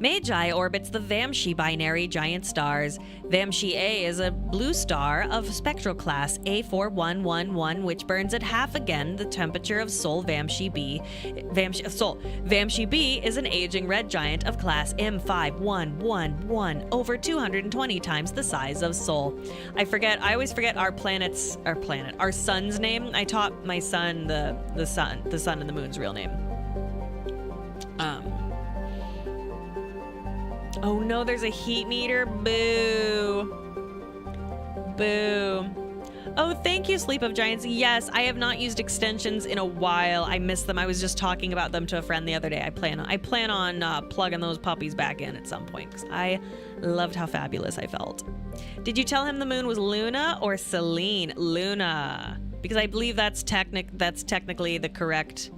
Magi orbits the Vamshi binary giant stars. Vamshi A is a blue star of spectral class A4111, which burns at half again the temperature of Sol Vamshi B. Vamshi B is an aging red giant of class M5111, over 220 times the size of Sol. I always forget our sun's name. I taught my son the sun and the moon's real name. Oh no, there's a heat meter. Boo. Boo. Oh, thank you, Sleep of Giants. Yes, I have not used extensions in a while. I miss them. I was just talking about them to a friend the other day. I plan on plugging those puppies back in at some point because I loved how fabulous I felt. Did you tell him the moon was Luna or Selene? Luna. Because I believe that's technically the correct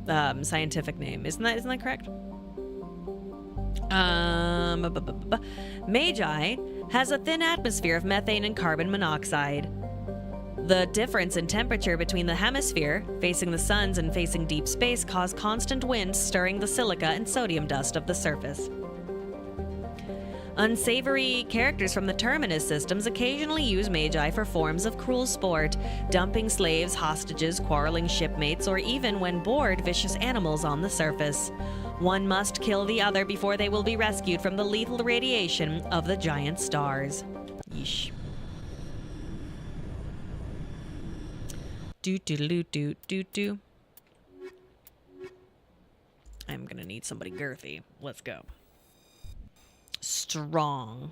scientific name. Isn't that correct? Magi has a thin atmosphere of methane and carbon monoxide. The difference in temperature between the hemisphere, facing the suns and facing deep space, cause constant winds stirring the silica and sodium dust of the surface. Unsavory characters from the Terminus systems occasionally use Magi for forms of cruel sport, dumping slaves, hostages, quarreling shipmates, or even, when bored, vicious animals on the surface. One must kill the other before they will be rescued from the lethal radiation of the giant stars. Yeesh. Do. I'm gonna need somebody girthy. Let's go. Strong.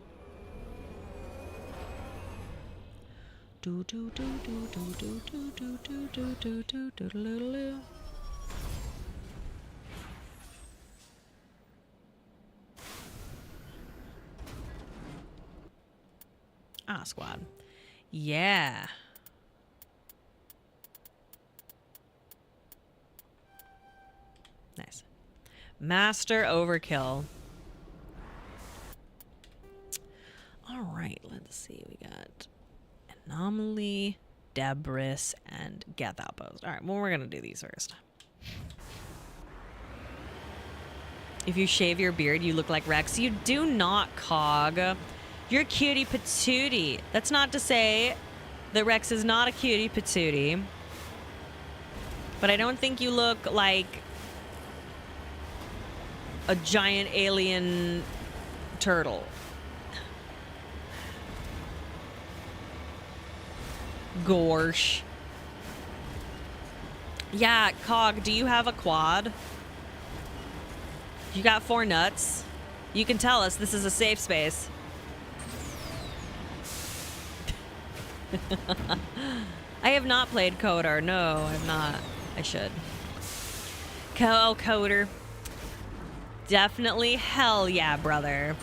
Squad. Yeah. Nice. Master Overkill. All right, let's see. We got Anomaly, Debris, and Geth Outpost. All right, well, we're going to do these first. If you shave your beard, you look like Rex. You do not, Cog. You're cutie patootie. That's not to say that Rex is not a cutie patootie. But I don't think you look like a giant alien turtle. Gorsh. Yeah, Cog, do you have a quad? You got 4 nuts? You can tell us. This is a safe space. I have not played Coder. No, I have not. I should. Coder. Definitely hell yeah, brother.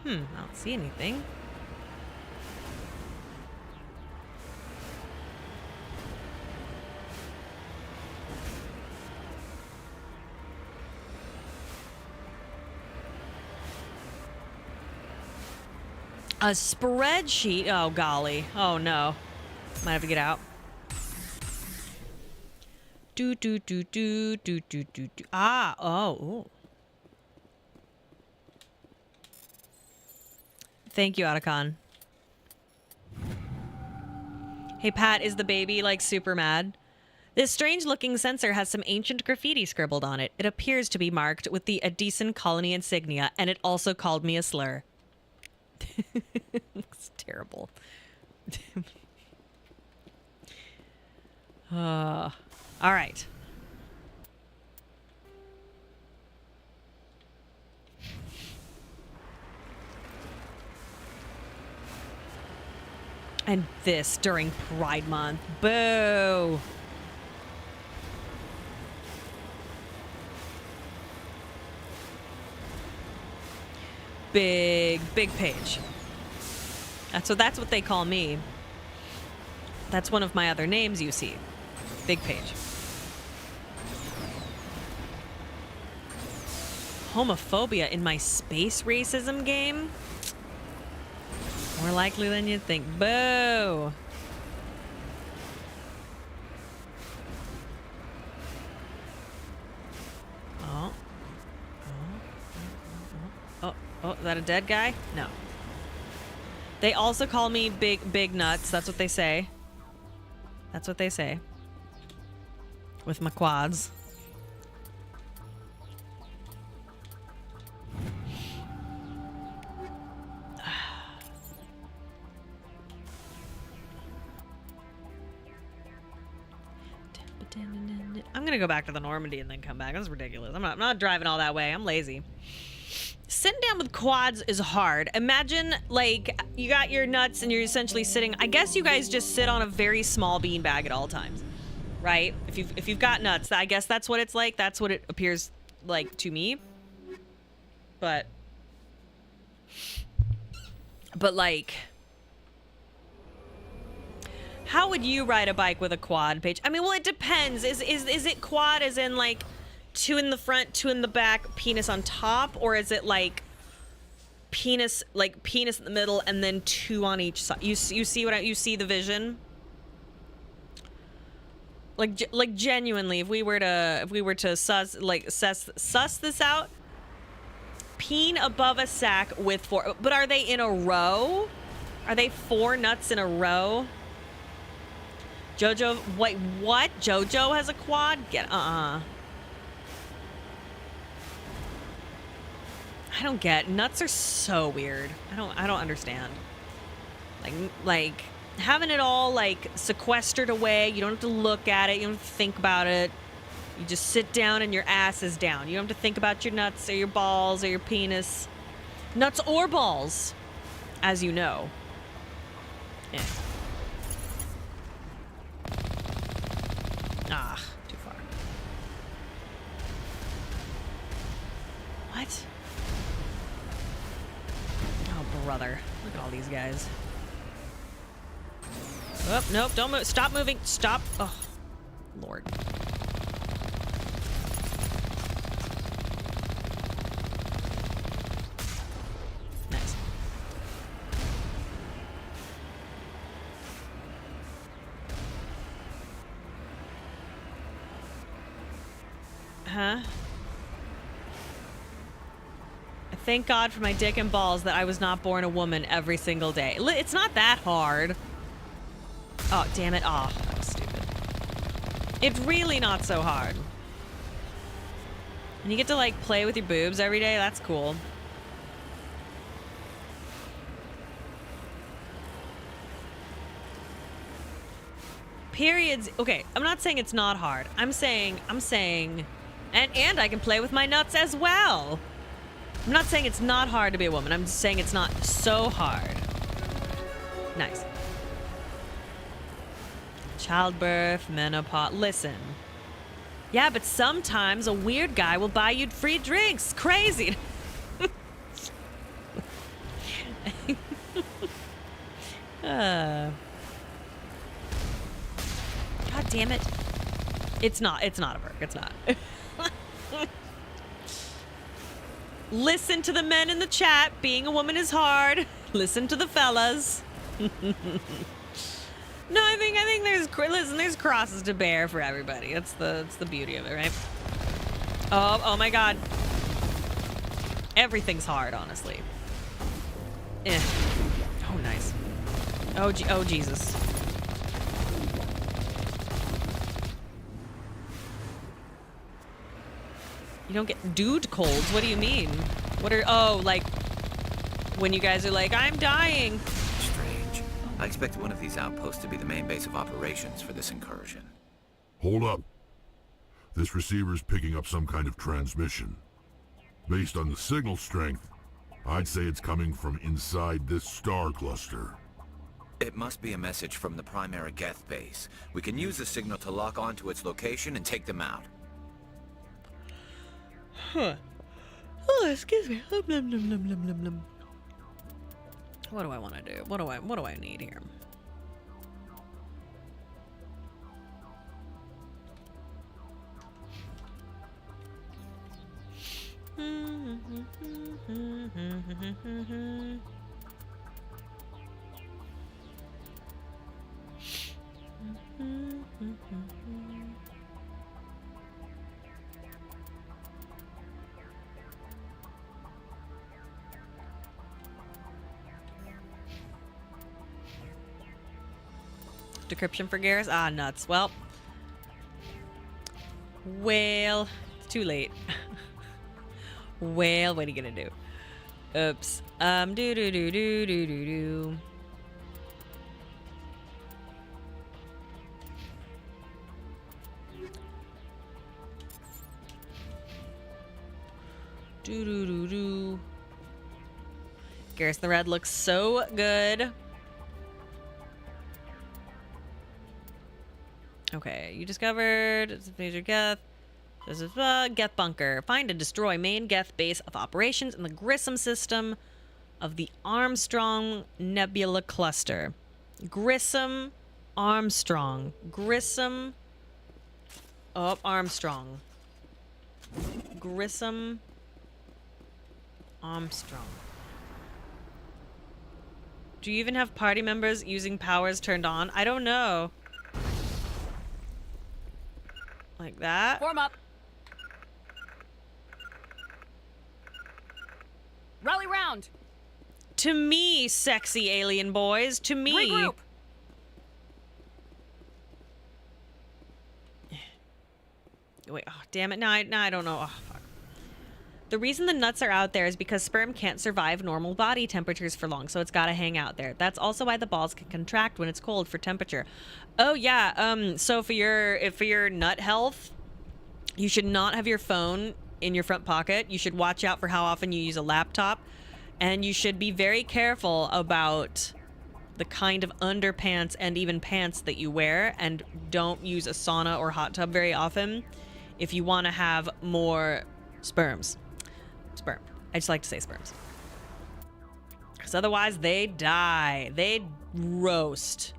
I don't see anything. A spreadsheet? Oh, golly. Oh, no. Might have to get out. Do. Ah, oh. Thank you, Otacon. Hey, Pat, is the baby, like, super mad? This strange-looking sensor has some ancient graffiti scribbled on it. It appears to be marked with the Addison colony insignia, and it also called me a slur. It's terrible. All right. And this during Pride Month. Boo! Big page. That's what they call me. That's one of my other names, you see. Big page. Homophobia in my space racism game? More likely than you'd think. Boo! Oh, is that a dead guy? No. They also call me big nuts. That's what they say. That's what they say. With my quads. I'm gonna go back to the Normandy and then come back. That's ridiculous. I'm not driving all that way. I'm lazy. Sitting down with quads is hard. Imagine, like, you got your nuts and you're essentially sitting. I guess you guys just sit on a very small beanbag at all times, right? If you've got nuts, I guess that's what it's like. That's what it appears like to me. But like, how would you ride a bike with a quad, Paige? I mean, well, it depends. Is it quad as in like 2 in the front, 2 in the back, penis on top, or is it like penis in the middle and then 2 on each side? You see what you see the vision? Like genuinely, if we were to suss this out, peen above a sack with 4, but are they in a row? Are they 4 nuts in a row? Jojo, wait, what? Jojo has a quad? I don't get. Nuts are so weird. I don't understand. Like having it all like sequestered away. You don't have to look at it. You don't have to think about it. You just sit down and your ass is down. You don't have to think about your nuts or your balls or your penis. Nuts or balls, as you know. Yeah. Ah, too far. What? Oh, brother. Look at all these guys. Oh, nope, don't move. Stop moving. Stop. Oh, Lord. Nice. Huh? I thank God for my dick and balls that I was not born a woman every single day. It's not that hard. Oh, damn it. Oh, that was stupid. It's really not so hard. And you get to, like, play with your boobs every day. That's cool. Periods. Okay, I'm not saying it's not hard. I'm saying, and I can play with my nuts as well. I'm not saying it's not hard to be a woman. I'm just saying it's not so hard. Nice. Childbirth, menopause. Listen. Yeah, but sometimes a weird guy will buy you free drinks. Crazy. God damn it. It's not a perk. It's not. Listen to the men in the chat. Being a woman is hard. Listen to the fellas. No, I think there's crosses to bear for everybody. That's the beauty of it, right? Oh my God. Everything's hard, honestly. Eh. Oh, nice. Oh Jesus. You don't get dude colds. What do you mean? What are, oh, like when you guys are like, I'm dying. Strange. I expected one of these outposts to be the main base of operations for this incursion. Hold up. This receiver's picking up some kind of transmission. Based on the signal strength, I'd say it's coming from inside this star cluster. It must be a message from the primary Geth base. We can use the signal to lock onto its location and take them out. Huh. Oh, excuse me. What do I want to do? What do I need here? Decryption for Garrus? Ah, nuts. Well, it's too late. Well, what are you gonna do? Oops. Do. Do. Garrus the Red looks so good. Okay, you discovered it's a major Geth. This is Geth bunker. Find and destroy main Geth base of operations in the Grissom system of the Armstrong Nebula cluster. Grissom, Armstrong, Grissom. Oh, Armstrong. Grissom, Armstrong. Do you even have party members using powers turned on? I don't know. Like that. Form up. Rally round. To me, sexy alien boys. To me. Regroup. Wait, oh, damn it. Now I don't know. Oh, fuck. The reason the nuts are out there is because sperm can't survive normal body temperatures for long, so it's got to hang out there. That's also why the balls can contract when it's cold for temperature. Oh yeah, so for your nut health, you should not have your phone in your front pocket. You should watch out for how often you use a laptop, and you should be very careful about the kind of underpants and even pants that you wear, and don't use a sauna or hot tub very often if you want to have more sperms. Sperm. I just like to say sperms. Because otherwise they die. They roast.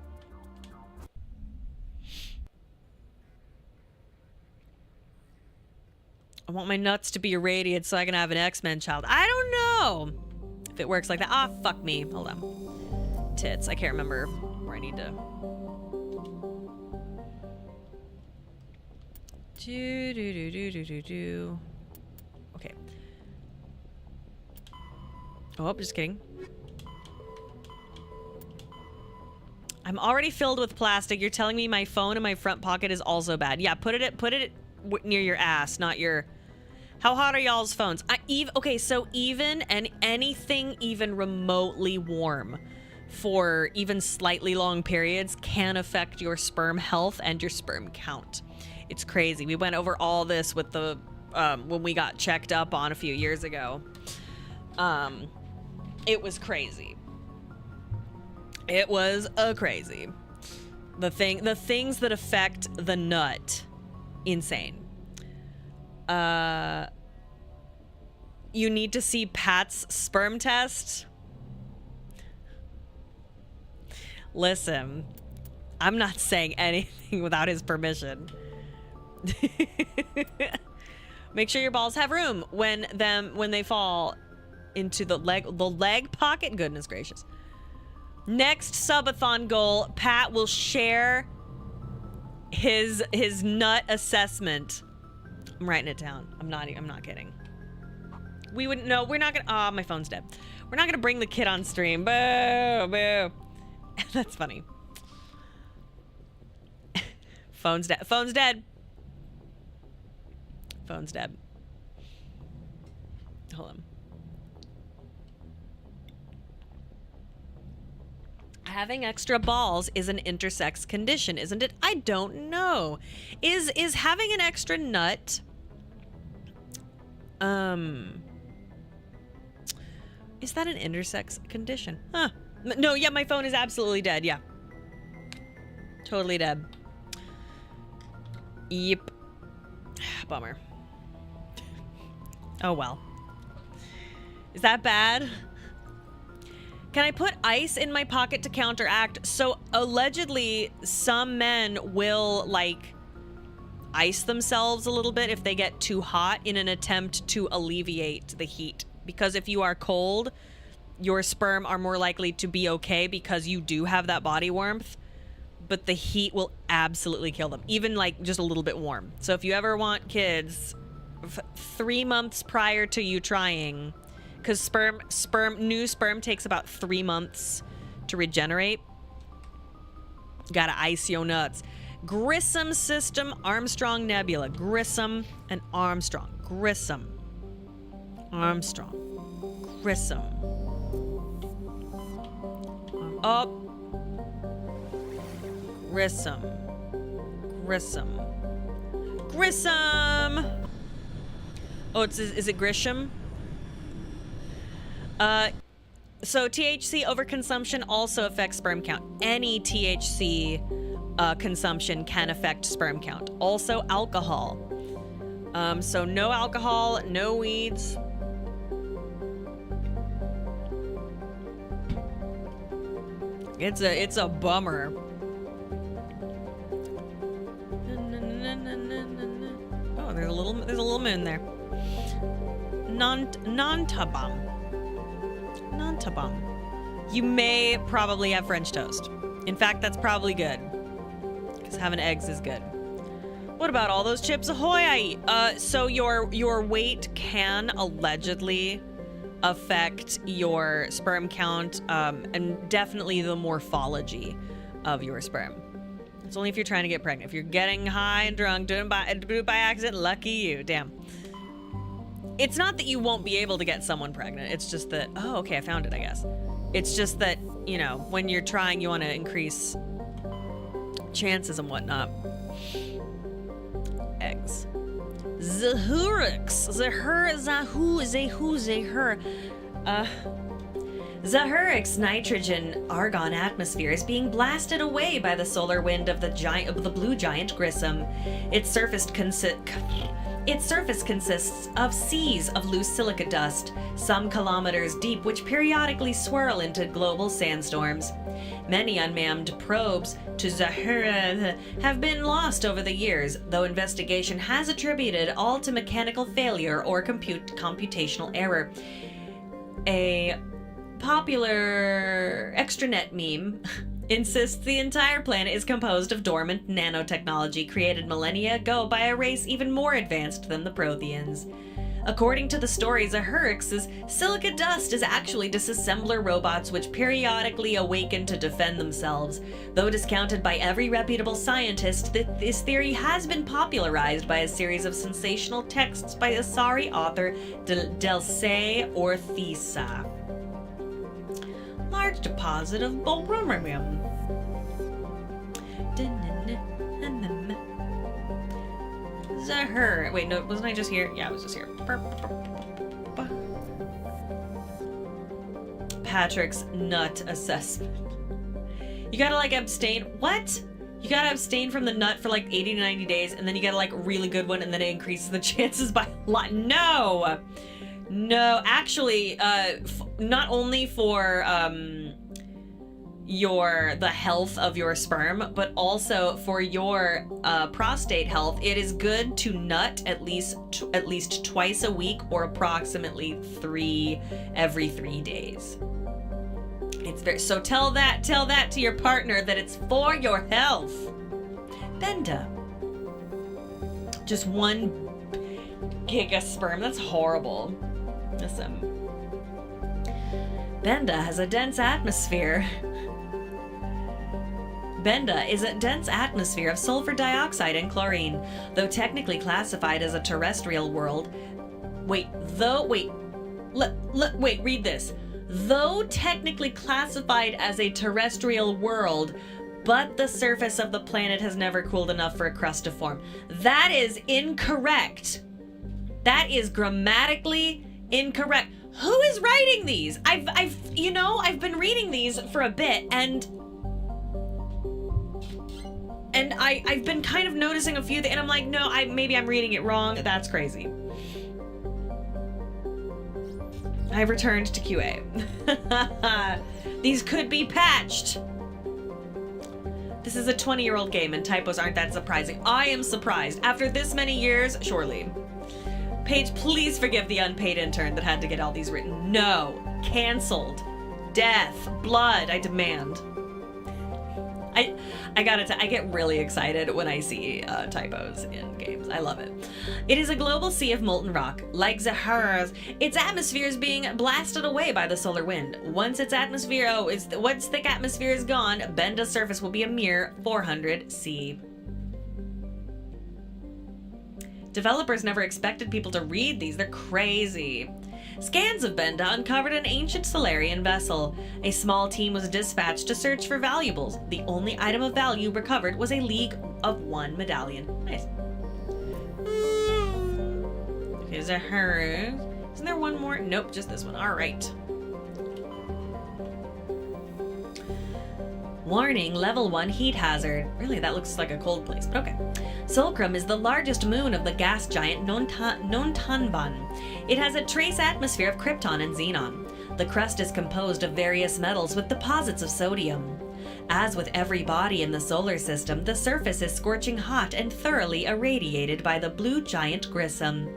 I want my nuts to be irradiated so I can have an X-Men child. I don't know if it works like that. Ah, fuck me. Hold on. Tits. I can't remember where I need to... Do. Okay. Oh, just kidding. I'm already filled with plastic. You're telling me my phone in my front pocket is also bad. Yeah, put it near your ass, not your... How hot are y'all's phones? Okay, so even and anything even remotely warm for even slightly long periods can affect your sperm health and your sperm count. It's crazy. We went over all this with the when we got checked up on a few years ago. It was crazy. It was crazy. The things that affect the nut, insane. You need to see Pat's sperm test. Listen, I'm not saying anything without his permission. Make sure your balls have room when they fall into the leg pocket. Goodness gracious. Next subathon goal, Pat will share his nut assessment. I'm writing it down. I'm not kidding. We wouldn't know. We're not gonna. Oh, my phone's dead. We're not gonna bring the kid on stream. Boo, boo. That's funny. Phone's dead. Phone's dead. Phone's dead. hold on. Having extra balls is an intersex condition, isn't it? I don't know. Is having an extra nut is that an intersex condition? Huh. No, yeah, my phone is absolutely dead. Yeah. Totally dead. Yep. Bummer. Oh well. Is that bad? Can I put ice in my pocket to counteract? So allegedly some men will like ice themselves a little bit if they get too hot in an attempt to alleviate the heat. Because if you are cold, your sperm are more likely to be okay because you do have that body warmth. But the heat will absolutely kill them, even like just a little bit warm. So if you ever want kids, 3 months prior to you trying, because new sperm takes about 3 months to regenerate. Gotta ice your nuts. Grissom System, Armstrong Nebula. Grissom and Armstrong. Grissom. Armstrong. Grissom. Up. Grissom. Grissom. Grissom! Oh, is it Grisham? So THC overconsumption also affects sperm count. Any THC consumption can affect sperm count. Also alcohol. So no alcohol, no weeds. It's a bummer. Oh, there's a little moon there. Non-tabum. You may probably have French toast. In fact, that's probably good. Because having eggs is good. What about all those Chips Ahoy I eat? So your weight can allegedly affect your sperm count, and definitely the morphology of your sperm. It's only if you're trying to get pregnant. If you're getting high and drunk, do it by accident, lucky you. Damn. It's not that you won't be able to get someone pregnant. It's just that, oh, okay, I found it, I guess. It's just that, you know, when you're trying, you want to increase chances and whatnot. Eggs. Zahurix. Zahuric's nitrogen-argon atmosphere is being blasted away by the solar wind of the blue giant Grissom. Its surface consists of seas of loose silica dust, some kilometers deep, which periodically swirl into global sandstorms. Many unmanned probes to Zahura have been lost over the years, though investigation has attributed all to mechanical failure or computational error. A popular extranet meme insists the entire planet is composed of dormant nanotechnology created millennia ago by a race even more advanced than the Protheans. According to the stories, Zahurix's silica dust is actually disassembler robots which periodically awaken to defend themselves. Though discounted by every reputable scientist, this theory has been popularized by a series of sensational texts by Asari author Delsey Orthisa. Large deposit of beryllium. Zahur. Wait, no, wasn't I just here? Yeah, I was just here. Patrick's nut assessment. You gotta like abstain. What? You gotta abstain from the nut for like 80 to 90 days, and then you get a like really good one, and then it increases the chances by a lot. No! No, actually, not only for the health of your sperm, but also for your prostate health, it is good to nut at least twice a week, or approximately every 3 days. It's very so. Tell that to your partner that it's for your health. Benda. Just 1 giga sperm. That's horrible. Listen. Benda has a dense atmosphere. Benda is a dense atmosphere of sulfur dioxide and chlorine. Though technically classified as a terrestrial world, Wait, read this. Though technically classified as a terrestrial world, but the surface of the planet has never cooled enough for a crust to form. That is incorrect. That is grammatically incorrect. Who is writing these? I've been reading these for a bit, and I've been kind of noticing a few and I'm like, no, maybe I'm reading it wrong. That's crazy. I've returned to QA. These could be patched. This is a 20-year-old game and typos aren't that surprising. I am surprised. After this many years, surely. Paige, please forgive the unpaid intern that had to get all these written. No. Cancelled. Death. Blood. I demand. I get really excited when I see typos in games. I love it. It is a global sea of molten rock. Like Zahara's, its atmosphere is being blasted away by the solar wind. Once its thick atmosphere is gone, Benda's surface will be a mere 400 C. Developers never expected people to read these. They're crazy. Scans of Benda uncovered an ancient Solarian vessel. A small team was dispatched to search for valuables. The only item of value recovered was a League of One medallion. Nice. Is it her? Isn't there one more? Nope, just this one. All right. Warning, level 1 heat hazard. Really, that looks like a cold place, but okay. Solcrum is the largest moon of the gas giant Nontanban. It has a trace atmosphere of krypton and xenon. The crust is composed of various metals with deposits of sodium. As with every body in the solar system, the surface is scorching hot and thoroughly irradiated by the blue giant Grissom.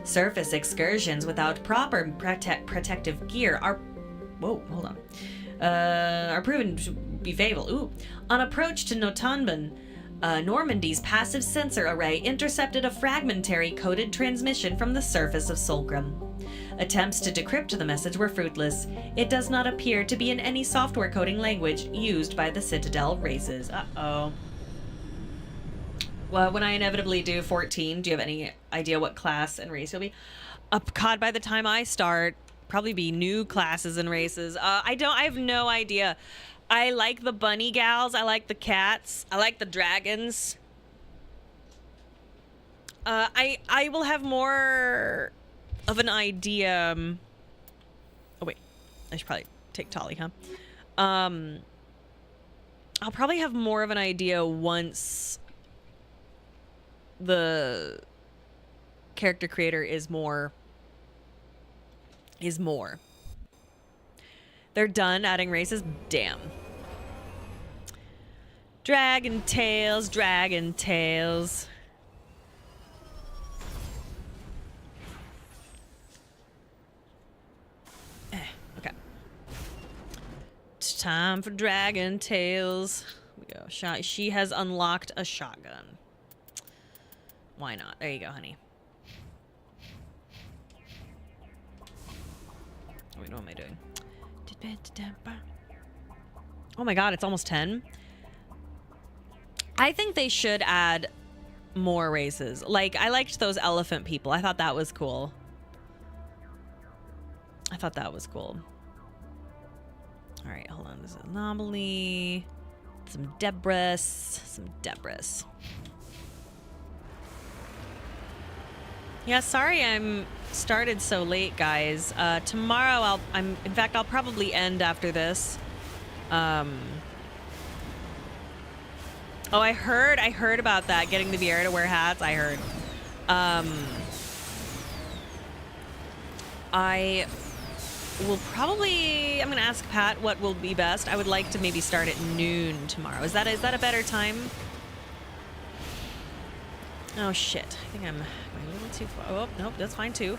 Surface excursions without proper protective gear are proven to be fatal. Ooh. On approach to Notanban, Normandy's passive sensor array intercepted a fragmentary coded transmission from the surface of Solcrum. Attempts to decrypt the message were fruitless. It does not appear to be in any software coding language used by the Citadel races. Uh-oh. Well, when I inevitably do 14, do you have any idea what class and race you'll be? God, by the time I start, probably be new classes and races. I have no idea. I like the bunny gals. I like the cats. I like the dragons. I will have more of an idea. Oh wait, I should probably take Tali, huh? I'll probably have more of an idea once the character creator is more. They're done adding races. Damn. Dragon Tales, Dragon Tales. Okay. It's time for Dragon Tales. Here we go. She has unlocked a shotgun. Why not? There you go, honey. Wait, what am I doing? Oh my god, it's almost 10. I think they should add more races. Like, I liked those elephant people. I thought that was cool. Alright, hold on. This is Anomaly. Some Debris. Yeah, sorry I'm started so late, guys. Tomorrow I'll probably end after this. Oh, I heard about that, getting the Viera to wear hats. I heard. I will probably, I'm gonna ask Pat what will be best. I would like to maybe start at noon tomorrow. Is that a better time? Oh shit, I think I'm going a little too far. Oh, nope, that's fine too.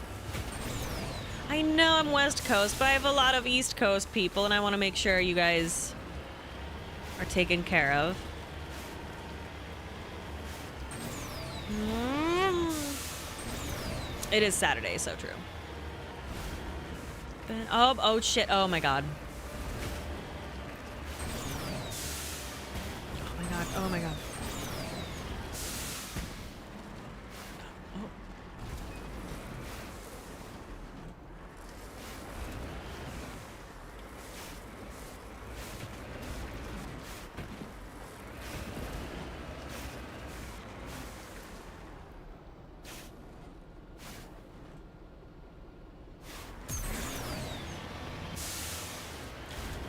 I know I'm West Coast, but I have a lot of East Coast people and I want to make sure you guys are taken care of. It is Saturday, so true. Oh shit, oh my god. Oh my god.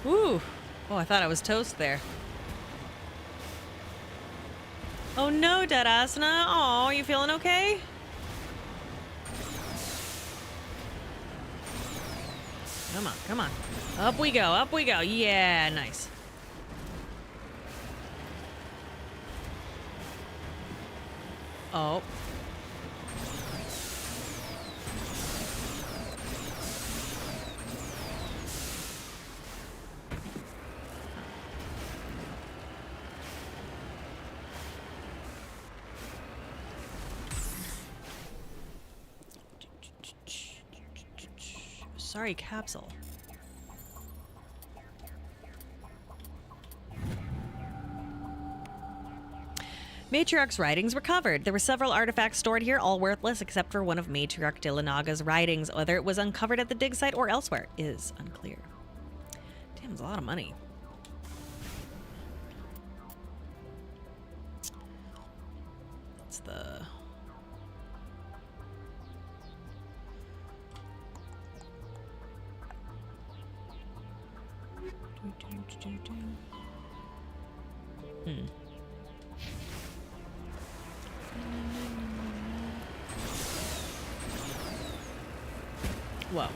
Ooh. Oh, I thought I was toast there. Oh no, Deadasna. Oh, you feeling okay? Come on, come on. Up we go, up we go. Yeah, nice. Oh. Sorry, capsule. Matriarch's writings recovered. There were several artifacts stored here, all worthless except for one of Matriarch Dillinaga's writings. Whether it was uncovered at the dig site or elsewhere is unclear. Damn, it's a lot of money. That's the... Hmm. Whoa.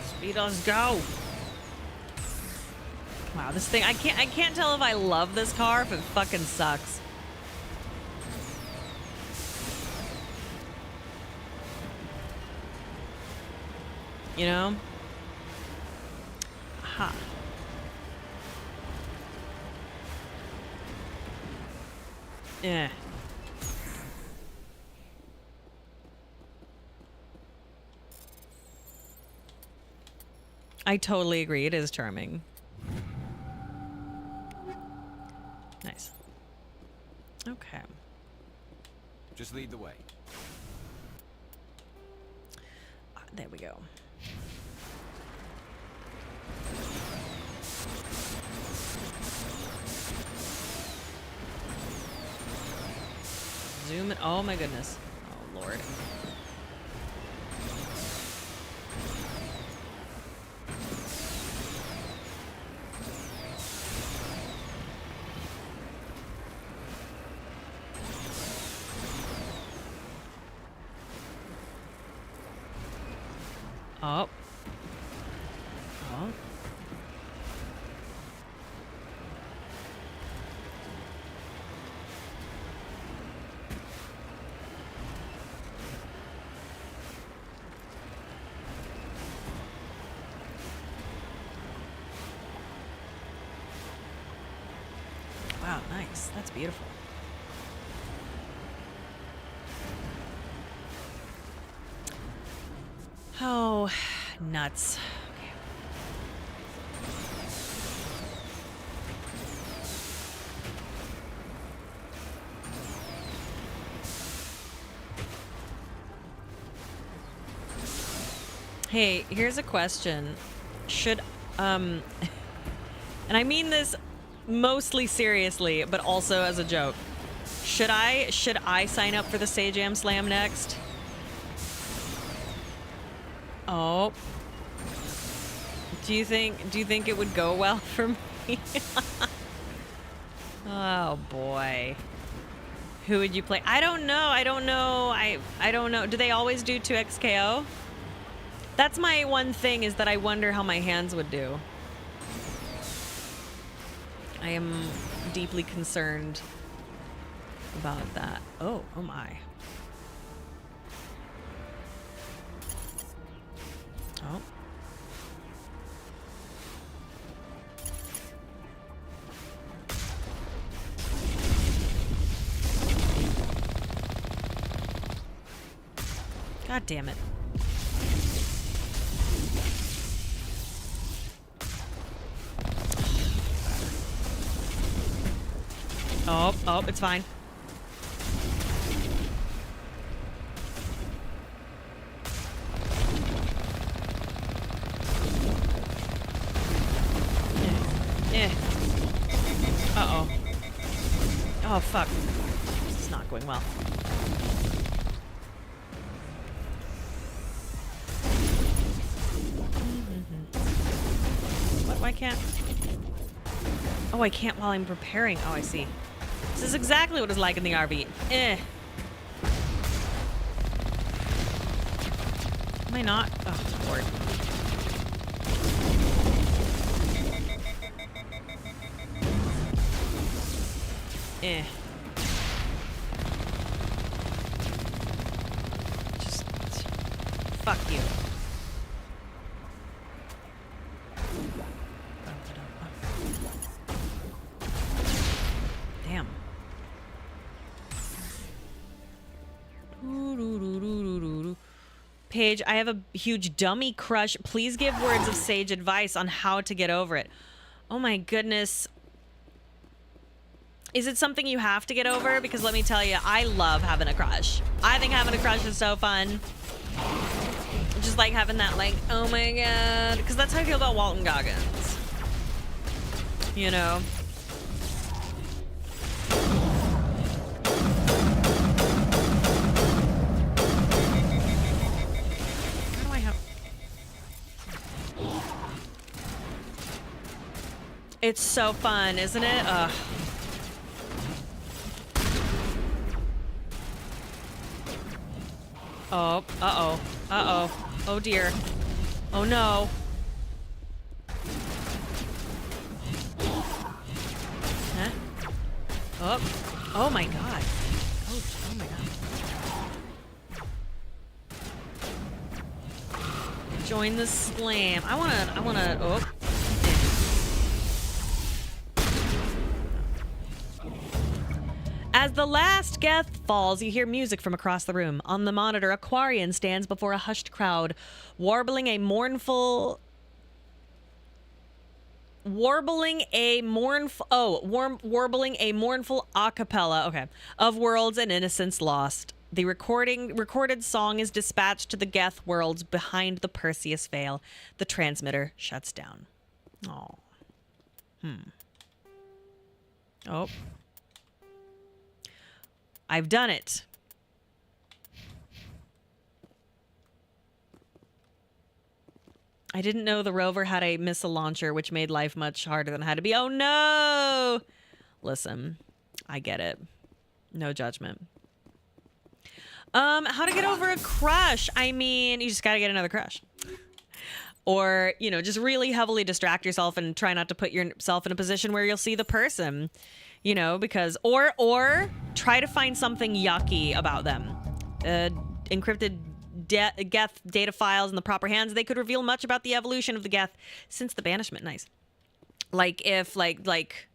Speed us, go. Wow, this thing, I can't tell if I love this car, if it fucking sucks. You know? Aha. Yeah. I totally agree. It is charming. Nice. Okay. Just lead the way. There we go. Zoom it. Oh my goodness. Oh Lord. Oh. Oh. Wow, nice. That's beautiful. Oh, nuts. Okay. Hey, here's a question. Should, and I mean this mostly seriously, but also as a joke. Should I sign up for the Sajam Slam next? Oh. Do you think it would go well for me? Oh boy. Who would you play? I don't know. I don't know. Do they always do 2x KO? That's my one thing, is that I wonder how my hands would do. I am deeply concerned about that. Oh my. Oh. God damn it. Oh, it's fine. Oh, fuck. This is not going well. What? Why can't... Oh, I can't while I'm preparing. Oh, I see. This is exactly what it's like in the RV. Am I not? Oh, Lord. Just... Fuck you. Damn. Paige, I have a huge dummy crush. Please give words of sage advice on how to get over it. Oh my goodness. Is it something you have to get over? Because let me tell you, I love having a crush. I think having a crush is so fun. Just like having that, like, oh my god. Because that's how I feel about Walton Goggins. You know? How do I have... It's so fun, isn't it? Ugh. Oh, uh-oh. Uh-oh. Oh dear. Oh no. Huh? Oh. Oh my god. Oh my god. Join the slam. I wanna, oh. As the last Geth falls, you hear music from across the room. On the monitor, Aquarian stands before a hushed crowd, warbling a mournful a cappella, okay, of worlds and innocence lost. The recorded song is dispatched to the Geth worlds behind the Perseus Veil. The transmitter shuts down. Oh. Oh. I've done it. I didn't know the rover had a missile launcher, which made life much harder than it had to be. Oh no! Listen, I get it. No judgment. How to get over a crush? I mean, you just gotta get another crush. Or, you know, just really heavily distract yourself and try not to put yourself in a position where you'll see the person. You know, because, or try to find something yucky about them. Encrypted Geth data files in the proper hands, they could reveal much about the evolution of the Geth since the banishment. Nice. Like if, like,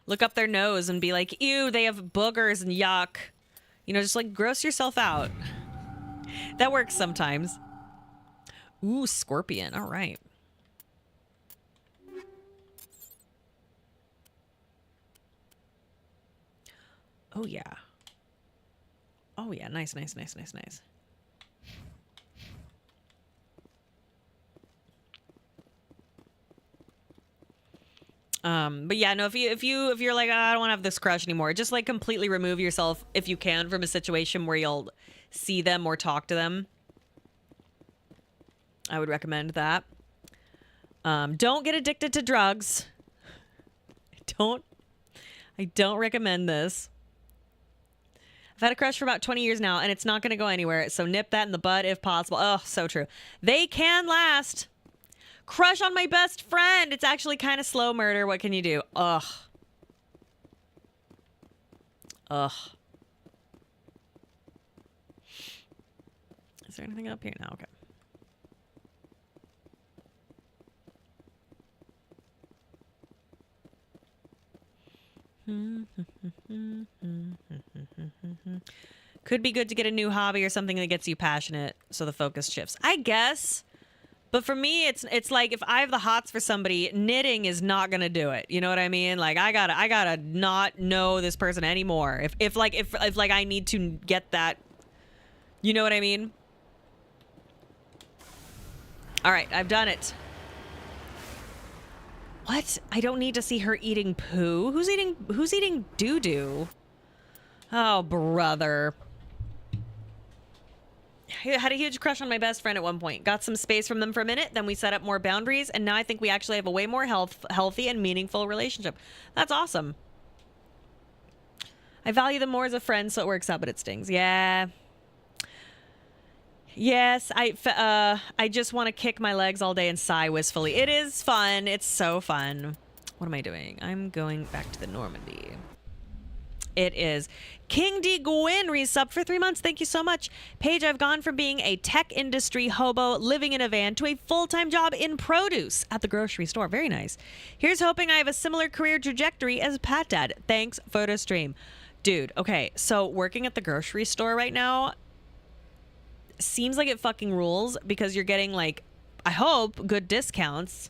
look up their nose and be like, ew, they have boogers and yuck. You know, just like gross yourself out. That works sometimes. Ooh, Scorpion. All right. Oh, yeah. Oh, yeah. Nice, nice, nice, nice, nice. But yeah, no, if you're like, oh, I don't want to have this crush anymore, just like completely remove yourself if you can from a situation where you'll see them or talk to them. I would recommend that. Don't get addicted to drugs. I don't recommend this. I've had a crush for about 20 years now, and it's not going to go anywhere, so nip that in the bud if possible. Oh, so true. They can last. Crush on my best friend. It's actually kind of slow murder. What can you do? Ugh. Ugh. Is there anything up here now? Okay. Could be good to get a new hobby or something that gets you passionate so the focus shifts, I guess. But for me, it's like if I have the hots for somebody, knitting is not gonna do it. You know what I mean? Like I gotta not know this person anymore. If I need to get that, you know what I mean? All right, I've done it. What? I don't need to see her eating poo. Who's eating doo-doo? Oh, brother. I had a huge crush on my best friend at one point. Got some space from them for a minute, then we set up more boundaries, and now I think we actually have a way more healthy and meaningful relationship. That's awesome. I value them more as a friend, so it works out, but it stings. Yeah. Yes, I just want to kick my legs all day and sigh wistfully. It is fun. It's so fun. What am I doing? I'm going back to the Normandy. It is. King D. Gwyn resubbed for 3 months. Thank you so much. Paige, I've gone from being a tech industry hobo living in a van to a full-time job in produce at the grocery store. Very nice. Here's hoping I have a similar career trajectory as Pat Dad. Thanks, PhotoStream. Dude, okay, so working at the grocery store right now seems like it fucking rules because you're getting, like, I hope, good discounts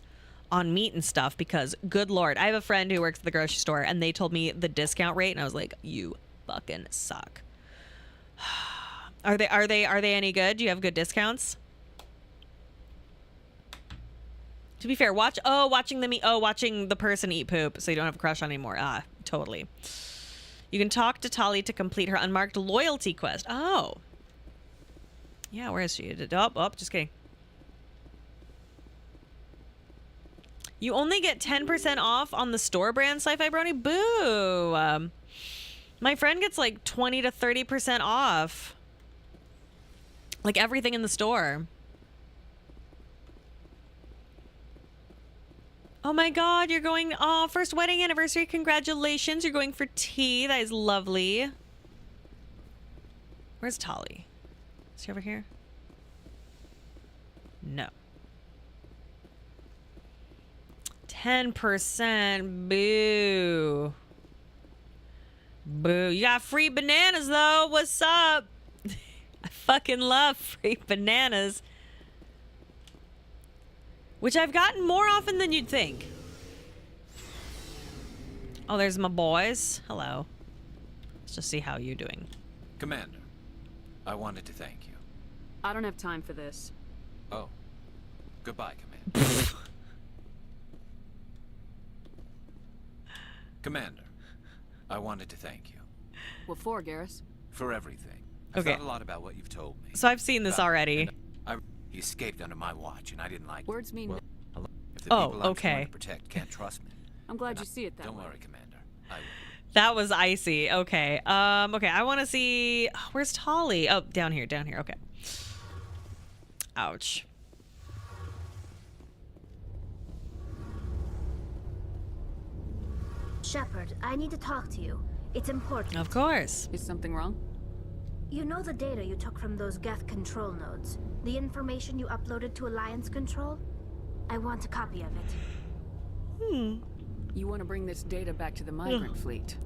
on meat and stuff because, good lord, I have a friend who works at the grocery store and they told me the discount rate and I was like, you fucking suck. Are they any good? Do you have good discounts? To be fair, watching the person eat poop so you don't have a crush on anymore. Ah, totally. You can talk to Tali to complete her unmarked loyalty quest. Oh. Yeah, where is she? Oh, just kidding. You only get 10% off on the store brand Sci-Fi Brony? Boo! My friend gets like 20 to 30% off. Like everything in the store. Oh my god, you're going... Oh, first wedding anniversary. Congratulations. You're going for tea. That is lovely. Where's Tali? Is she over here? No. 10%. Boo. Boo. You got free bananas, though. What's up? I fucking love free bananas. Which I've gotten more often than you'd think. Oh, there's my boys. Hello. Let's just see how you're doing. Commander, I wanted to thank you. I don't have time for this. Oh. Goodbye, Commander. Commander, I wanted to thank you. What for, Garrus? For everything. I Okay. thought a lot about what you've told me. So I've seen this already. He escaped under my watch, and I didn't like Words mean... Well, if the Oh, people I'm okay. trying to protect can't trust me, I'm glad you see it that don't way. worry, Commander. I will. That was icy. Okay. Okay. I want to see. Where's Tali? Oh, down here. Down here. Okay. Ouch. Shepard, I need to talk to you. It's important. Of course. Is something wrong? You know the data you took from those Geth control nodes? The information you uploaded to Alliance Control? I want a copy of it. You want to bring this data back to the migrant fleet?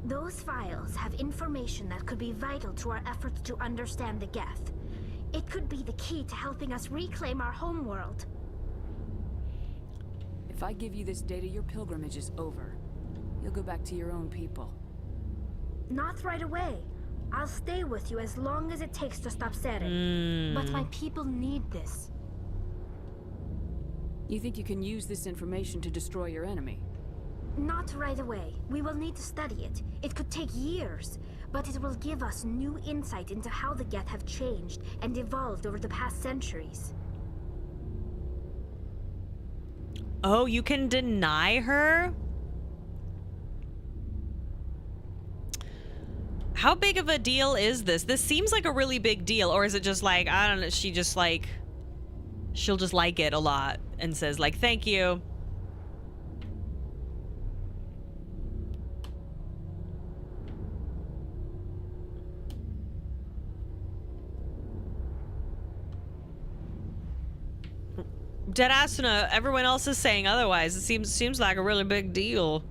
Those files have information that could be vital to our efforts to understand the Geth. It could be the key to helping us reclaim our homeworld. If I give you this data, your pilgrimage is over. You'll go back to your own people. Not right away. I'll stay with you as long as it takes to stop Seren. But my people need this. You think you can use this information to destroy your enemy? Not right away. We will need to study it. It could take years, but it will give us new insight into how the Geth have changed and evolved over the past centuries. Oh, you can deny her? How big of a deal is this? This seems like a really big deal. Or is it just like, I don't know, she just like, she'll just like it a lot and says like, thank you. Dead Asuna, everyone else is saying otherwise. It seems like a really big deal.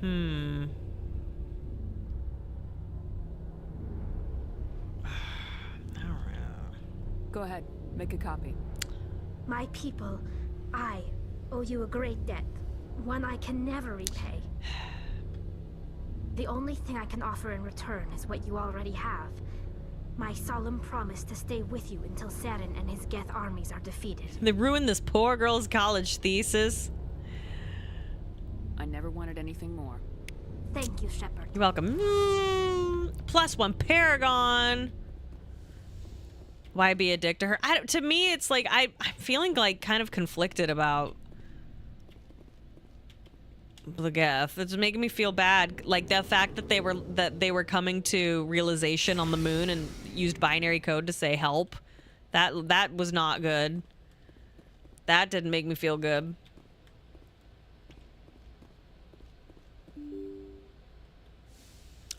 I don't know. Go ahead, make a copy. My people, I owe you a great debt. One I can never repay. The only thing I can offer in return is what you already have. My solemn promise to stay with you until Seren and his Geth armies are defeated. They ruined this poor girl's college thesis. I never wanted anything more. Thank you, Shepard. You're welcome. +1 Paragon. Why be a dick to her? To me, it's like I'm feeling like kind of conflicted about the Geth. It's making me feel bad. Like the fact that they were coming to realization on the moon and used binary code to say help. That was not good. That didn't make me feel good.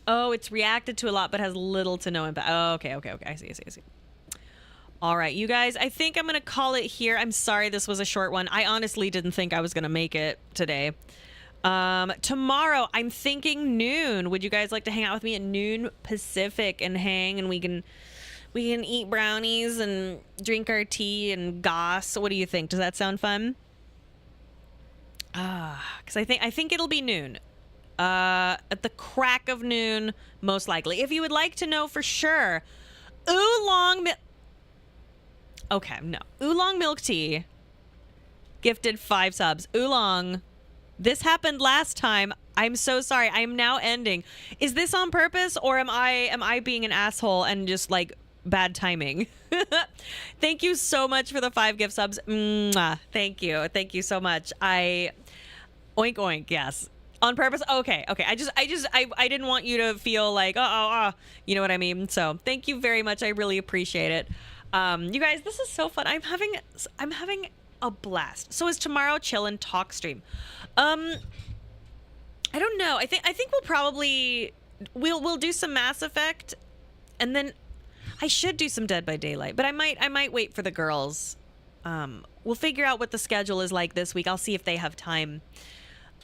Oh, it's reacted to a lot but has little to no impact. Oh, okay. I see. All right, you guys, I think I'm going to call it here. I'm sorry this was a short one. I honestly didn't think I was going to make it today. Tomorrow, I'm thinking noon. Would you guys like to hang out with me at noon Pacific and hang, and we can eat brownies and drink our tea and goss? What do you think? Does that sound fun? Because I think it'll be noon. At the crack of noon, most likely. If you would like to know for sure, Oolong milk tea gifted 5 subs. Oolong, this happened last time. I'm so sorry. I am now ending. Is this on purpose, or am I being an asshole and just like bad timing? Thank you so much for the 5 gift subs. Mwah. Thank you so much. Oink oink. Yes. On purpose? Okay. I didn't want you to feel like, you know what I mean? So thank you very much. I really appreciate it. You guys, this is so fun. I'm having a blast. So is tomorrow chill and talk stream? I don't know. I think we'll do some Mass Effect, and then I should do some Dead by Daylight, but I might wait for the girls. We'll figure out what the schedule is like this week. I'll see if they have time.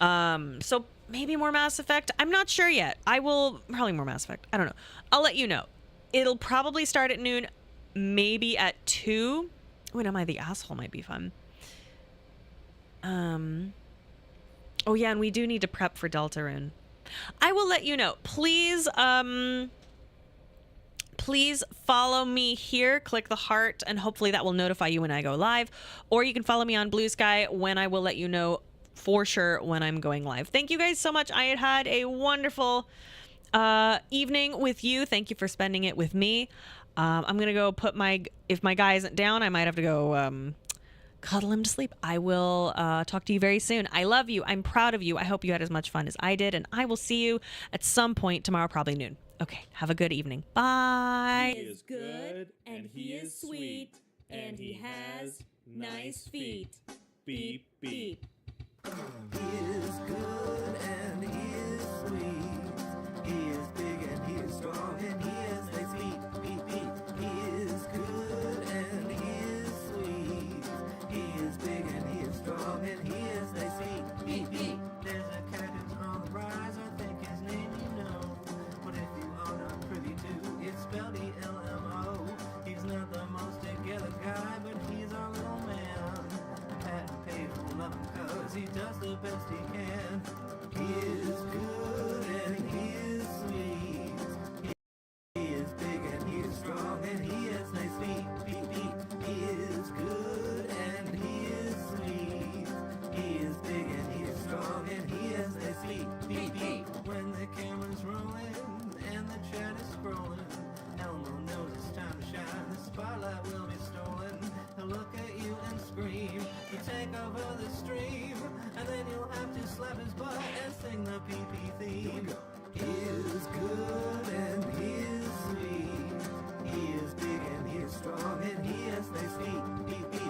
So maybe more Mass Effect. I'm not sure yet. Probably more Mass Effect. I don't know. I'll let you know. It'll probably start at noon, maybe at 2. Wait, Am I the Asshole might be fun. Oh yeah, and we do need to prep for Deltarune. I will let you know. Please follow me here. Click the heart, and hopefully that will notify you when I go live. Or you can follow me on Blue Sky when I will let you know for sure when I'm going live. Thank you guys so much. I had a wonderful evening with you. Thank you for spending it with me. I'm gonna go if my guy isn't down, I might have to go cuddle him to sleep. I will talk to you very soon. I love you. I'm proud of you. I hope you had as much fun as I did, and I will see you at some point tomorrow, probably noon. Okay, have a good evening. Bye. He is good, and he is sweet, and he has nice feet. Beep, beep. He is good and he is sweet. He is big and he is strong and he is nice feet. Beep, beep. He is good and he is sweet. He is big and he is strong and he is nice feet. Beep, beep. There's a cat who's on the rise. I think his name you know. But if you are not privy to, it's spelled E-L-M-O. He's not the most together guy, but he's our little man. Pat and Page will love him 'cause he does the best he can. He is good and he is sweet. He is big and he is strong and he has nice feet. Beep, beep. He is good and he is sweet. He is big and he is strong and he has nice feet. Beep, beep. When the camera's rolling and the chat is scrolling, Elmo knows it's time to shine. The spotlight will be stolen. He'll look at you and scream. You take over the stream, and then you'll have to slap his butt and sing the PP theme. He is good and he is sweet. He is big and he is strong and he has nice feet. Beep, beep.